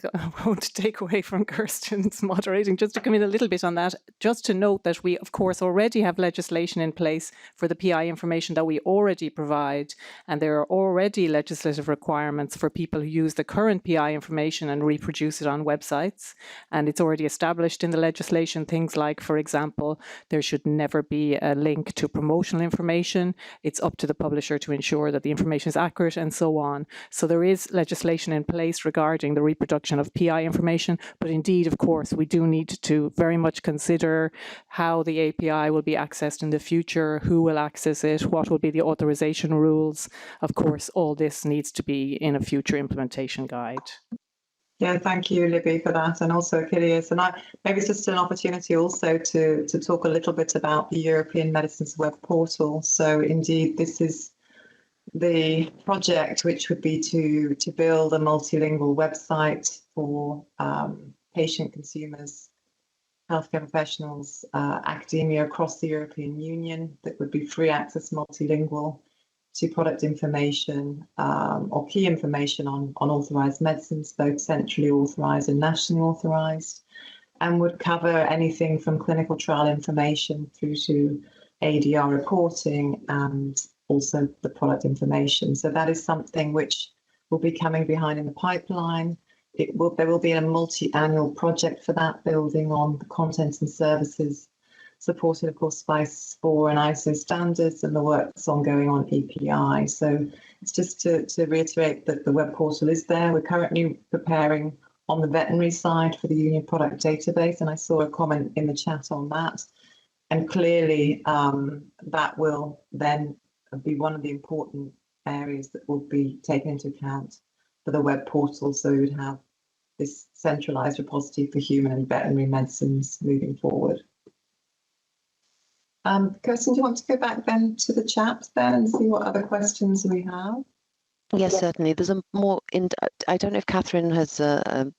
won't take away from Kirsten's moderating, just to come in a little bit on that, just to note that we, of course, already have legislation in place for the PI information that we already provide, and there are already legislative requirements for people who use the current PI information and reproduce it on websites, and it's already established in the legislation, things like, for example, there should never be a link to promotional information. It's up to the publisher to ensure that the information is accurate and so on. So there is legislation in place regarding the reproduction of PI information, but indeed, of course, we do need to very much consider how the API will be accessed in the future, who will access it, what will be the authorization rules. Of course, all this needs to be in a future implementation guide. Yeah, thank you, Libby, for that, and also Achilles. And maybe it's just an opportunity also to talk a little bit about the European Medicines Web Portal. So indeed, this is the project which would be to build a multilingual website for patient consumers, healthcare professionals, academia across the European Union that would be free access multilingual to product information or key information on authorised medicines, both centrally authorised and nationally authorised, and would cover anything from clinical trial information through to ADR reporting and also the product information. So that is something which will be coming behind in the pipeline. There will be a multi-annual project for that, building on the content and services supported, of course, by SPOR and ISO standards and the work that's ongoing on EPI. So it's just to reiterate that the web portal is there. We're currently preparing on the veterinary side for the Union Product Database, and I saw a comment in the chat on that. And clearly, that will then be one of the important areas that will be taken into account for the web portal. So we would have this centralised repository for human and veterinary medicines moving forward. Kirsten, do you want to go back then to the chat then and see what other questions we have? Yes, certainly. There's a more I don't know if Catherine has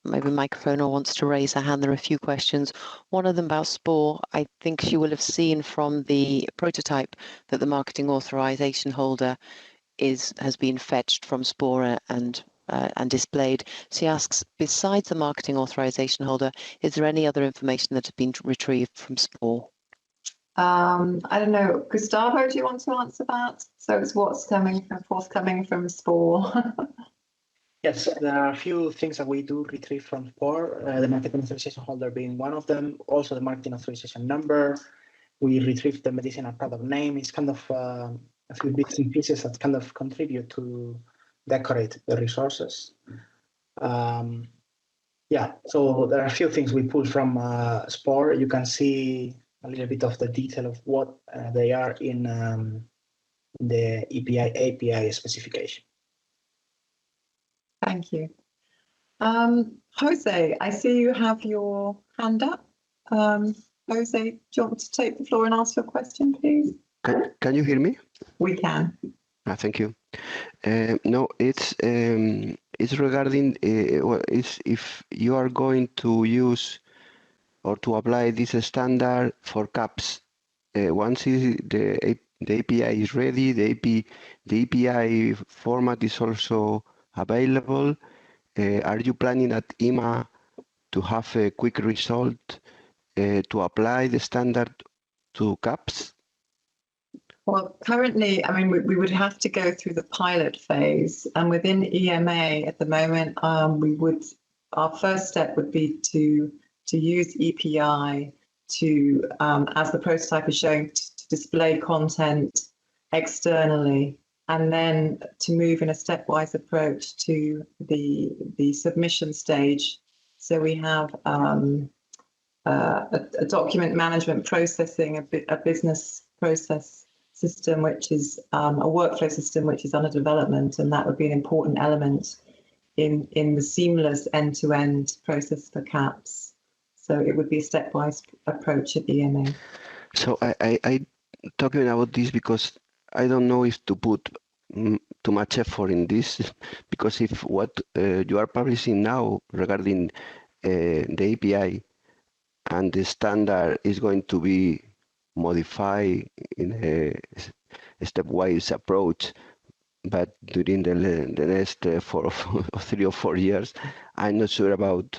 maybe a microphone or wants to raise her hand. There are a few questions. One of them about SPOR. I think she will have seen from the prototype that the marketing authorization holder has been fetched from SPOR and displayed. She asks, besides the marketing authorization holder, is there any other information that has been retrieved from SPOR? I don't know. Gustavo, do you want to answer that? So it's what's forthcoming from SPOR. Yes, there are a few things that we do retrieve from SPOR, the marketing authorization holder being one of them, also the marketing authorization number. We retrieve the medicinal product name. It's kind of a few bits and pieces that kind of contribute to decorate the resources. Yeah, so there are a few things we pull from SPOR. You can see a little bit of the detail of what they are in the API specification. Thank you. Jose, I see you have your hand up. Jose, do you want to take the floor and ask your question, please? Can you hear me? We can. Thank you. No, it's regarding if you are going to use or to apply this standard for CAPS once the API is ready, the API format is also available. Are you planning at EMA to have a quick result to apply the standard to CAPS? Well, currently, I mean, we would have to go through the pilot phase, and within EMA at the moment, our first step would be to use EPI to, as the prototype is showing, to display content externally, and then to move in a stepwise approach to the submission stage. So we have a document management processing, a business process system, which is a workflow system, which is under development, and that would be an important element in the seamless end-to-end process for CAPS. So it would be a stepwise approach at EMA. So I talking about this because I don't know if to put too much effort in this, because if what you are publishing now regarding the API and the standard is going to be modified in a stepwise approach, but during the next 3 or 4 years, I'm not sure about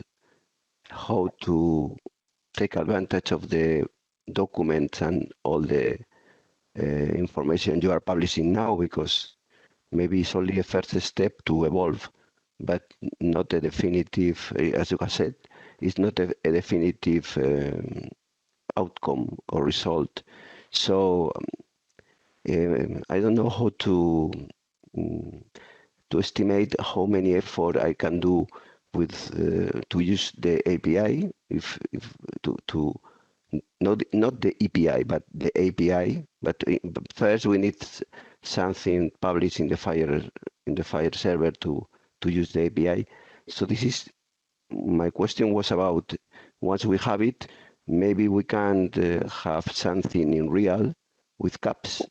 how to take advantage of the documents and all the information you are publishing now, because maybe it's only a first step to evolve, but not a definitive, as you have said, it's not a definitive outcome or result. So I don't know how to estimate how many effort I can do with to use the API, if to not the EPI but the API. But first we need something published in the Fire server to use the API. So this is my question was about, once we have it, maybe we can have something in real with CAPS.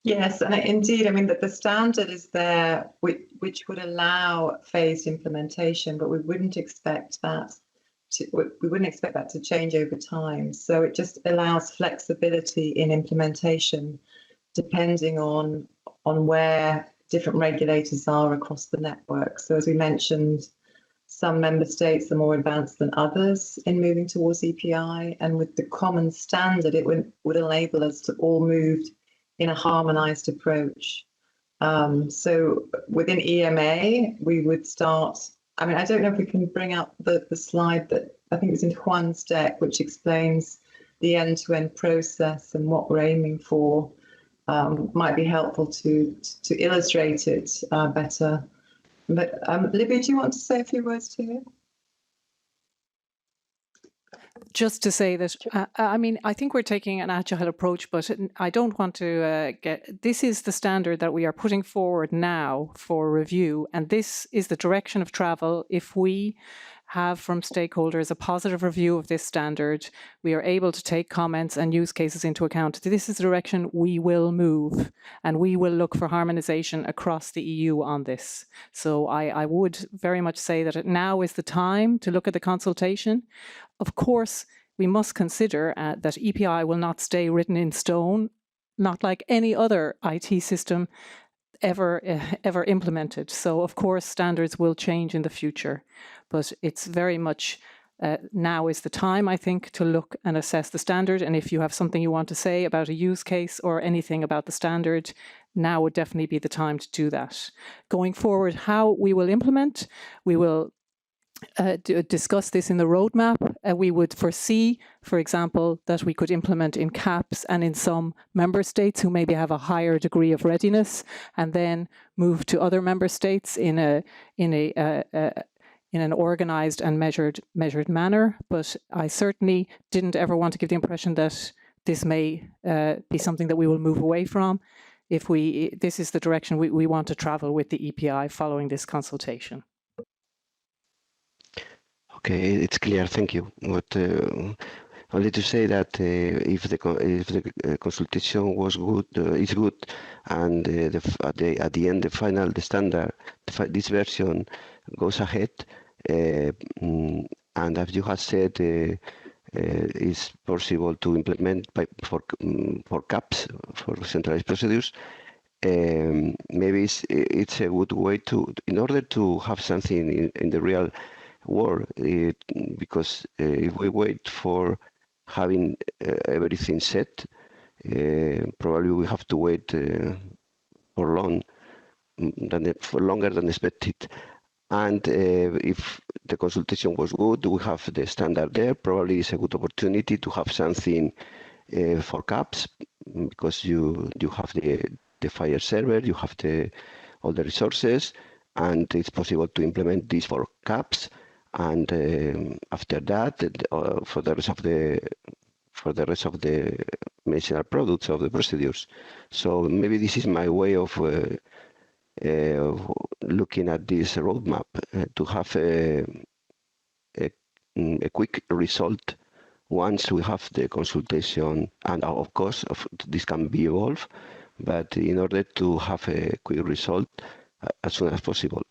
Yes, and indeed, I mean that the standard is there, which would allow phased implementation, but we wouldn't expect that to change over time. So it just allows flexibility in implementation, depending on where different regulators are across the network. So as we mentioned, some member states are more advanced than others in moving towards EPI, and with the common standard, it would enable us to all move in a harmonized approach. So within EMA, we would start, I mean, I don't know if we can bring up the slide that I think is in Juan's deck, which explains the end-to-end process and what we're aiming for. Might be helpful to illustrate it better. But Libby, do you want to say a few words to it? Just to say that, I mean, I think we're taking an agile approach, but I don't want to this is the standard that we are putting forward now for review, and this is the direction of travel. If we have from stakeholders a positive review of this standard, we are able to take comments and use cases into account. This is the direction we will move, and we will look for harmonization across the EU on this. So I would very much say that now is the time to look at the consultation. Of course, we must consider that EPI will not stay written in stone, not like any other IT system ever implemented. So, of course, standards will change in the future, but it's very much now is the time, I think, to look and assess the standard. And if you have something you want to say about a use case or anything about the standard, now would definitely be the time to do that. Going forward, how we will implement, we will discuss this in the roadmap. We would foresee, for example, that we could implement in CAPS and in some member states who maybe have a higher degree of readiness, and then move to other member states in an organized and measured manner. But I certainly didn't ever want to give the impression that this may be something that we will move away from. This is the direction we want to travel with the EPI following this consultation. Okay, it's clear. Thank you. But only to say that if the consultation was good, is good, and at the end the standard, this version goes ahead, and as you have said, is possible to implement for CAPs, for centralized procedures. Maybe it's a good way to, in order to have something in the real world, because if we wait for having everything set, probably we have to wait for longer than expected. And if the consultation was good, we have the standard there. Probably it's a good opportunity to have something for CAPs, because you have the fire server, you have all the resources, and it's possible to implement this for CAPs. And after that, for the rest of the medicinal products of the procedures. So maybe this is my way of looking at this roadmap, to have a quick result once we have the consultation. And of course, this can be evolved, but in order to have a quick result as soon as possible.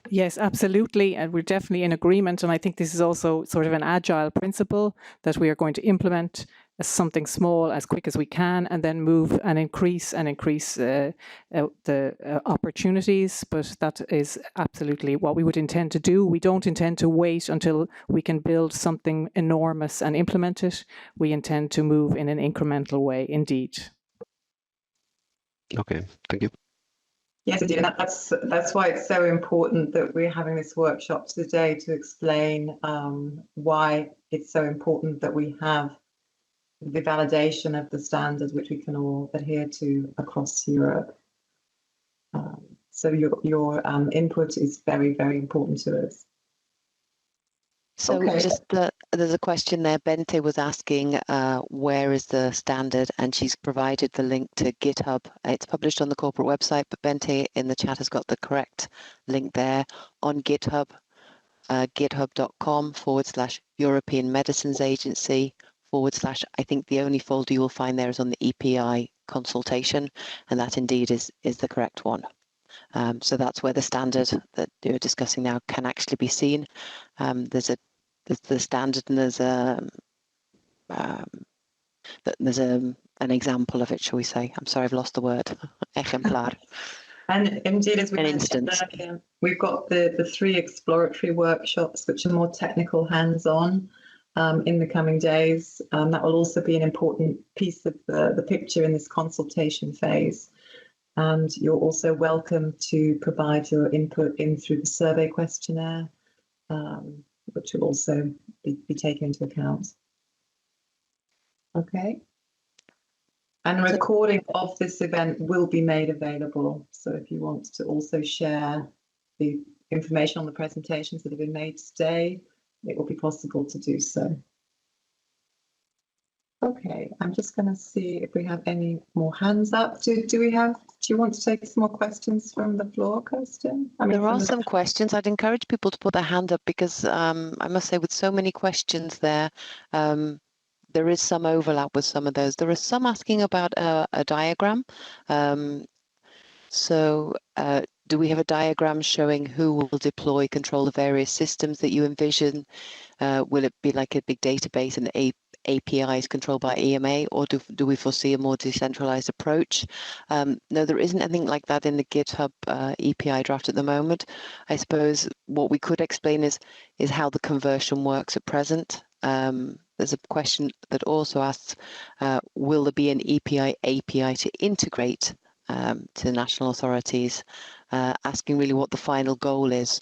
Yes, absolutely. And we're definitely in agreement. And I think this is also sort of an agile principle that we are going to implement as something small as quick as we can, and then move and increase the opportunities. But that is absolutely what we would intend to do. We don't intend to wait until we can build something enormous and implement it. We intend to move in an incremental way, indeed. Okay, thank you. Yes, indeed. And that's why it's so important that we're having this workshop today to explain why it's so important that we have the validation of the standards which we can all adhere to across Europe. So your input is very, very important to us. So there's a question there. Bente was asking where is the standard, and she's provided the link to GitHub. It's published on the corporate website, but Bente in the chat has got the correct link there on GitHub, github.com/European Medicines Agency / I think the only folder you will find there is on the EPI consultation, and that indeed is the correct one. So that's where the standard that you're discussing now can actually be seen. There's the standard, and there's an example of it, shall we say? I'm sorry, I've lost the word. Ejemplar. And indeed, as we mentioned earlier, we've got the 3 exploratory workshops, which are more technical, hands-on, in the coming days. That will also be an important piece of the picture in this consultation phase. And you're also welcome to provide your input in through the survey questionnaire, which will also be taken into account. Okay. And a recording of this event will be made available. So if you want to also share the information on the presentations that have been made today, it will be possible to do so. Okay, I'm just going to see if we have any more hands up. Do you want to take some more questions from the floor, Kirsten? There are some questions. I'd encourage people to put their hand up, because I must say, with so many questions there, there is some overlap with some of those. There are some asking about a diagram. Do we have a diagram showing who will deploy, control the various systems that you envision? Will it be like a big database and APIs controlled by EMA, or do we foresee a more decentralized approach? No, there isn't anything like that in the GitHub EPI draft at the moment. I suppose what we could explain is how the conversion works at present. There's a question that also asks, will there be an EPI API to integrate to national authorities, asking really what the final goal is,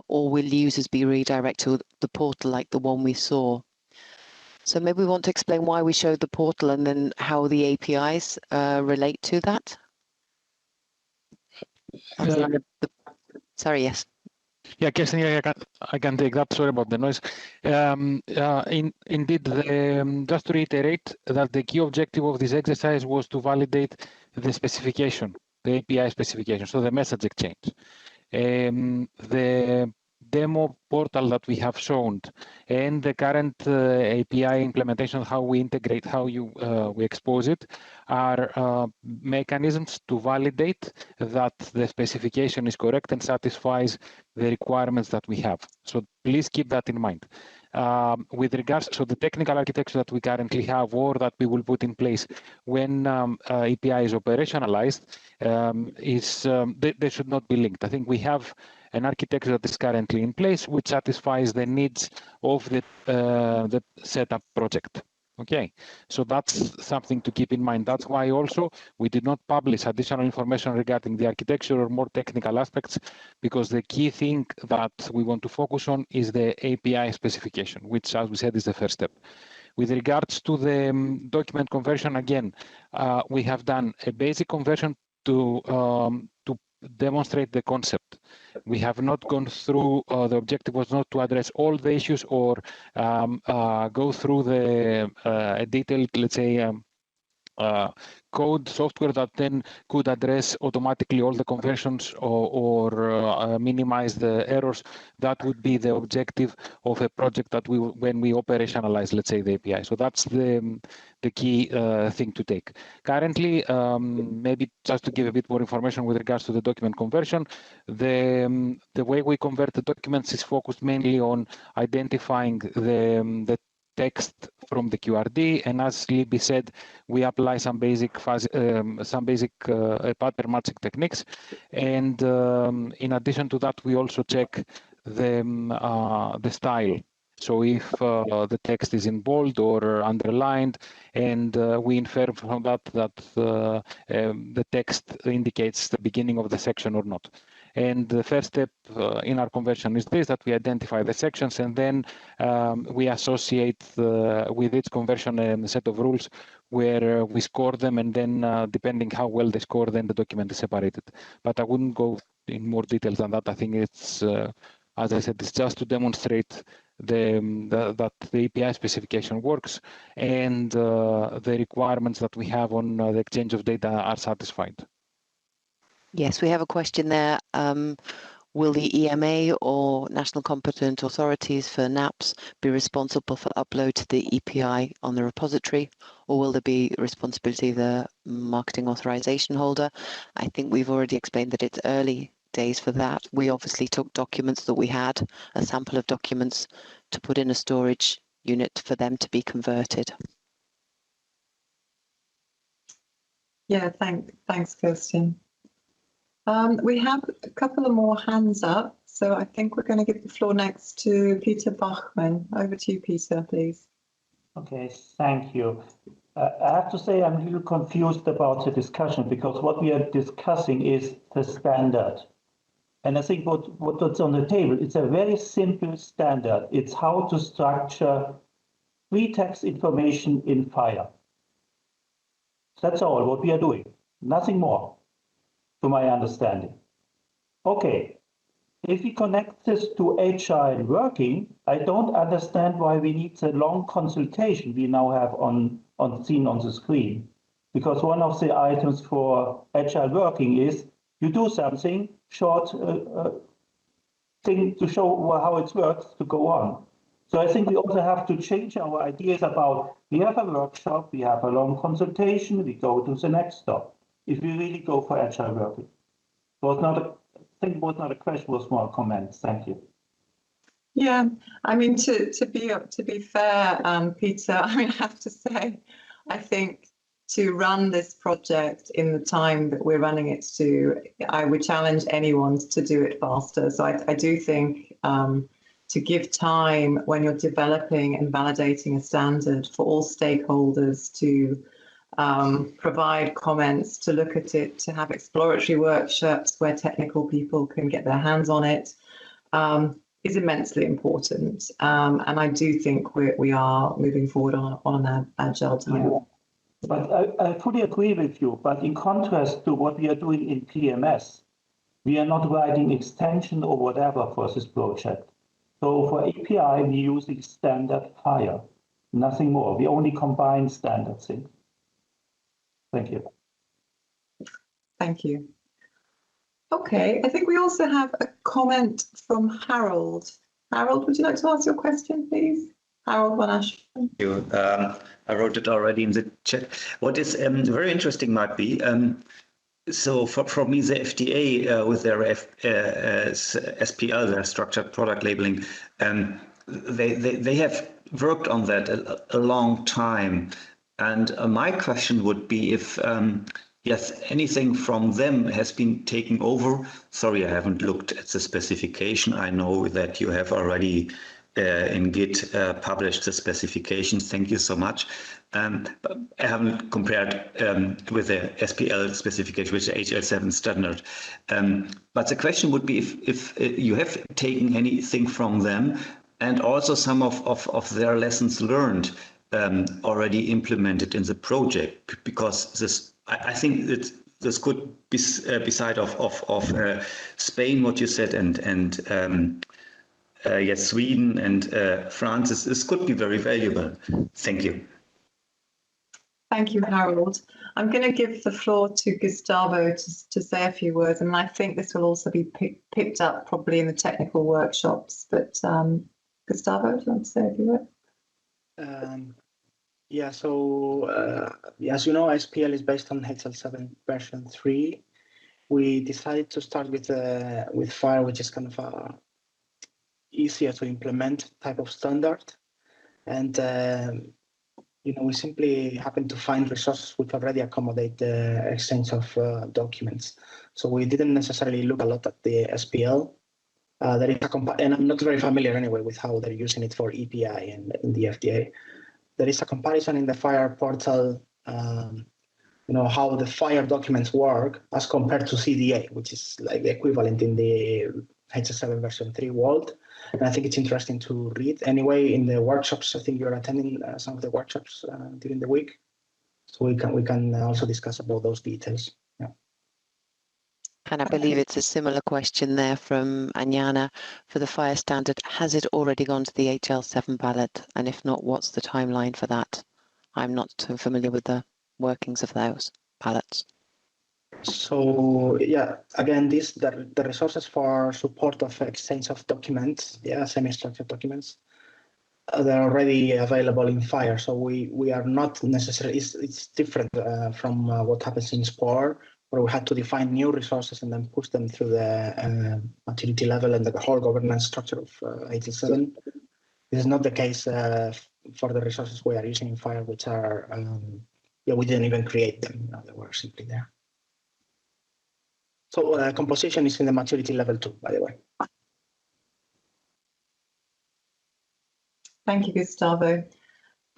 or will users be redirected to the portal like the one we saw? So maybe we want to explain why we showed the portal and then how the APIs relate to that. Sorry, yes. Yeah, Kirsten, I can take that. Sorry about the noise. Indeed, just to reiterate that the key objective of this exercise was to validate the specification, the API specification, so the message exchange. The demo portal that we have shown and the current API implementation, how we integrate, how we expose it, are mechanisms to validate that the specification is correct and satisfies the requirements that we have. So please keep that in mind. with regards to the technical architecture that we currently have or that we will put in place when EPI is operationalized, they should not be linked. I think we have an architecture that is currently in place which satisfies the needs of the setup project. Okay, so that's something to keep in mind. That's why also we did not publish additional information regarding the architecture or more technical aspects, because the key thing that we want to focus on is the API specification, which, as we said, is the first step. With regards to the document conversion, again, we have done a basic conversion to demonstrate the concept. We have not gone through, the objective was not to address all the issues or go through the detailed, let's say, code software that then could address automatically all the conversions or minimize the errors. That would be the objective of a project that when we operationalize, let's say, the API. So that's the key thing to take. Currently, maybe just to give a bit more information with regards to the document conversion, the way we convert the documents is focused mainly on identifying the text from the QRD, and as Libby said, we apply some basic pattern matching techniques, and in addition to that, we also check the style. So if the text is in bold or underlined, and we infer from that the text indicates the beginning of the section or not. And the first step in our conversion is this, that we identify the sections, and then we associate with each conversion a set of rules where we score them, and then depending how well they score, then the document is separated. But I wouldn't go in more details than that. I think it's, as I said, it's just to demonstrate that the API specification works and the requirements that we have on the exchange of data are satisfied. Yes, we have a question there. Will the EMA or national competent authorities for NAPs be responsible for upload to the EPI on the repository, or will there be responsibility of the marketing authorization holder? I think we've already explained that it's early days for that. We obviously took documents that we had, a sample of documents, to put in a storage unit for them to be converted. Yeah, thanks, Kirsten. We have a couple of more hands up, so I think we're going to give the floor next to Peter Bachmann. Over to you, Peter, please. Okay, thank you. I have to say I'm a little confused about the discussion, because what we are discussing is the standard. And I think what's on the table, it's a very simple standard. It's how to structure free text information in FHIR. That's all what we are doing, nothing more, to my understanding. Okay, if we connect this to agile working, I don't understand why we need the long consultation we now have seen on the screen. Because one of the items for agile working is you do something short thing to show how it works to go on. So I think we also have to change our ideas about, we have a workshop, we have a long consultation, we go to the next stop. If we really go for agile working. I think it was not a question, it was more a comment. Thank you. Yeah, I mean, to be fair, Peter, I mean, I have to say, I think to run this project in the time that we're running it to, I would challenge anyone to do it faster. So I do think to give time when you're developing and validating a standard for all stakeholders to provide comments, to look at it, to have exploratory workshops where technical people can get their hands on it, is immensely important. And I do think we are moving forward on an agile time. Yeah. But I fully agree with you. But in contrast to what we are doing in PMS, we are not writing extension or whatever for this project. So for API, we're using standard FHIR, nothing more. We only combine standard things. Thank you. Thank you. Okay, I think we also have a comment from Harold. Harold, would you like to ask your question, please? Harold Van Aschen. Thank you. I wrote it already in the chat. What is very interesting might be, so for me, the FDA with their SPL, their Structured Product Labeling, they have worked on that a long time. And my question would be if, yes, anything from them has been taken over. Sorry, I haven't looked at the specification. I know that you have already in Git published the specifications. Thank you so much. But I haven't compared with the SPL specification, with the HL7 standard. But the question would be if you have taken anything from them, and also some of their lessons learned already implemented in the project, because this, I think that this could be beside of Spain, what you said, and yes, Sweden and France. This could be very valuable. Thank you. Thank you, Harold. I'm going to give the floor to Gustavo to say a few words, and I think this will also be picked up probably in the technical workshops. But Gustavo, do you want to say a few words? Yeah, so as you know, SPL is based on HL7 version 3. We decided to start with FHIR, which is kind of a easier to implement type of standard. And you know, we simply happen to find resources which already accommodate the exchange of documents. So we didn't necessarily look a lot at the SPL. There is and I'm not very familiar anyway with how they're using it for EPI and in the FDA. There is a comparison in the FHIR portal, you know, how the FHIR documents work as compared to CDA, which is like the equivalent in the HL7 version 3 world. And I think it's interesting to read. Anyway, in the workshops, I think you're attending some of the workshops during the week, so we can also discuss about those details. Yeah. And I believe it's a similar question there from Anyana for the FHIR standard. Has it already gone to the HL7 ballot? And if not, what's the timeline for that? I'm not too familiar with the workings of those ballots. So yeah, again, the resources for support of exchange of documents, yeah, semi-structured documents, they're already available in FHIR. So we are not necessarily, it's different from what happens in SPOR, where we had to define new resources and then push them through the maturity level and the whole governance structure of HL7. This is not the case for the resources we are using in FHIR, which are, yeah, we didn't even create them, you know, they were simply there. So composition is in the maturity level 2, by the way. Thank you, Gustavo.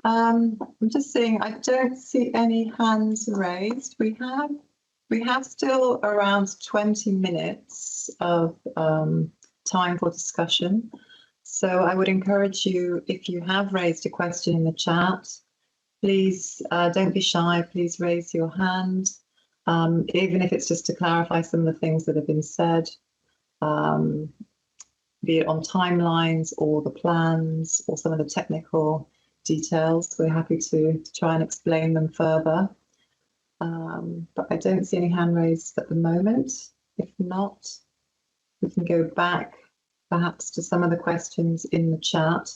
I'm just saying, I don't see any hands raised. We have still around 20 minutes of time for discussion. So I would encourage you, if you have raised a question in the chat, please don't be shy, please raise your hand. Even if it's just to clarify some of the things that have been said, be it on timelines or the plans or some of the technical details, we're happy to try and explain them further. But I don't see any hand raised at the moment. If not, we can go back perhaps to some of the questions in the chat.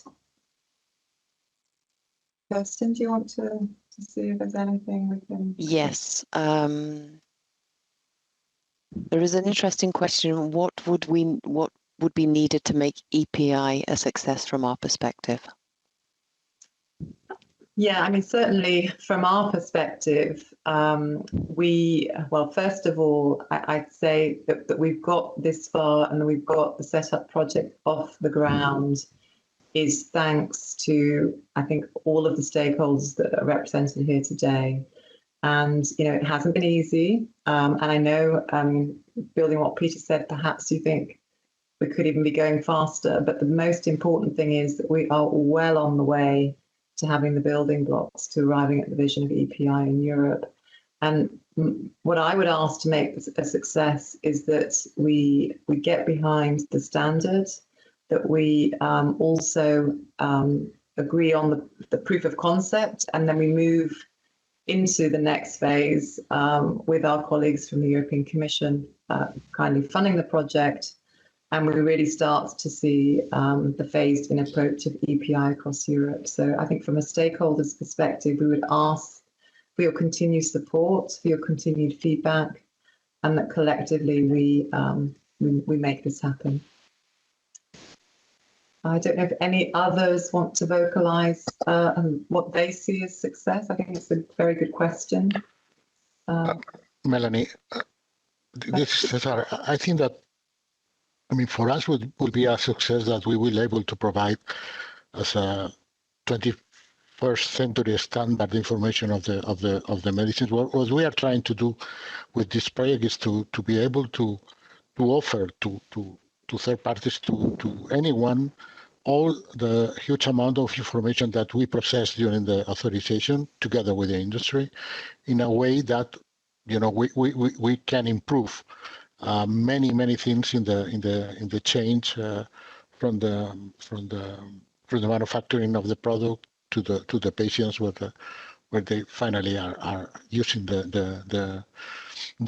Kirsten, do you want to see if there's anything we can... Yes. There is an interesting question. What would be needed to make EPI a success from our perspective? Yeah, I mean, certainly from our perspective, well, first of all, I'd say that we've got this far and we've got the setup project off the ground is thanks to, I think, all of the stakeholders that are represented here today. And, you know, it hasn't been easy. And I know, building what Peter said, perhaps you think we could even be going faster. But the most important thing is that we are well on the way to having the building blocks to arriving at the vision of EPI in Europe. And what I would ask to make this a success is that we get behind the standard, that we also agree on the proof of concept, and then we move into the next phase with our colleagues from the European Commission kindly funding the project, and we really start to see the phased-in approach of EPI across Europe. So I think from a stakeholder's perspective, we would ask for your continued support, for your continued feedback, and that collectively we make this happen. I don't know if any others want to vocalize what they see as success. I think it's a very good question. Melanie, this is Cesar. I think that, I mean, for us would be a success that we will able to provide as a 21st century standard information of the medicines. What we are trying to do with this project is to be able to offer to third parties, to anyone, all the huge amount of information that we process during the authorization together with the industry in a way that, you know, we can improve many things in the change from the manufacturing of the product to the patients where they finally are using the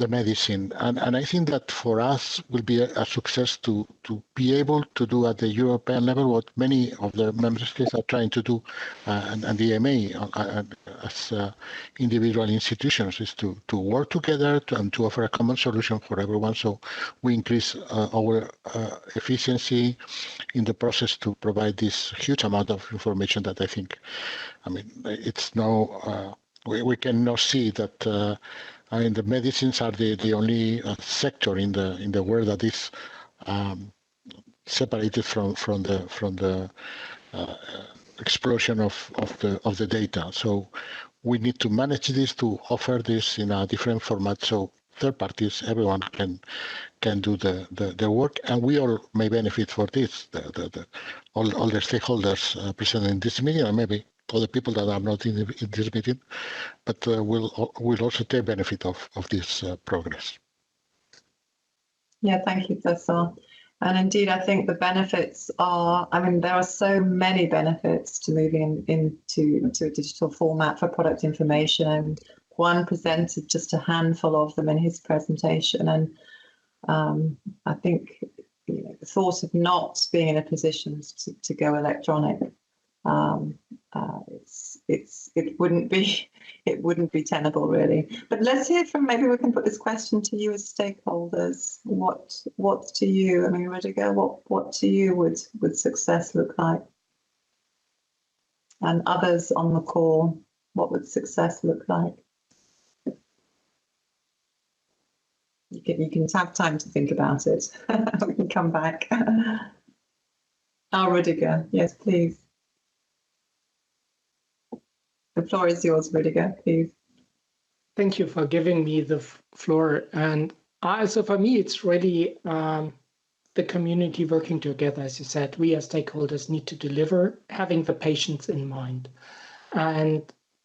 medicine. And I think that for us will be a success to be able to do at the European level what many of the member states are trying to do, and the EMA as individual institutions, is to work together and to offer a common solution for everyone. So we increase our efficiency in the process to provide this huge amount of information that I think, I mean, it's now, we can now see that I mean, the medicines are the only sector in the world that is separated from the explosion of the data. So we need to manage this, to offer this in a different format, so third parties, everyone can do the work, and we all may benefit for this. All the stakeholders present in this meeting, and maybe other people that are not in this meeting, but will also take benefit of this progress. Yeah, thank you, Cesar. And indeed, I think the benefits are, I mean, there are so many benefits to moving into a digital format for product information. And Juan presented just a handful of them in his presentation. And I think the thought of not being in a position to go electronic, it wouldn't be tenable, really. But let's hear from, maybe we can put this question to you as stakeholders. What to you, I mean, Rudiger, what to you would success look like? And others on the call, what would success look like? You can have time to think about it. We can come back. Rudiger, yes, please. The floor is yours, Rudiger, please. Thank you for giving me the floor. And so for me, it's really the community working together. As you said, we as stakeholders need to deliver, having the patients in mind. And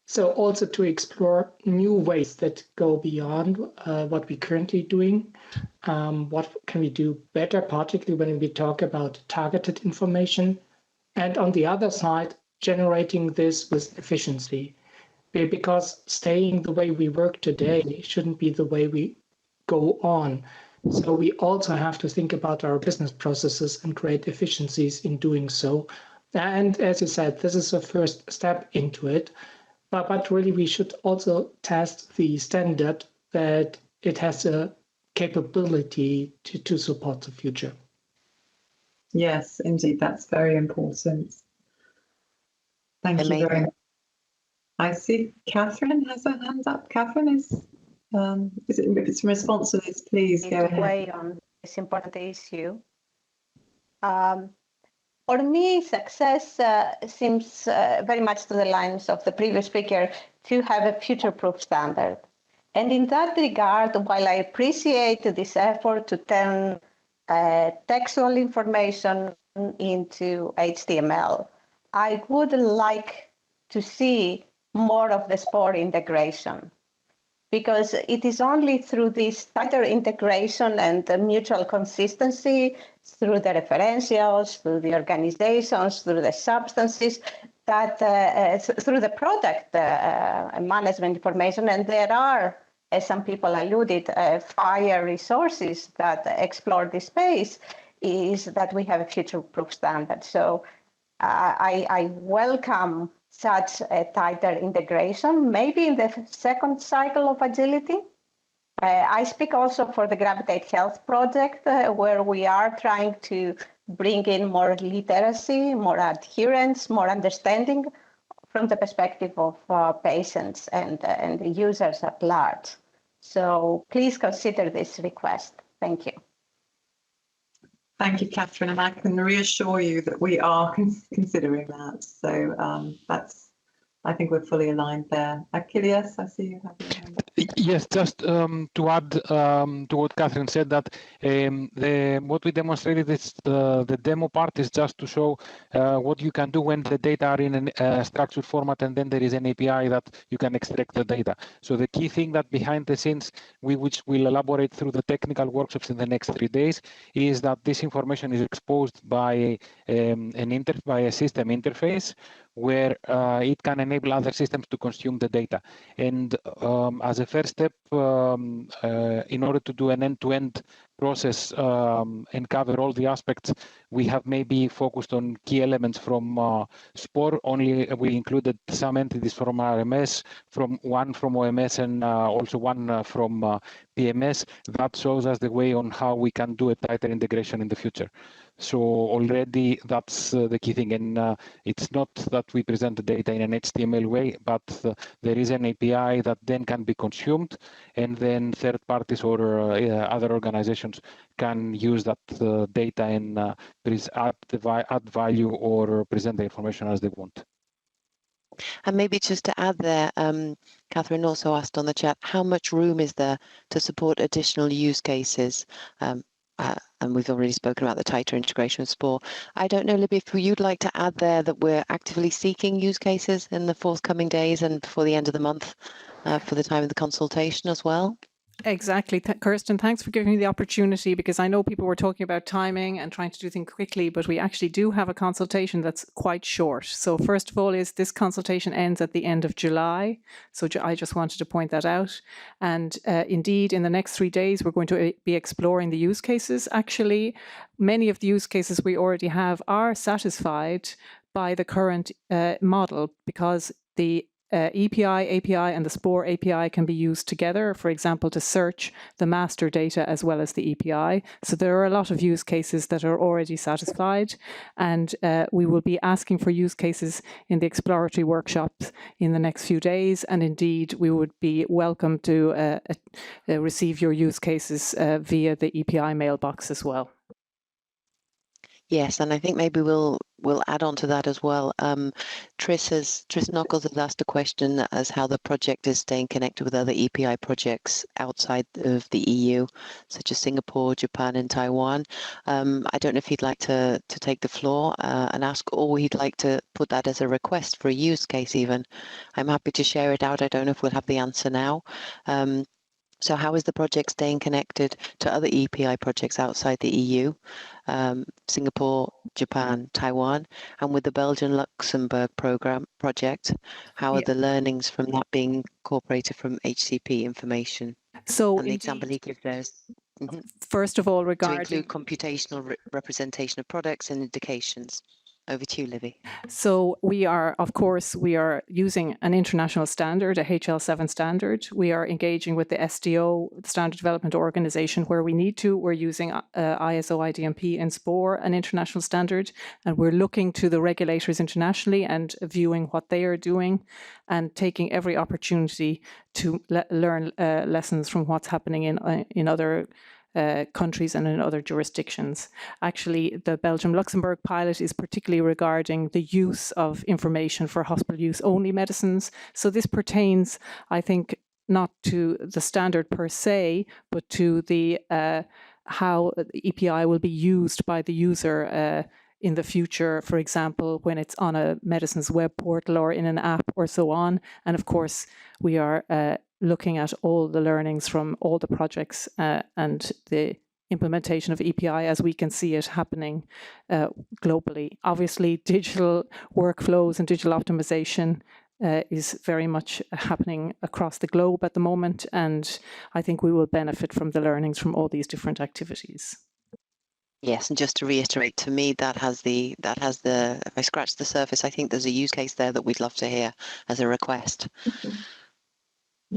so also to explore new ways that go beyond what we're currently doing. What can we do better, particularly when we talk about targeted information? And on the other side, generating this with efficiency, because staying the way we work today shouldn't be the way we go on. So we also have to think about our business processes and create efficiencies in doing so. And as you said, this is a first step into it, but really we should also test the standard that it has a capability to support the future. Yes, indeed, that's very important. Thank you very much. I see Catherine has her hand up. Catherine, if it's in response to this, please go ahead. Weigh on this important issue. For me, success seems very much to the lines of the previous speaker, to have a future-proof standard. And in that regard, while I appreciate this effort to turn textual information into HTML, I would like to see more of the sport integration, because it is only through this tighter integration and the mutual consistency, through the referentials, through the organizations, through the substances, that through the product management information, and there are, as some people alluded, FIRE resources that explore this space, is that we have a future-proof standard. So I welcome such a tighter integration, maybe in the second cycle of agility, I speak also for the Gravitate Health project, where we are trying to bring in more literacy, more adherence, more understanding from the perspective of patients and the users at large. So please consider this request. Thank you. Thank you, Catherine, and I can reassure you that we are considering that. So I think we're fully aligned there. Achilles, I see you have your hand up. Yes, just to add to what Catherine said, that what we demonstrated is the demo part is just to show what you can do when the data are in a structured format, and then there is an API that you can extract the data. So the key thing that behind the scenes, which we'll elaborate through the technical workshops in the next 3 days, is that this information is exposed by a system interface where it can enable other systems to consume the data. And as a first step, in order to do an end-to-end process and cover all the aspects, we have maybe focused on key elements from SPOR. Only we included some entities from RMS, one from OMS, and also one from PMS. That shows us the way on how we can do a tighter integration in the future. So already that's the key thing, and it's not that we present the data in an HTML way, but there is an API that then can be consumed, and then third parties or other organizations can use that data and add value or present the information as they want. And maybe just to add there, Catherine also asked on the chat, how much room is there to support additional use cases? And we've already spoken about the tighter integration of SPOR. I don't know, Libby, if you'd like to add there that we're actively seeking use cases in the forthcoming days and before the end of the month for the time of the consultation as well. Exactly. Kirsten, thanks for giving me the opportunity, because I know people were talking about timing and trying to do things quickly, but we actually do have a consultation that's quite short. So first of all, this consultation ends at the end of July. So I just wanted to point that out. And indeed, in the next 3 days, we're going to be exploring the use cases. Actually, many of the use cases we already have are satisfied by the current model, because the EPI, API, and the SPOR API can be used together, for example, to search the master data as well as the EPI. So there are a lot of use cases that are already satisfied, and we will be asking for use cases in the exploratory workshops in the next few days. And indeed, we would be welcome to receive your use cases via the EPI mailbox as well. Yes, and I think maybe we'll add on to that as well. Tris Knuckles has asked a question as how the project is staying connected with other EPI projects outside of the EU, such as Singapore, Japan, and Taiwan. I don't know if he'd like to take the floor and ask, or he'd like to put that as a request for a use case even. I'm happy to share it out. I don't know if we'll have the answer now. So how is the project staying connected to other EPI projects outside the EU, Singapore, Japan, Taiwan, and with the Belgian-Luxembourg project, how are the learnings from that being incorporated from HCP information? So and the example he gives there is, first of all, regarding to include computational representation of products and indications. Over to you, Livy. So we are using an international standard, a HL7 standard. We are engaging with the SDO, the Standard Development Organization, where we need to. We're using ISO IDMP and SPOR, an international standard, and we're looking to the regulators internationally and viewing what they are doing and taking every opportunity to learn lessons from what's happening in other countries and in other jurisdictions. Actually, the Belgium-Luxembourg pilot is particularly regarding the use of information for hospital use only medicines. So this pertains, I think, not to the standard per se, but to the how the EPI will be used by the user in the future, for example, when it's on a medicine's web portal or in an app or so on. And of course, we are looking at all the learnings from all the projects and the implementation of EPI as we can see it happening globally. Obviously, digital workflows and digital optimization is very much happening across the globe at the moment, and I think we will benefit from the learnings from all these different activities. Yes, and just to reiterate, to me, that has the, if I scratch the surface, I think there's a use case there that we'd love to hear as a request.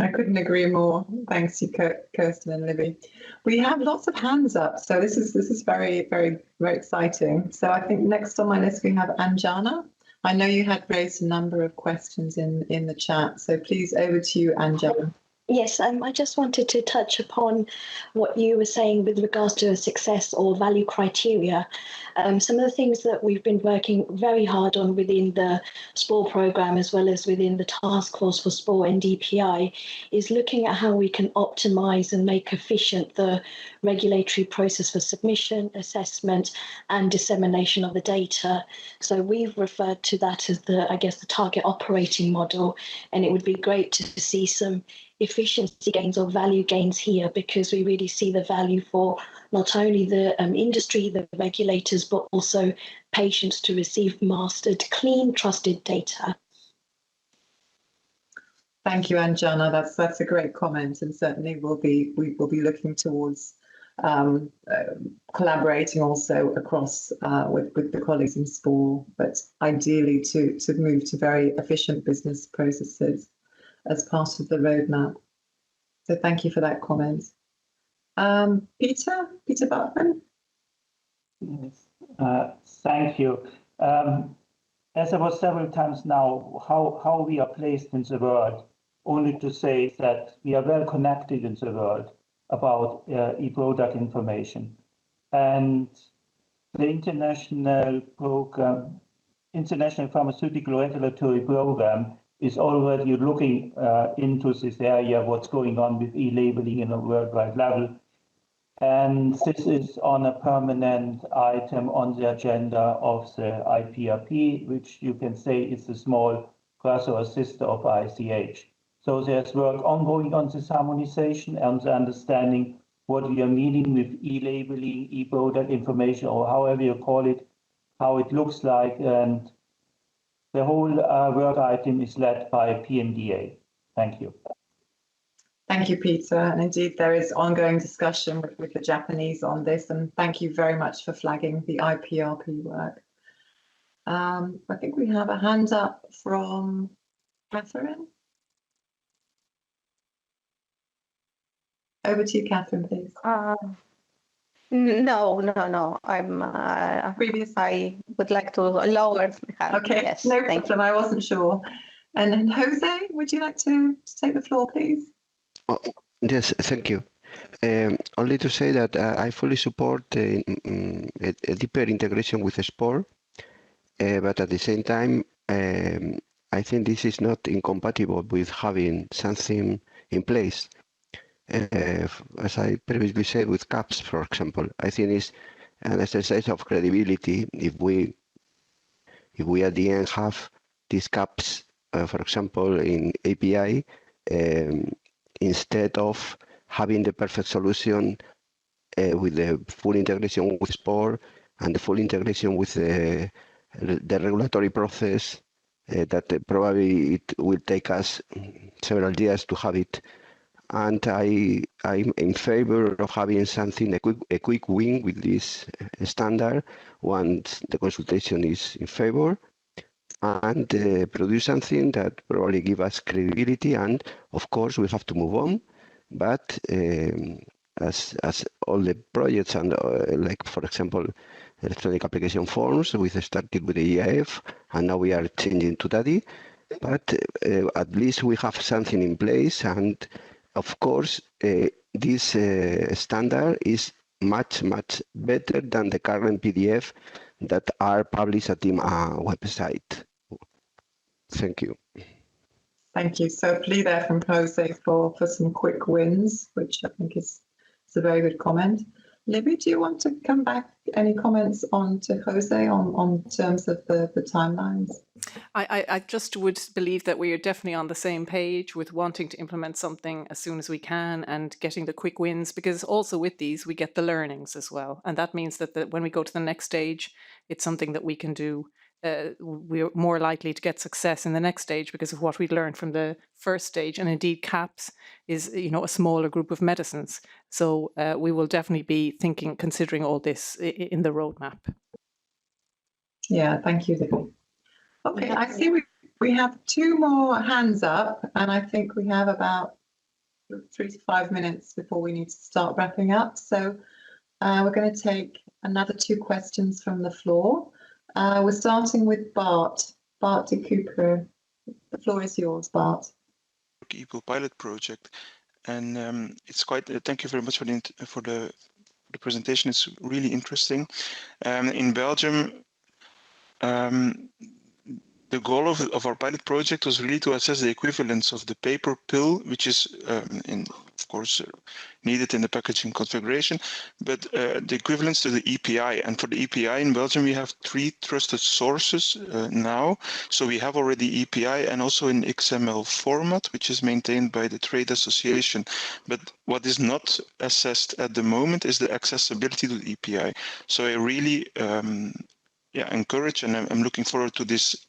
I couldn't agree more. Thanks to Kirsten and Libby. We have lots of hands up, so this is very, very, very exciting. So I think next on my list we have Anjana. I know you had raised a number of questions in the chat, so please over to you, Anjana. Yes, I just wanted to touch upon what you were saying with regards to success or value criteria. Some of the things that we've been working very hard on within the SPORE program, as well as within the task force for SPORE and DPI, is looking at how we can optimize and make efficient the regulatory process for submission, assessment, and dissemination of the data. So we've referred to that as the target operating model, and it would be great to see some efficiency gains or value gains here, because we really see the value for not only the industry, the regulators, but also patients to receive mastered, clean, trusted data. Thank you, Anjana. That's a great comment, and certainly we will be looking towards collaborating also across with the colleagues in SPORE, but ideally to move to very efficient business processes as part of the roadmap. So thank you for that comment. Peter Bachmann. Yes. Thank you. As I was several times now, how we are placed in the world, only to say that we are well connected in the world about e-product information. And the International Pharmaceutical Regulatory Program is already looking into this area, what's going on with e-labeling in a worldwide level. And this is on a permanent item on the agenda of the IPRP, which you can say is a small brother or sister of ICH. So there's work ongoing on this harmonization and the understanding what we are meaning with e-labeling, e-product information, or however you call it, how it looks like. And the whole work item is led by PMDA. Thank you. Thank you, Peter. And indeed, there is ongoing discussion with the Japanese on this. And thank you very much for flagging the IPRP work. I think we have a hand up from Catherine. Over to you, Catherine, please. No. I would like to lower my hand. Okay, yes, no problem. I wasn't sure. And then Jose, would you like to take the floor, please? Oh, yes, thank you. Only to say that I fully support a deeper integration with SPORE, but at the same time, I think this is not incompatible with having something in place. As I previously said with CAPS, for example, I think it's an exercise of credibility if we at the end have these CAPS, for example, in API, instead of having the perfect solution with the full integration with SPORE and the full integration with the regulatory process, that probably it will take us several years to have it. And I'm in favor of having something, a quick win with this standard once the consultation is in favor, and produce something that probably give us credibility. And of course, we have to move on. But as all the projects and like, for example, electronic application forms, we started with the EIF, and now we are changing to DADI. But at least we have something in place, and of course, this standard is much better than the current PDF that are published at the website. Thank you. Thank you. So plea there from Jose for some quick wins, which I think is a very good comment. Libby, do you want to come back? Any comments on to Jose on terms of the timelines? I just would believe that we are definitely on the same page with wanting to implement something as soon as we can and getting the quick wins, because also with these we get the learnings as well. And that means that when we go to the next stage, it's something that we can do. We're more likely to get success in the next stage because of what we learned from the first stage. And indeed, CAPS is, a smaller group of medicines. So we will definitely be considering all this in the roadmap. Yeah, thank you, Libby. Okay, I see we have two more hands up, and I think we have about 3 to 5 minutes before we need to start wrapping up. So we're going to take another 2 questions from the floor. We're starting with Bart. Bart de Cooper. The floor is yours, Bart. EPIL pilot project, and it's quite. Thank you very much for the presentation. It's really interesting. In Belgium, the goal of our pilot project was really to assess the equivalence of the paper pill, which is, of course, needed in the packaging configuration, but the equivalence to the EPI. And for the EPI in Belgium, we have 3 trusted sources now. So we have already EPI and also in XML format, which is maintained by the trade association. But what is not assessed at the moment is the accessibility to the EPI. So I really encourage, and I'm looking forward to this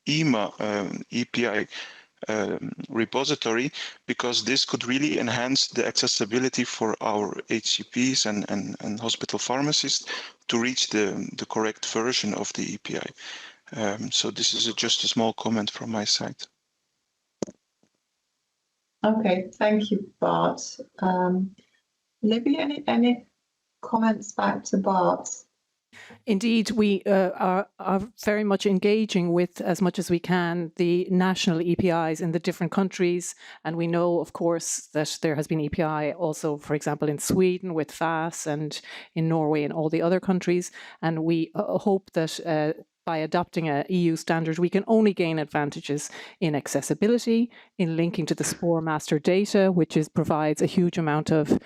EMA EPI repository, because this could really enhance the accessibility for our HCPs and hospital pharmacists to reach the correct version of the EPI. So this is just a small comment from my side. Okay, thank you, Bart. Libby, any comments back to Bart? Indeed, we are very much engaging with, as much as we can, the national EPIs in the different countries. And we know, of course, that there has been EPI also, for example, in Sweden with FAS and in Norway and all the other countries. And we hope that by adopting an EU standard, we can only gain advantages in accessibility, in linking to the SPOR master data, which provides a huge amount of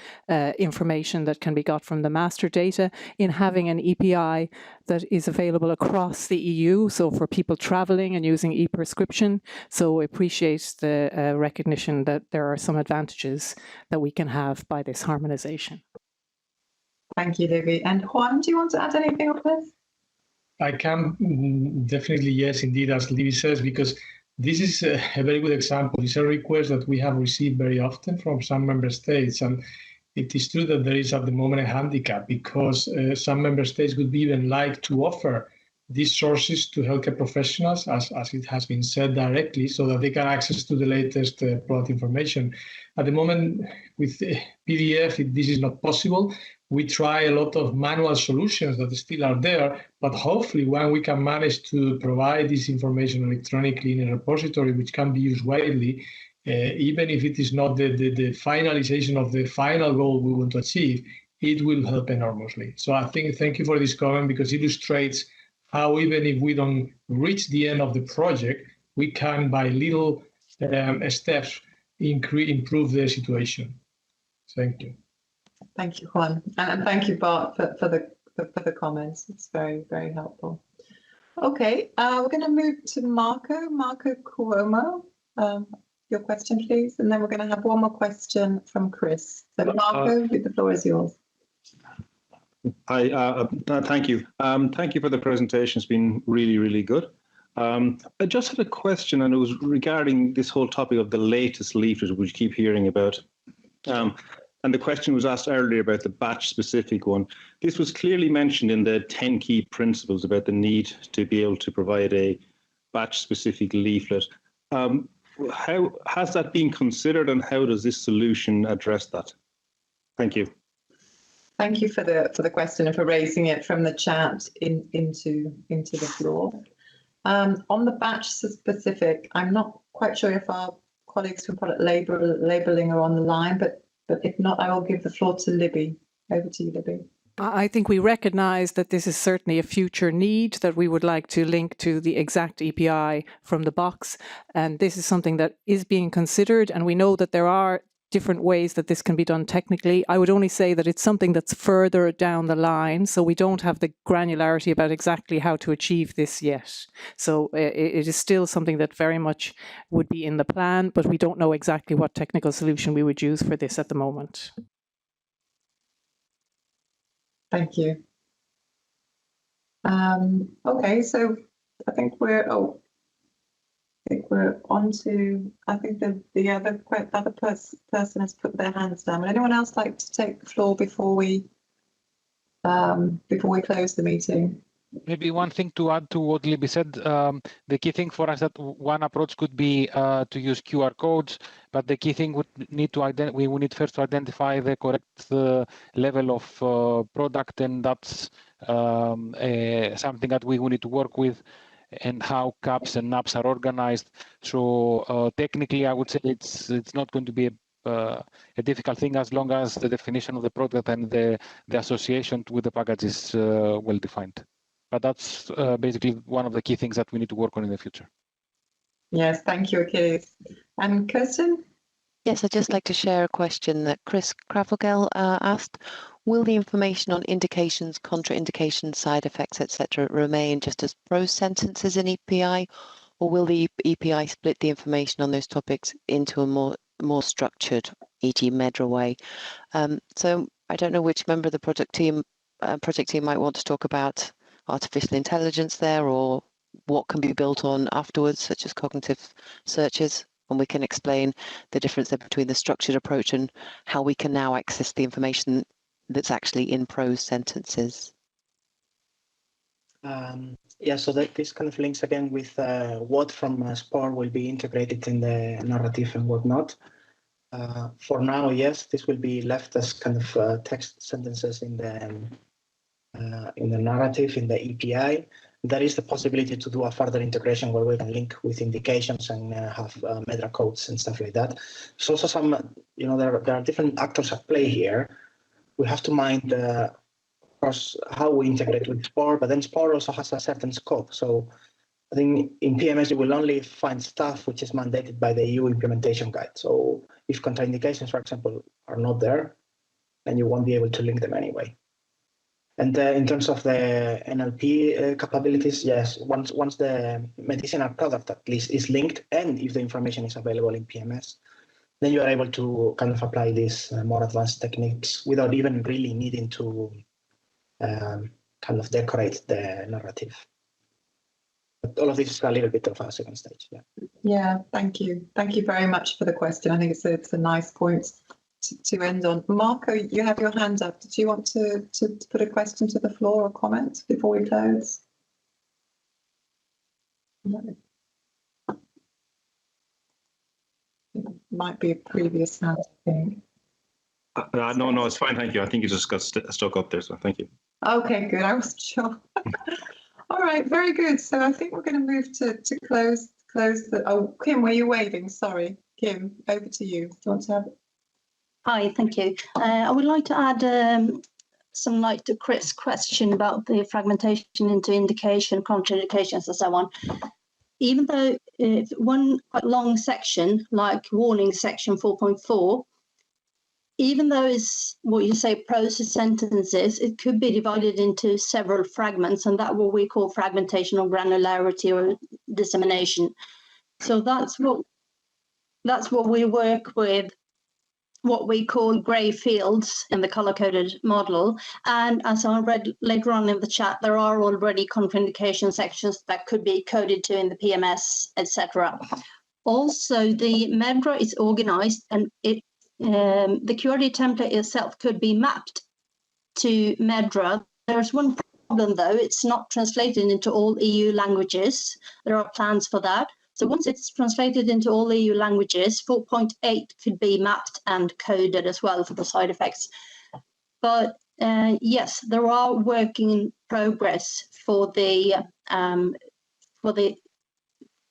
information that can be got from the master data, in having an EPI that is available across the EU, so for people traveling and using e-prescription. So we appreciate the recognition that there are some advantages that we can have by this harmonization. Thank you, Libby. And Juan, do you want to add anything on this? I can definitely, yes, indeed, as Libby says, because this is a very good example. It's a request that we have received very often from some member states. And it is true that there is at the moment a handicap, because some member states would even like to offer these sources to healthcare professionals, as it has been said, directly, so that they can access to the latest product information. At the moment, with PDF, this is not possible. We try a lot of manual solutions that still are there, but hopefully when we can manage to provide this information electronically in a repository which can be used widely, even if it is not the finalization of the final goal we want to achieve, it will help enormously. So I think, thank you for this comment, because it illustrates how even if we don't reach the end of the project, we can, by little steps, improve the situation. Thank you. Thank you, Juan, and thank you, Bart, for the comments. It's very, very helpful. Okay, we're going to move to Marco Cuomo. Your question, please, and then we're going to have one more question from Chris. So, Marco, the floor is yours. Hi, thank you. Thank you for the presentation. It's been really, really good. I just had a question, and it was regarding this whole topic of the latest leaflet, which we keep hearing about. And the question was asked earlier about the batch-specific one. This was clearly mentioned in the 10 key principles about the need to be able to provide a batch-specific leaflet. How has that been considered, and how does this solution address that? Thank you. Thank you for the question and for raising it from the chat into the floor. On the batch specific, I'm not quite sure if our colleagues from product labeling are on the line, but if not, I will give the floor to Libby. Over to you, Libby. I think we recognise that this is certainly a future need, that we would like to link to the exact EPI from the box. And this is something that is being considered, and we know that there are different ways that this can be done technically. I would only say that it's something that's further down the line, so we don't have the granularity about exactly how to achieve this yet. So it is still something that very much would be in the plan, but we don't know exactly what technical solution we would use for this at the moment. Thank you. Okay, so I think we're on to, I think the other person has put their hands down. Would anyone else like to take the floor before we close the meeting? Maybe one thing to add to what Libby said, the key thing for us that one approach could be to use QR codes, but the key thing we need first to identify the correct level of product, and that's something that we will need to work with, and how caps and naps are organized. So technically, I would say it's not going to be a difficult thing as long as the definition of the product and the association with the package is well defined. But that's basically one of the key things that we need to work on in the future. Yes, thank you, Achilles. And Kirsten? Yes, I'd just like to share a question that Chris Krafelgel asked. Will the information on indications, contraindications, side effects, etc., remain just as prose sentences in EPI, or will the EPI split the information on those topics into a more structured, e.g. MEDRA way? So I don't know which member of the project team might want to talk about artificial intelligence there, or what can be built on afterwards, such as cognitive searches, and we can explain the difference there between the structured approach and how we can now access the information that's actually in prose sentences. Yeah, so this kind of links again with what from SPOR will be integrated in the narrative and what not. For now, yes, this will be left as kind of text sentences in the narrative, in the EPI. There is the possibility to do a further integration where we can link with indications and have MEDRA codes and stuff like that. There's also some, there are different actors at play here. We have to mind, of course, how we integrate with SPOR, but then SPOR also has a certain scope. So I think in PMS, you will only find stuff which is mandated by the EU implementation guide. So if contraindications, for example, are not there, then you won't be able to link them anyway. And in terms of the NLP capabilities, yes, once the medicinal product at least is linked, and if the information is available in PMS, then you are able to kind of apply these more advanced techniques without even really needing to kind of decorate the narrative. But all of this is a little bit of a second stage. Yeah, thank you. Thank you very much for the question. I think it's a nice point to end on. Marco, you have your hand up. Did you want to put a question to the floor or comment before we close? No. It might be a previous hand, I think. No, it's fine. Thank you. I think you just got stuck up there, so thank you. Okay, good. I wasn't sure. All right, very good. So I think we're going to move to close the. Oh, Kim, were you waving? Sorry, Kim, over to you. Do you want to have? Hi, thank you. I would like to add some light to Chris' question about the fragmentation into indication, contraindications, and so on. Even though if one quite long section, like warning section 4.4, even though it's what you say prose sentences, it could be divided into several fragments, and that's what we call fragmentation or granularity or dissemination. So that's what we work with, what we call grey fields in the color-coded model. And as I read later on in the chat, there are already contraindication sections that could be coded to in the PMS, etc. Also, the MEDRA is organized, and the QRD template itself could be mapped to MEDRA. There's one problem, though. It's not translated into all EU languages. There are plans for that. So once it's translated into all EU languages, 4.8 could be mapped and coded as well for the side effects. But yes, there are work in progress for the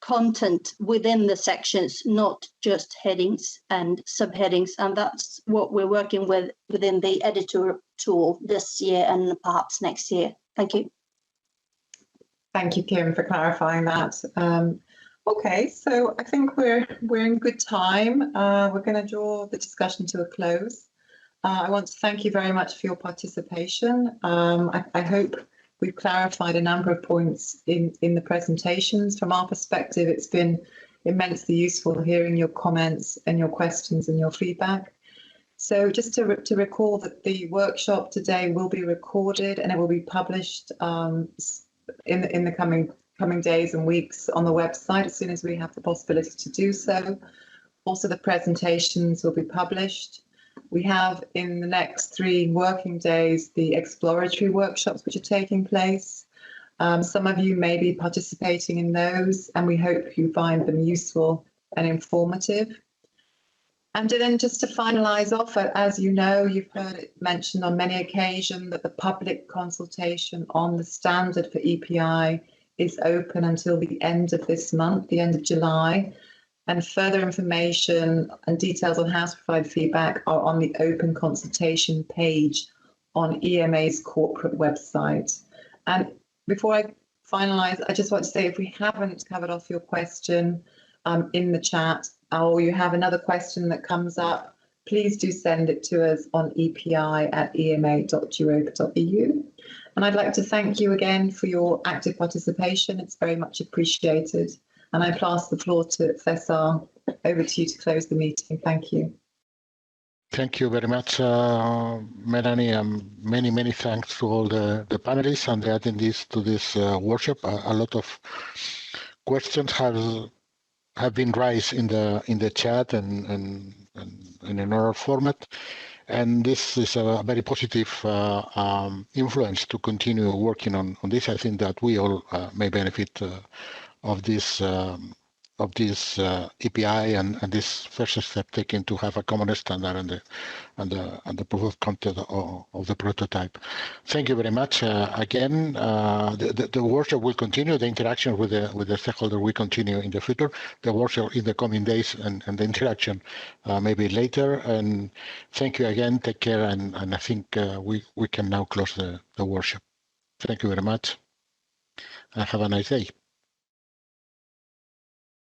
content within the sections, not just headings and subheadings, and that's what we're working with within the editor tool this year and perhaps next year. Thank you. Thank you, Kim, for clarifying that. Okay, so I think we're in good time. We're going to draw the discussion to a close. I want to thank you very much for your participation. I hope we've clarified a number of points in the presentations. From our perspective, it's been immensely useful hearing your comments and your questions and your feedback. So just to recall that the workshop today will be recorded and it will be published in the coming days and weeks on the website as soon as we have the possibility to do so. Also, the presentations will be published. We have in the next 3 working days the exploratory workshops which are taking place. Some of you may be participating in those, and we hope you find them useful and informative. And then just to finalise off, as you know, you've heard it mentioned on many occasions that the public consultation on the standard for EPI is open until the end of this month, the end of July. And further information and details on how to provide feedback are on the open consultation page on EMA's corporate website. And before I finalise, I just want to say, if we haven't covered off your question in the chat, or you have another question that comes up, please do send it to us on epi@ema.europa.eu. And I'd like to thank you again for your active participation. It's very much appreciated. And I pass the floor to Cesar. Over to you to close the meeting. Thank you. Thank you very much, Melanie, and many thanks to all the panelists and the attendees to this workshop. A lot of questions have been raised in the chat and in an oral format, and this is a very positive influence to continue working on this. I think that we all may benefit of this EPI and this first step taken to have a common standard and the proof of concept of the prototype. Thank you very much again. The workshop will continue. The interaction with the stakeholder will continue in the future. The workshop in the coming days and the interaction maybe later. And thank you again. Take care. And I think we can now close the workshop. Thank you very much. And have a nice day.